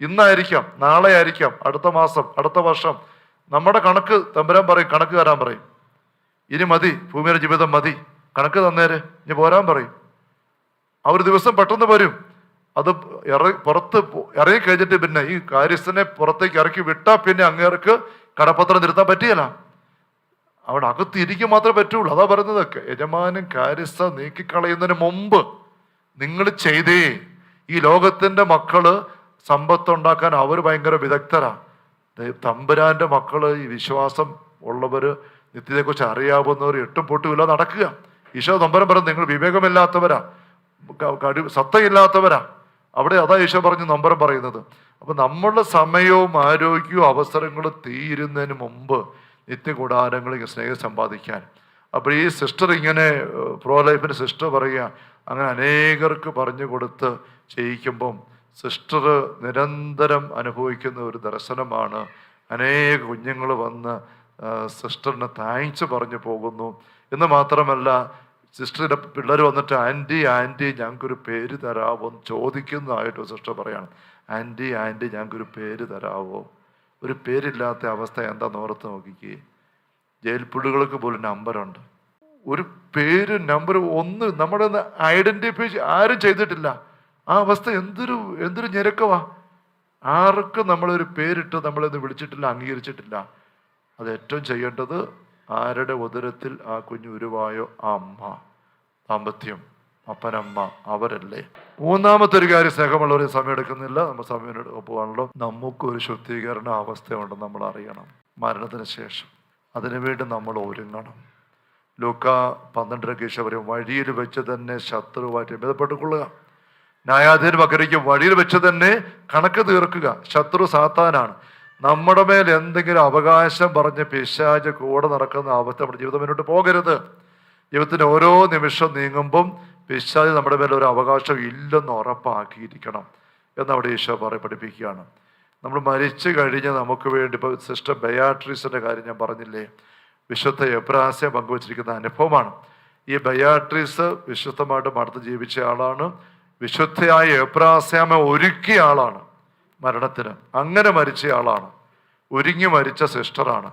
ഇന്നായിരിക്കാം, നാളെ ആയിരിക്കാം, അടുത്ത മാസം, അടുത്ത വർഷം. നമ്മുടെ കണക്ക് തമ്പുരാൻ പറയും, കണക്ക് തരാൻ പറയും. ഇനി മതി, ഭൂമിയുടെ ജീവിതം മതി, കണക്ക് തന്നേരെ, ഇനി പോരാൻ പറയും. ആ ഒരു ദിവസം പെട്ടെന്ന് വരും. അത് പുറത്ത് ഇറങ്ങി കഴിഞ്ഞിട്ട് പിന്നെ ഈ കാര്യസ്ഥനെ പുറത്തേക്ക് ഇറക്കി വിട്ടാൽ പിന്നെ അങ്ങേർക്ക് കടപ്പത്രം തിരുത്താൻ പറ്റിയല്ല. അവിടെ അകത്തിരിക്കും മാത്രമേ പറ്റുള്ളൂ. അതാ പറയുന്നതൊക്കെ. യജമാനൻ കാര്യസ്ഥ നീക്കിക്കളയുന്നതിന് മുമ്പ് നിങ്ങൾ ചെയ്തേ. ഈ ലോകത്തിൻ്റെ മക്കള് സമ്പത്തുണ്ടാക്കാൻ അവർ ഭയങ്കര വിദഗ്ധരാണ്. തമ്പുരാൻ്റെ മക്കള്, ഈ വിശ്വാസം ഉള്ളവര്, നിത്യതയെക്കുറിച്ച് അറിയാവുന്നവർ എട്ടും പൊട്ടുമില്ല നടക്കുക. ഈശോ തമ്പുരാൻ പറഞ്ഞു, നിങ്ങൾ വിവേകമില്ലാത്തവരാ, സത്തയില്ലാത്തവരാ. അവിടെ അതാ ഈശോ പറഞ്ഞ് നമ്പരം പറയുന്നത്. അപ്പൊ നമ്മളുടെ സമയവും ആരോഗ്യവും അവസരങ്ങളും തീരുന്നതിന് മുമ്പ് നിത്യകൂടാരങ്ങളിൽ സ്നേഹം സമ്പാദിക്കാൻ. അപ്പോൾ ഈ സിസ്റ്റർ ഇങ്ങനെ പ്രോ ലൈഫിൻ്റെ സിസ്റ്റർ പറയുക, അങ്ങനെ അനേകർക്ക് പറഞ്ഞു കൊടുത്ത് ചെയ്യിക്കുമ്പം സിസ്റ്റർ നിരന്തരം അനുഭവിക്കുന്ന ഒരു ദർശനമാണ്. അനേക കുഞ്ഞുങ്ങൾ വന്ന് സിസ്റ്ററിന് താങ്ക്സ് പറഞ്ഞു പോകുന്നു. എന്ന് മാത്രമല്ല, സിസ്റ്ററിൻ്റെ പിള്ളേർ വന്നിട്ട് ആൻറ്റി ഞങ്ങൾക്കൊരു പേര് തരാമോ എന്ന് ചോദിക്കുന്നതായിട്ട് സിസ്റ്റർ പറയാണ്. ആൻറ്റി ഞങ്ങൾക്കൊരു പേര് തരാമോ? ഒരു പേരില്ലാത്ത അവസ്ഥ എന്താണെന്ന് ഓർത്ത് നോക്കിക്കേ. ജയിൽ പുള്ളികൾക്ക് പോലും നമ്പറുണ്ട്. ഒരു പേര് നമ്പർ ഒന്ന് നമ്മുടെ ഐഡൻറ്റിഫൈ ആരും ചെയ്തിട്ടില്ല. ആ അവസ്ഥ എന്തൊരു ഞെരുക്കവാ. ആർക്കും നമ്മളൊരു പേരിട്ട് നമ്മളിന്ന് വിളിച്ചിട്ടില്ല, അംഗീകരിച്ചിട്ടില്ല. അത് ഏറ്റവും ചെയ്യേണ്ടത് ആരുടെ ഉദരത്തിൽ ആ കുഞ്ഞ് ഉരുവായോ ആ അമ്മ, ദാമ്പത്യം, അപ്പനമ്മ, അവരല്ലേ. മൂന്നാമത്തെ ഒരു കാര്യം, സ്നേഹമുള്ളവരെ സമയം എടുക്കുന്നില്ല, നമ്മൾ സമയം പോകാണല്ലോ. നമുക്കൊരു ശുദ്ധീകരണ അവസ്ഥയുണ്ടെന്ന് നമ്മൾ അറിയണം മരണത്തിന് ശേഷം. അതിനുവേണ്ടി നമ്മൾ ഒരുങ്ങണം. ലൂക്ക 12 പറയും, വഴിയിൽ വെച്ച് തന്നെ ശത്രുവായിട്ട് ബന്ധപ്പെട്ടുകൊള്ളുക. ന്യായാധിപന് പകരയ്ക്ക് വഴിയിൽ വെച്ച് തന്നെ കണക്ക് തീർക്കുക. ശത്രു സാത്താനാണ്. നമ്മുടെ മേൽ എന്തെങ്കിലും അവകാശം പറഞ്ഞ് പിശാച് കൂടെ നടക്കുന്ന അവസ്ഥ നമ്മുടെ ജീവിതം മുന്നോട്ട് പോകരുത്. ജീവിതത്തിൻ്റെ ഓരോ നിമിഷം നീങ്ങുമ്പം പിശാച് നമ്മുടെ മേൽ ഒരു അവകാശം ഇല്ലെന്ന് ഉറപ്പാക്കിയിരിക്കണം എന്നവിടെ ഈശോ പഠിപ്പിക്കുകയാണ്. നമ്മൾ മരിച്ചു കഴിഞ്ഞ് നമുക്ക് വേണ്ടി, ഇപ്പോൾ സിസ്റ്റർ ബയാട്രീസിൻ്റെ കാര്യം ഞാൻ പറഞ്ഞില്ലേ, വിശുദ്ധ എബ്രാസ്യം പങ്കുവച്ചിരിക്കുന്ന അനുഭവമാണ്. ഈ ബയാട്രീസ് വിശുദ്ധമായിട്ട് മടുത്ത് ജീവിച്ച ആളാണ്. വിശുദ്ധയായ എബ്രാസ്യാമെ ഒരുക്കിയ ആളാണ് മരണത്തിന്. അങ്ങനെ മരിച്ച ആളാണ്, ഒരുങ്ങി മരിച്ച സിസ്റ്ററാണ്.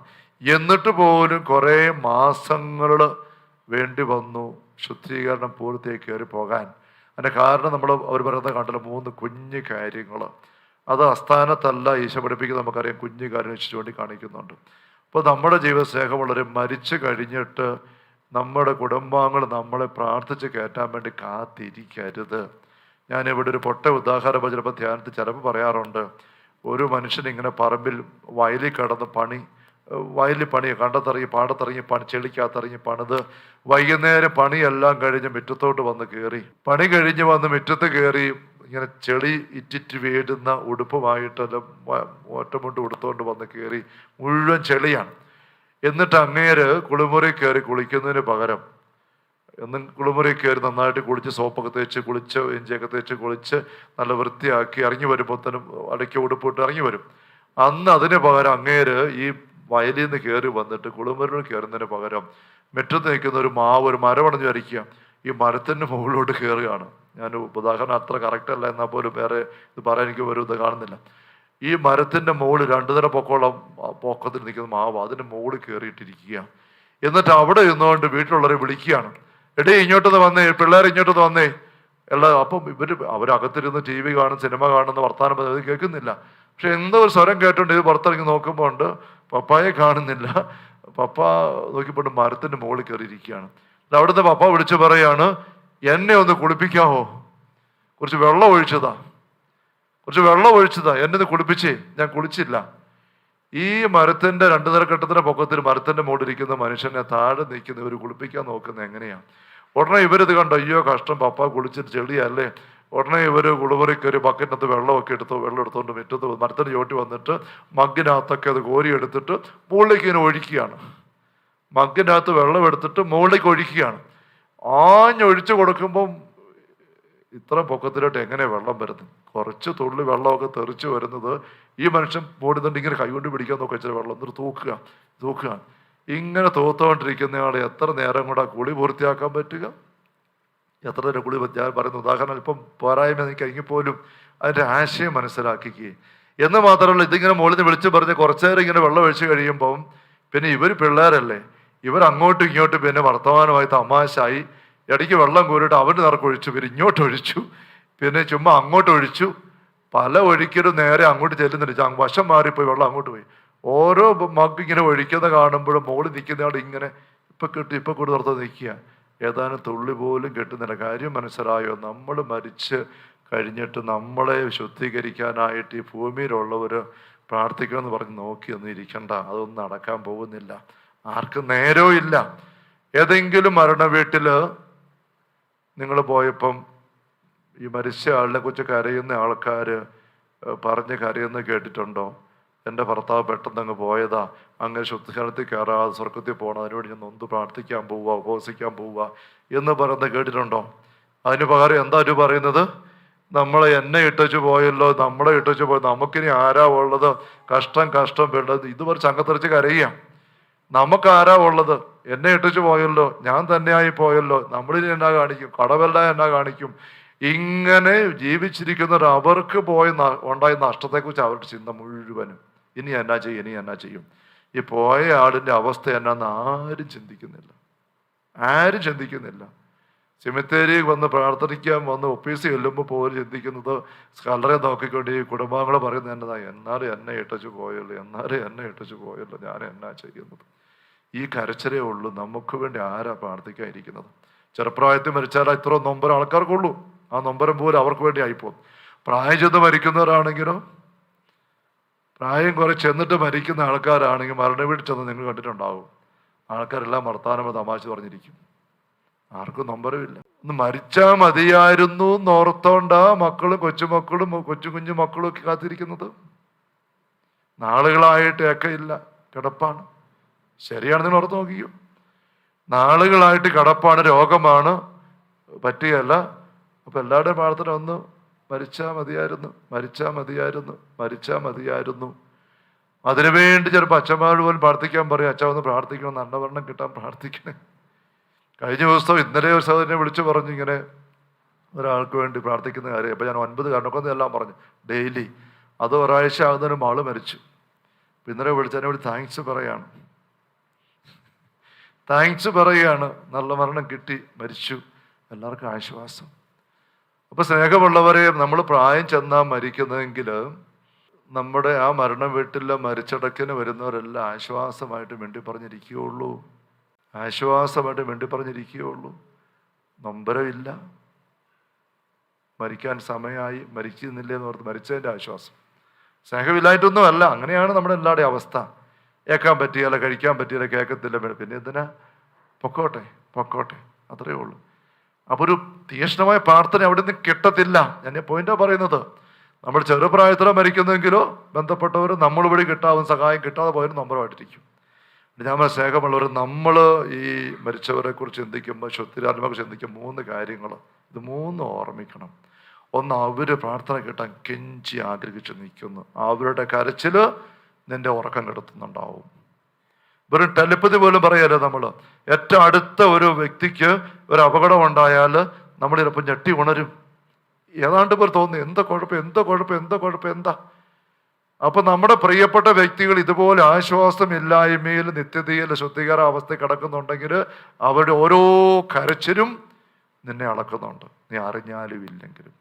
എന്നിട്ട് പോലും കുറേ മാസങ്ങൾ വേണ്ടി വന്നു ശുദ്ധീകരണം പൂർത്തിയായി കയറി പോകാൻ. അതിൻ്റെ കാരണം അവർ പറയുന്നത് കണ്ടല്ലോ, 3 കുഞ്ഞു കാര്യങ്ങൾ. അത് അസ്ഥാനത്തല്ല ഈശോ പഠിപ്പിക്കുന്നത്, നമുക്കറിയാം. കുഞ്ഞു കാര്യം ചൂണ്ടി കാണിക്കുന്നുണ്ട്. അപ്പോൾ നമ്മുടെ ജീവിത സ്നേഹമുള്ളവർ മരിച്ചു കഴിഞ്ഞിട്ട് നമ്മുടെ കുടുംബാംഗങ്ങൾ നമ്മളെ പ്രാർത്ഥിച്ച് കയറ്റാൻ വേണ്ടി കാത്തിരിക്കരുത്. ഞാനിവിടെ ഒരു പൊട്ട ഉദാഹരണം ചിലപ്പോൾ ധ്യാനത്തിൽ ചിലപ്പോൾ പറയാറുണ്ട്. ഒരു മനുഷ്യൻ ഇങ്ങനെ പറമ്പിൽ വയലിൽ കിടന്ന് വയലിൽ പണി കണ്ടത്തിറങ്ങി പാടത്തിറങ്ങി ചെളിക്കകത്തിറങ്ങി പണിത് വൈകുന്നേരം പണിയെല്ലാം കഴിഞ്ഞ് മുറ്റത്തോട്ട് വന്ന് കയറി. പണി കഴിഞ്ഞ് വന്ന് മുറ്റത്ത് കയറി ഇങ്ങനെ ചെളി ഇറ്റിറ്റ് വീഴുന്ന ഉടുപ്പുമായിട്ടെല്ലാം ഒറ്റമുണ്ട് ഉടുത്തുകൊണ്ട് വന്ന് കയറി. മുഴുവൻ ചെളിയാണ്. എന്നിട്ട് അങ്ങേര് കുളിമുറി കയറി കുളിക്കുന്നതിന് പകരം കുളിമുറി കയറി നന്നായിട്ട് കുളിച്ച് സോപ്പൊക്കെ തേച്ച് കുളിച്ച് ഇഞ്ചിയൊക്കെ തേച്ച് കുളിച്ച് നല്ല വൃത്തിയാക്കി ഇറങ്ങി വരുമ്പോഴത്തേനും അടയ്ക്ക് ഉടുപ്പിട്ട് ഇറങ്ങി വരും. അന്ന് അതിന് പകരം അങ്ങേര് ഈ വയലിൽ നിന്ന് കയറി വന്നിട്ട് കുളിമുറിയിൽ കയറുന്നതിന് പകരം മുറ്റത്ത് നിൽക്കുന്ന ഒരു മരമണഞ്ഞ് വരയ്ക്കുക. ഈ മരത്തിൻ്റെ മുകളിലോട്ട് കയറുകയാണ്. ഞാൻ ഉദാഹരണം അത്ര കറക്റ്റ് അല്ല, എന്നാൽ പോലും വേറെ ഇത് പറയാൻ എനിക്ക് ഒരു ഇത് കാണുന്നില്ല. ഈ മരത്തിൻ്റെ മുകളിൽ 2 നില പൊക്കത്തിൽ നിൽക്കുന്ന മാവ് അതിൻ്റെ മുകളിൽ കയറിയിട്ടിരിക്കുക. എന്നിട്ട് അവിടെ ഇരുന്നുകൊണ്ട് വീട്ടിലുള്ളവരെ വിളിക്കുകയാണ്, എടേ ഇങ്ങോട്ടൊന്ന് വന്നേ, പിള്ളേർ ഇങ്ങോട്ടൊന്ന് വന്നേ എല്ലാം. അപ്പം അവരകത്തിരുന്ന് TV കാണും, സിനിമ കാണുന്ന വർത്താനം ഇത് കേൾക്കുന്നില്ല. പക്ഷെ എന്തോ ഒരു സ്വരം കേട്ടോണ്ട് ഇത് പുറത്തിറങ്ങി നോക്കുമ്പോൾ ഉണ്ട് പപ്പായെ കാണുന്നില്ല. പപ്പ നോക്കിപ്പോണ്ട് മരത്തിൻ്റെ മുകളിൽ കയറിയിരിക്കുകയാണ്. അവിടുത്തെ പപ്പ വിളിച്ചു പറയാണ്, എന്നെ ഒന്ന് കുളിപ്പിക്കാമോ? കുറച്ച് വെള്ളം ഒഴിച്ചതാ എന്നെ ഒന്ന് കുളിപ്പിച്ചേ. ഞാൻ കുളിച്ചില്ല. ഈ മരത്തിൻ്റെ 2 നില കെട്ടത്തിൻ്റെ പൊക്കത്തിൽ മരത്തിൻ്റെ മുകളിലിരിക്കുന്ന മനുഷ്യനെ താഴെ നിൽക്കുന്നവർ കുളിപ്പിക്കാൻ നോക്കുന്നത് എങ്ങനെയാണ്? ഉടനെ ഇവരിത് കണ്ടോ, അയ്യോ കഷ്ടം, പപ്പ കുളിച്ചിട്ട് ചെളിയല്ലേ. ഉടനെ ഇവർ കുളിമുറി കയറി ബക്കറ്റിനകത്ത് വെള്ളം എടുത്തുകൊണ്ട് മുറ്റത്ത് മരത്തിന് ചോട്ടി വന്നിട്ട് മഗ്ഗിനകത്തൊക്കെ അത് കോരി എടുത്തിട്ട് മുകളിലേക്ക് ഇങ്ങനെ ഒഴിക്കുകയാണ്. മഗ്ഗിനകത്ത് വെള്ളം എടുത്തിട്ട് മുകളിലേക്ക് ഒഴിക്കുകയാണ്. ആഞ്ഞൊഴിച്ചു കൊടുക്കുമ്പം ഇത്ര പൊക്കത്തിലോട്ട് എങ്ങനെ വെള്ളം വരുന്നത്? കുറച്ച് തുള്ളി വെള്ളമൊക്കെ തെറിച്ച് വരുന്നത് ഈ മനുഷ്യൻ പോടുന്നുണ്ട്. ഇങ്ങനെ കൈകൊണ്ട് പിടിക്കാൻ നോക്കുക, ഇച്ചിരി വെള്ളം എന്നിട്ട് തൂക്കുക. ഇങ്ങനെ തൂത്തുകൊണ്ടിരിക്കുന്നയാളെ എത്ര നേരം കൂടെ കുളി പൂർത്തിയാക്കാൻ പറ്റുക? എത്ര നേരം കുളി? ഞാൻ പറയുന്ന ഉദാഹരണം ഇപ്പം പോരായ്മ എനിക്കെങ്കിൽ പോലും അതിൻ്റെ ആശയം മനസ്സിലാക്കുകയും എന്ന് മാത്രമല്ല, ഇതിങ്ങനെ മുകളിൽ നിന്ന് വിളിച്ച് പറഞ്ഞ് കുറച്ചു നേരം ഇങ്ങനെ വെള്ളം ഒഴിച്ച് കഴിയുമ്പം പിന്നെ ഇവർ പിള്ളേരല്ലേ, ഇവർ അങ്ങോട്ടും ഇങ്ങോട്ടും പിന്നെ വർത്തമാനമായി തമാശായി ഇടയ്ക്ക് വെള്ളം കോരിയിട്ട് അവൻ്റെ നിറക്കൊഴിച്ചു, പിന്നെ ഇങ്ങോട്ടൊഴിച്ചു, പിന്നെ ചുമ്മാ അങ്ങോട്ടൊഴിച്ചു. പല ഒഴിക്കലും നേരെ അങ്ങോട്ട് ചെല്ലുന്നില്ല, വശം മാറിപ്പോയി വെള്ളം അങ്ങോട്ട് പോയി. ഓരോ മഗ് ഇങ്ങനെ ഒഴിക്കുന്ന കാണുമ്പോഴും മുകളിൽ നിൽക്കുന്നയാൾ ഇങ്ങനെ ഇപ്പം കൂടി നിർത്താൻ നിൽക്കുക. ഏതാനും തുള്ളി പോലും കിട്ടുന്നില്ല. കാര്യം മനസ്സിലായോ? നമ്മൾ മരിച്ച് കഴിഞ്ഞിട്ട് നമ്മളെ ശുദ്ധീകരിക്കാനായിട്ട് ഈ ഭൂമിയിലുള്ളവർ പ്രാർത്ഥിക്കണമെന്ന് പറഞ്ഞ് നോക്കിയൊന്നും ഇരിക്കണ്ട. അതൊന്നും നടക്കാൻ പോകുന്നില്ല. ആർക്കും നേരവും ഇല്ല. ഏതെങ്കിലും മരണ വീട്ടിൽ നിങ്ങൾ പോയപ്പം ഈ മരിച്ച ആളിനെ കുറിച്ച് കരയുന്ന ആൾക്കാർ പറഞ്ഞ് കരയുന്ന കേട്ടിട്ടുണ്ടോ? എൻ്റെ ഭർത്താവ് പെട്ടെന്ന് അങ്ങ് പോയതാ, അങ്ങനെ ശുദ്ധീകരണത്തിൽ കയറാതെ സ്വർഗത്തിൽ പോകണം, അതിനുവേണ്ടി ഞാൻ നൊന്ത് പ്രാർത്ഥിക്കാൻ പോവുക, ഉപവസിക്കാൻ പോവുക എന്ന് പറയുന്നത് കേട്ടിട്ടുണ്ടോ? അതിന് പകരം എന്താ ഒരു പറയുന്നത്? എന്നെ ഇട്ടു പോയല്ലോ, നമ്മളെ ഇട്ടു പോയി, നമുക്കിനി ആരാ ഉള്ളത്? കഷ്ടം വേണ്ടത്. ഇതുവരെ ചങ്കത്തെറിച്ച് കരയുക. നമുക്കാരാ ഉള്ളത്? എന്നെ ഇട്ടു പോയല്ലോ, ഞാൻ തന്നെയായി പോയല്ലോ, നമ്മളിനി എന്നാ കാണിക്കും? കടവെല്ലാം എന്നാ കാണിക്കും? ഇങ്ങനെ ജീവിച്ചിരിക്കുന്നവർ അവർക്ക് ഉണ്ടായ നഷ്ടത്തെക്കുറിച്ച് അവരുടെ ചിന്ത മുഴുവനും ഇനി എന്നാ ചെയ്യും. ഈ പോയ ആളിൻ്റെ അവസ്ഥ എന്നാന്ന് ആരും ചിന്തിക്കുന്നില്ല. സെമിത്തേരി വന്ന് പ്രാർത്ഥിക്കാൻ വന്ന് ഒപ്പീസ് ചെല്ലുമ്പോൾ പോലും ചിന്തിക്കുന്നത് കല്ലറെ നോക്കിക്കൊണ്ട് ഈ കുടുംബാംഗങ്ങൾ പറയുന്നത് എന്നതാ, എന്നാലും എന്നെ ഇട്ടു പോയല്ലോ, ഞാൻ എന്നാ ചെയ്യുന്നത്? ഈ കരച്ചിലേ ഉള്ളൂ. നമുക്ക് വേണ്ടി ആരാ പ്രാർത്ഥിക്കാതിരിക്കുന്നത്? ചെറുപ്രായത്തിൽ മരിച്ചാൽ ഇത്ര നൊമ്പരം ആൾക്കാർക്കുള്ളൂ. ആ നൊമ്പരം പോലും അവർക്ക് വേണ്ടി ആയിപ്പോകും. പ്രായം ചെന്ന് മരിക്കുന്നവരാണെങ്കിലോ, പ്രായം കുറെ ചെന്നിട്ട് മരിക്കുന്ന ആൾക്കാരാണെങ്കിൽ മരണ വീട്ടിൽ ചെന്ന് നിങ്ങൾ കണ്ടിട്ടുണ്ടാവും. ആൾക്കാരെല്ലാം വർത്താനം തമാശ പറഞ്ഞിരിക്കും. ആർക്കും നൊമ്പരമില്ല. ഒന്ന് മരിച്ചാൽ മതിയായിരുന്നു എന്നോർത്തോണ്ടാ മക്കളും കൊച്ചുമക്കളും കുഞ്ഞു മക്കളും ഒക്കെ കാത്തിരിക്കുന്നത്. നാളുകളായിട്ട് ഏക്കയില്ല, കിടപ്പാണ്. ശരിയാണ്, നിങ്ങൾ ഓർത്ത് നോക്കിയോ? നാളുകളായിട്ട് കിടപ്പാണ്, രോഗമാണ്, പറ്റുകയല്ല. അപ്പൊ എല്ലാവരുടെയും പ്രാർത്ഥന ഒന്ന് മരിച്ചാൽ മതിയായിരുന്നു. അതിനുവേണ്ടി ചിലപ്പോൾ അച്ഛന്മാർ പോലും പ്രാർത്ഥിക്കാൻ പറയും, അച്ഛൻ ഒന്ന് പ്രാർത്ഥിക്കണം, നല്ലവണ്ണം കിട്ടാൻ പ്രാർത്ഥിക്കണേ. കഴിഞ്ഞ ദിവസം ഇന്നലെ ഒരു സഹോദരനെ വിളിച്ചു പറഞ്ഞു ഇങ്ങനെ ഒരാൾക്ക് വേണ്ടി പ്രാർത്ഥിക്കുന്ന കാര്യം. അപ്പം ഞാൻ 9 കാരണമൊക്കെ എല്ലാം പറഞ്ഞു ഡെയിലി. അത് ഒരാഴ്ച ആകുന്നതിനും ആള് മരിച്ചു. ഇന്നലെ വിളിച്ചതിനെ വിളി താങ്ക്സ് പറയുകയാണ്. നല്ല മരണം കിട്ടി, മരിച്ചു. എല്ലാവർക്കും ആശ്വാസം. അപ്പോൾ സ്നേഹമുള്ളവരെ, നമ്മൾ പ്രായം ചെന്നാൽ മരിക്കുന്നതെങ്കിൽ നമ്മുടെ ആ മരണ വീട്ടിലെ മരിച്ചടക്കിന് വരുന്നവരെല്ലാം ആശ്വാസമായിട്ട് മിണ്ടി പറഞ്ഞിരിക്കുകയുള്ളൂ. ആശ്വാസമായിട്ട് മിണ്ടി പറഞ്ഞിരിക്കുകയുള്ളൂ. നൊമ്പരമില്ല. മരിക്കാൻ സമയമായി, മരിക്കുന്നില്ലേ എന്ന് ഓർത്ത് മരിച്ചതിൻ്റെ ആശ്വാസം. സ്നേഹമില്ലായിട്ടൊന്നും അല്ല, അങ്ങനെയാണ് നമ്മുടെ എല്ലാവരുടെയും അവസ്ഥ. കേൾക്കാൻ പറ്റിയല്ല, കഴിക്കാൻ പറ്റിയല്ല, കേൾക്കത്തില്ല, പിന്നെ എന്തിനാ? പൊക്കോട്ടെ പൊക്കോട്ടെ, അത്രയേ ഉള്ളൂ. അപ്പോൾ ഒരു തീക്ഷ്ണമായ പ്രാർത്ഥന അവിടെ നിന്ന് കിട്ടത്തില്ല. ഞാൻ പോയിന്റാണ് പറയുന്നത്. നമ്മൾ ചെറുപ്രായത്തിലോ മരിക്കുന്നെങ്കിലോ ബന്ധപ്പെട്ടവർ നമ്മൾ വഴി കിട്ടാവുന്ന സഹായം കിട്ടാതെ പോയാലും നമ്പറുമായിട്ടിരിക്കും. ഞാൻ സ്നേഹമുള്ളവർ, നമ്മൾ ഈ മരിച്ചവരെ കുറിച്ച് ചിന്തിക്കുമ്പോൾ, ശുദ്ധിരാത്മക ചിന്തിക്കുമ്പോൾ 3 കാര്യങ്ങൾ, ഇത് 3 ഓർമ്മിക്കണം. ഒന്ന്, അവർ പ്രാർത്ഥന കിട്ടാൻ കെഞ്ചി ആഗ്രഹിച്ച് നിൽക്കുന്നു. അവരുടെ കരച്ചിൽ നിന്റെ ഉറക്കം കെടുത്തുന്നുണ്ടാവും. വെറും ടെലിപ്പതി പോലും പറയല്ലേ. നമ്മൾ ഏറ്റവും അടുത്ത ഒരു വ്യക്തിക്ക് ഒരു അപകടം ഉണ്ടായാൽ നമ്മൾ ചിലപ്പോൾ ഞെട്ടി ഉണരും. ഏതാണ്ട് പോലെ തോന്നി, എന്താ കുഴപ്പം. അപ്പൊ നമ്മുടെ പ്രിയപ്പെട്ട വ്യക്തികൾ ഇതുപോലെ ആശ്വാസമില്ലായ്മയിൽ, നിത്യതയിൽ, ശുദ്ധീകര അവസ്ഥയിൽ കിടക്കുന്നുണ്ടെങ്കിൽ അവരുടെ ഓരോ കരച്ചിലും നിന്നെ അളക്കുന്നുണ്ട്. നീ അറിഞ്ഞാലും ഇല്ലെങ്കിലും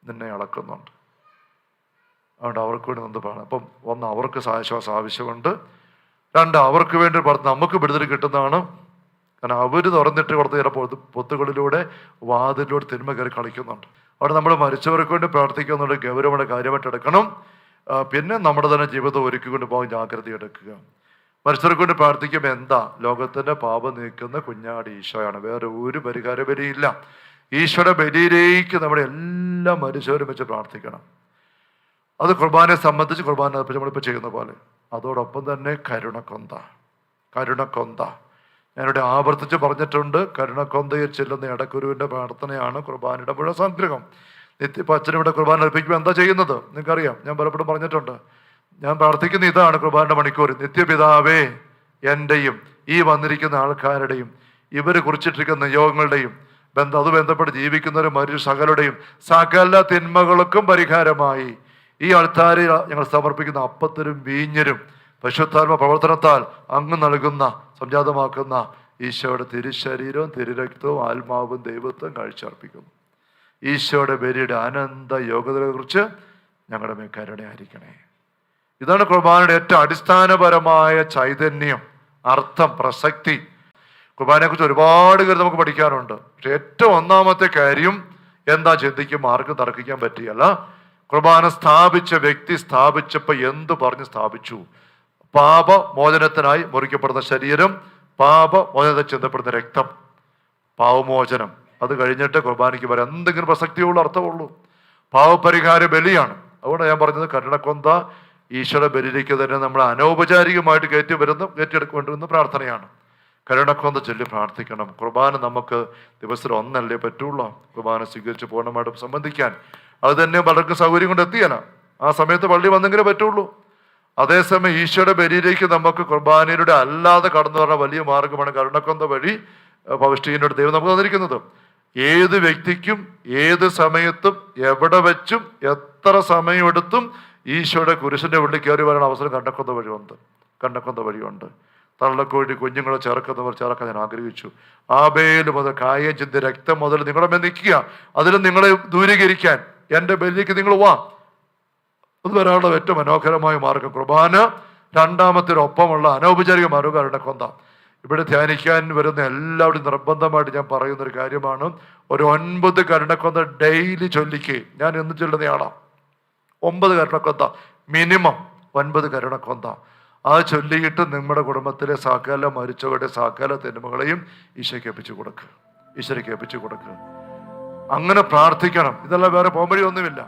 നിന്നെ അളക്കുന്നുണ്ട്. അതുകൊണ്ട് അവർക്ക് വേണ്ടി നിന്ന് പറയണം. അപ്പം 1, അവർക്ക് ആശ്വാസം ആവശ്യമുണ്ട്. 2, അവർക്ക് വേണ്ടി നമുക്ക് വിടുതൽ കിട്ടുന്നതാണ്. കാരണം അവർ തുറന്നിട്ട് കൊടുത്ത് ചിലപ്പോൾ പൊത്തുകളിലൂടെ, വാതിലൂടെ തിന്മ കയറി കളിക്കുന്നുണ്ട്. അവിടെ നമ്മൾ മരിച്ചവർക്ക് വേണ്ടി പ്രാർത്ഥിക്കുന്നുണ്ട്. ഗൗരവമായ കാര്യമായിട്ട് എടുക്കണം. പിന്നെ നമ്മുടെ തന്നെ ജീവിതം ഒരുക്കിക്കൊണ്ട് പോകാൻ ജാഗ്രത എടുക്കുക. മരിച്ചവർക്ക് വേണ്ടി പ്രാർത്ഥിക്കുമ്പോൾ എന്താ? ലോകത്തിൻ്റെ പാപം നീക്കുന്ന കുഞ്ഞാടി ഈശോയാണ്. വേറെ ഒരു പരിഹാര ബലിയില്ല. ഈശോയുടെ ബലിയിലേക്ക് നമ്മുടെ എല്ലാ മരിച്ചവരും വെച്ച് പ്രാർത്ഥിക്കണം. അത് കുർബാനയെ സംബന്ധിച്ച് കുർബാന നമ്മളിപ്പോൾ ചെയ്യുന്ന പോലെ. അതോടൊപ്പം തന്നെ കരുണക്കൊന്ത. ഞാനിവിടെ ആവർത്തിച്ച് പറഞ്ഞിട്ടുണ്ട്. കരുണക്കൊന്തയിൽ ചെല്ലുന്ന ഇടക്കുരുവിൻ്റെ പ്രാർത്ഥനയാണ് കുർബാനയുടെ മുഴുവൻ സംഗ്രഹം. ഇപ്പം അച്ഛനിവിടെ കുർബാന അർപ്പിക്കുമ്പോൾ എന്താ ചെയ്യുന്നത് നിങ്ങൾക്കറിയാം. ഞാൻ പലപ്പോഴും പറഞ്ഞിട്ടുണ്ട്. ഞാൻ പ്രാർത്ഥിക്കുന്ന ഇതാണ് കുർബാനയുടെ മണിക്കൂർ. നിത്യപിതാവേ, എൻ്റെയും ഈ വന്നിരിക്കുന്ന ആൾക്കാരുടെയും ഇവർ കുറിച്ചിട്ടിരിക്കുന്ന നിയോഗങ്ങളുടെയും അത് ബന്ധപ്പെട്ട് ജീവിക്കുന്നവരും മറ്റു സകല തിന്മകൾക്കും പരിഹാരമായി ഈ ആൾക്കാരിൽ ഞങ്ങൾ സമർപ്പിക്കുന്ന അപ്പത്തിനും വീഞ്ഞിനും പരിശുദ്ധാത്മ പ്രവർത്തനത്താൽ അങ്ങ് നൽകുന്ന സംജാതമാക്കുന്ന ഈശോയുടെ തിരുശരീരവും തിരുരക്തവും ആത്മാവും ദൈവത്വം കാഴ്ചയർപ്പിക്കുന്നു. ഈശോയുടെ ബലിയുടെ അനന്ത യോഗ്യതയെക്കുറിച്ച് ഞങ്ങളുടെ മേൽ കരുണയായിരിക്കണേ. ഇതാണ് കുർബാനയുടെ ഏറ്റവും അടിസ്ഥാനപരമായ ചൈതന്യം, അർത്ഥം, പ്രസക്തി. കുർബാനയെക്കുറിച്ച് ഒരുപാട് കാര്യം നമുക്ക് പഠിക്കാനുണ്ട്. പക്ഷെ ഏറ്റവും ഒന്നാമത്തെ കാര്യം എന്താ ചിന്തിക്കും ആർക്കും തർക്കിക്കാൻ പറ്റിയല്ല. കുർബാന സ്ഥാപിച്ച വ്യക്തി സ്ഥാപിച്ചപ്പോൾ എന്ത് പറഞ്ഞ് സ്ഥാപിച്ചു? പാപമോചനത്തിനായി മുറിക്കപ്പെടുന്ന ശരീരം, പാപമോചനത്തെ ചിന്തപ്പെടുന്ന രക്തം, പാവമോചനം. അത് കഴിഞ്ഞിട്ട് കുർബാനയ്ക്ക് വരെ എന്തെങ്കിലും പ്രസക്തിയുള്ള അർത്ഥമുള്ളൂ. പാവപരിഹാര ബലിയാണ്. അതുകൊണ്ട് ഞാൻ പറഞ്ഞത് കരുണക്കൊന്ത ഈശ്വര ബലിയിലേക്ക് തന്നെ നമ്മൾ അനൗപചാരികമായിട്ട് കയറ്റിയെടുക്കൊണ്ടിരുന്ന പ്രാർത്ഥനയാണ്. കരുണക്കൊന്ത ചൊല്ലി പ്രാർത്ഥിക്കണം. കുർബാന നമുക്ക് ദിവസം 1 പറ്റുള്ളൂ. കുർബാന സ്വീകരിച്ച് പൂർണ്ണമായിട്ടും സംബന്ധിക്കാൻ. അത് തന്നെ പലർക്കും സൗകര്യം കൊണ്ട് എത്തിയല്ല. ആ സമയത്ത് പള്ളി വന്നെങ്കിലേ പറ്റുള്ളൂ. അതേസമയം ഈശോയുടെ ബലിയിലേക്ക് നമുക്ക് കുർബാനയിലൂടെ അല്ലാതെ കടന്നു പറഞ്ഞ വലിയ മാർഗമാണ് കരുണക്കൊന്ത വഴി പൗഷ്ടികന്റെ ദൈവം നമുക്ക് തന്നിരിക്കുന്നത്. ഏത് വ്യക്തിക്കും ഏത് സമയത്തും എവിടെ വെച്ചും എത്ര സമയമെടുത്തും ഈശോയുടെ കുരിശിന്റെ ഉള്ളിൽ കയറി വരാൻ അവസരം കണ്ണക്കൊന്ത വഴിയുണ്ട്. തള്ളക്കോഴി കുഞ്ഞുങ്ങളെ ചേർക്കുന്നവർ ചേർക്കാൻ ഞാൻ ആഗ്രഹിച്ചു. ആബേൽ മുതൽ കായം ചിന്തി രക്തം മുതൽ നിങ്ങളുടെ മേൽ നിൽക്കുക. അതിലും നിങ്ങളെ ദൂരീകരിക്കാൻ എൻ്റെ ബലിക്ക് നിങ്ങൾ വാ. അത് വരാനുള്ള ഏറ്റവും മനോഹരമായ മാർഗം കുർബാന. രണ്ടാമത്തെ ഒപ്പമുള്ള അനൗപചാരിക മാർഗം കരുണക്കൊന്ത. ഇവിടെ ധ്യാനിക്കാൻ വരുന്ന എല്ലാവരും നിർബന്ധമായിട്ട് ഞാൻ പറയുന്നൊരു കാര്യമാണ്. ഒരു 9 കരുണക്കൊന്ത ഡെയിലി ചൊല്ലിക്ക്. ഞാൻ എന്ന് ചൊല്ലുന്നയാളാണ്. 9 കരുണക്കൊന്ത മിനിമം, 9 കരുണക്കൊന്ത. അത് ചൊല്ലിയിട്ട് നിങ്ങളുടെ കുടുംബത്തിലെ സകല മരിച്ചവരുടെ സകല തിന്മകളെയും ഈശോയ്ക്ക് ഏൽപ്പിച്ചു കൊടുക്കുക. അങ്ങനെ പ്രാർത്ഥിക്കണം. ഇതെല്ലാം വേറെ പോംവഴി ഒന്നുമില്ല.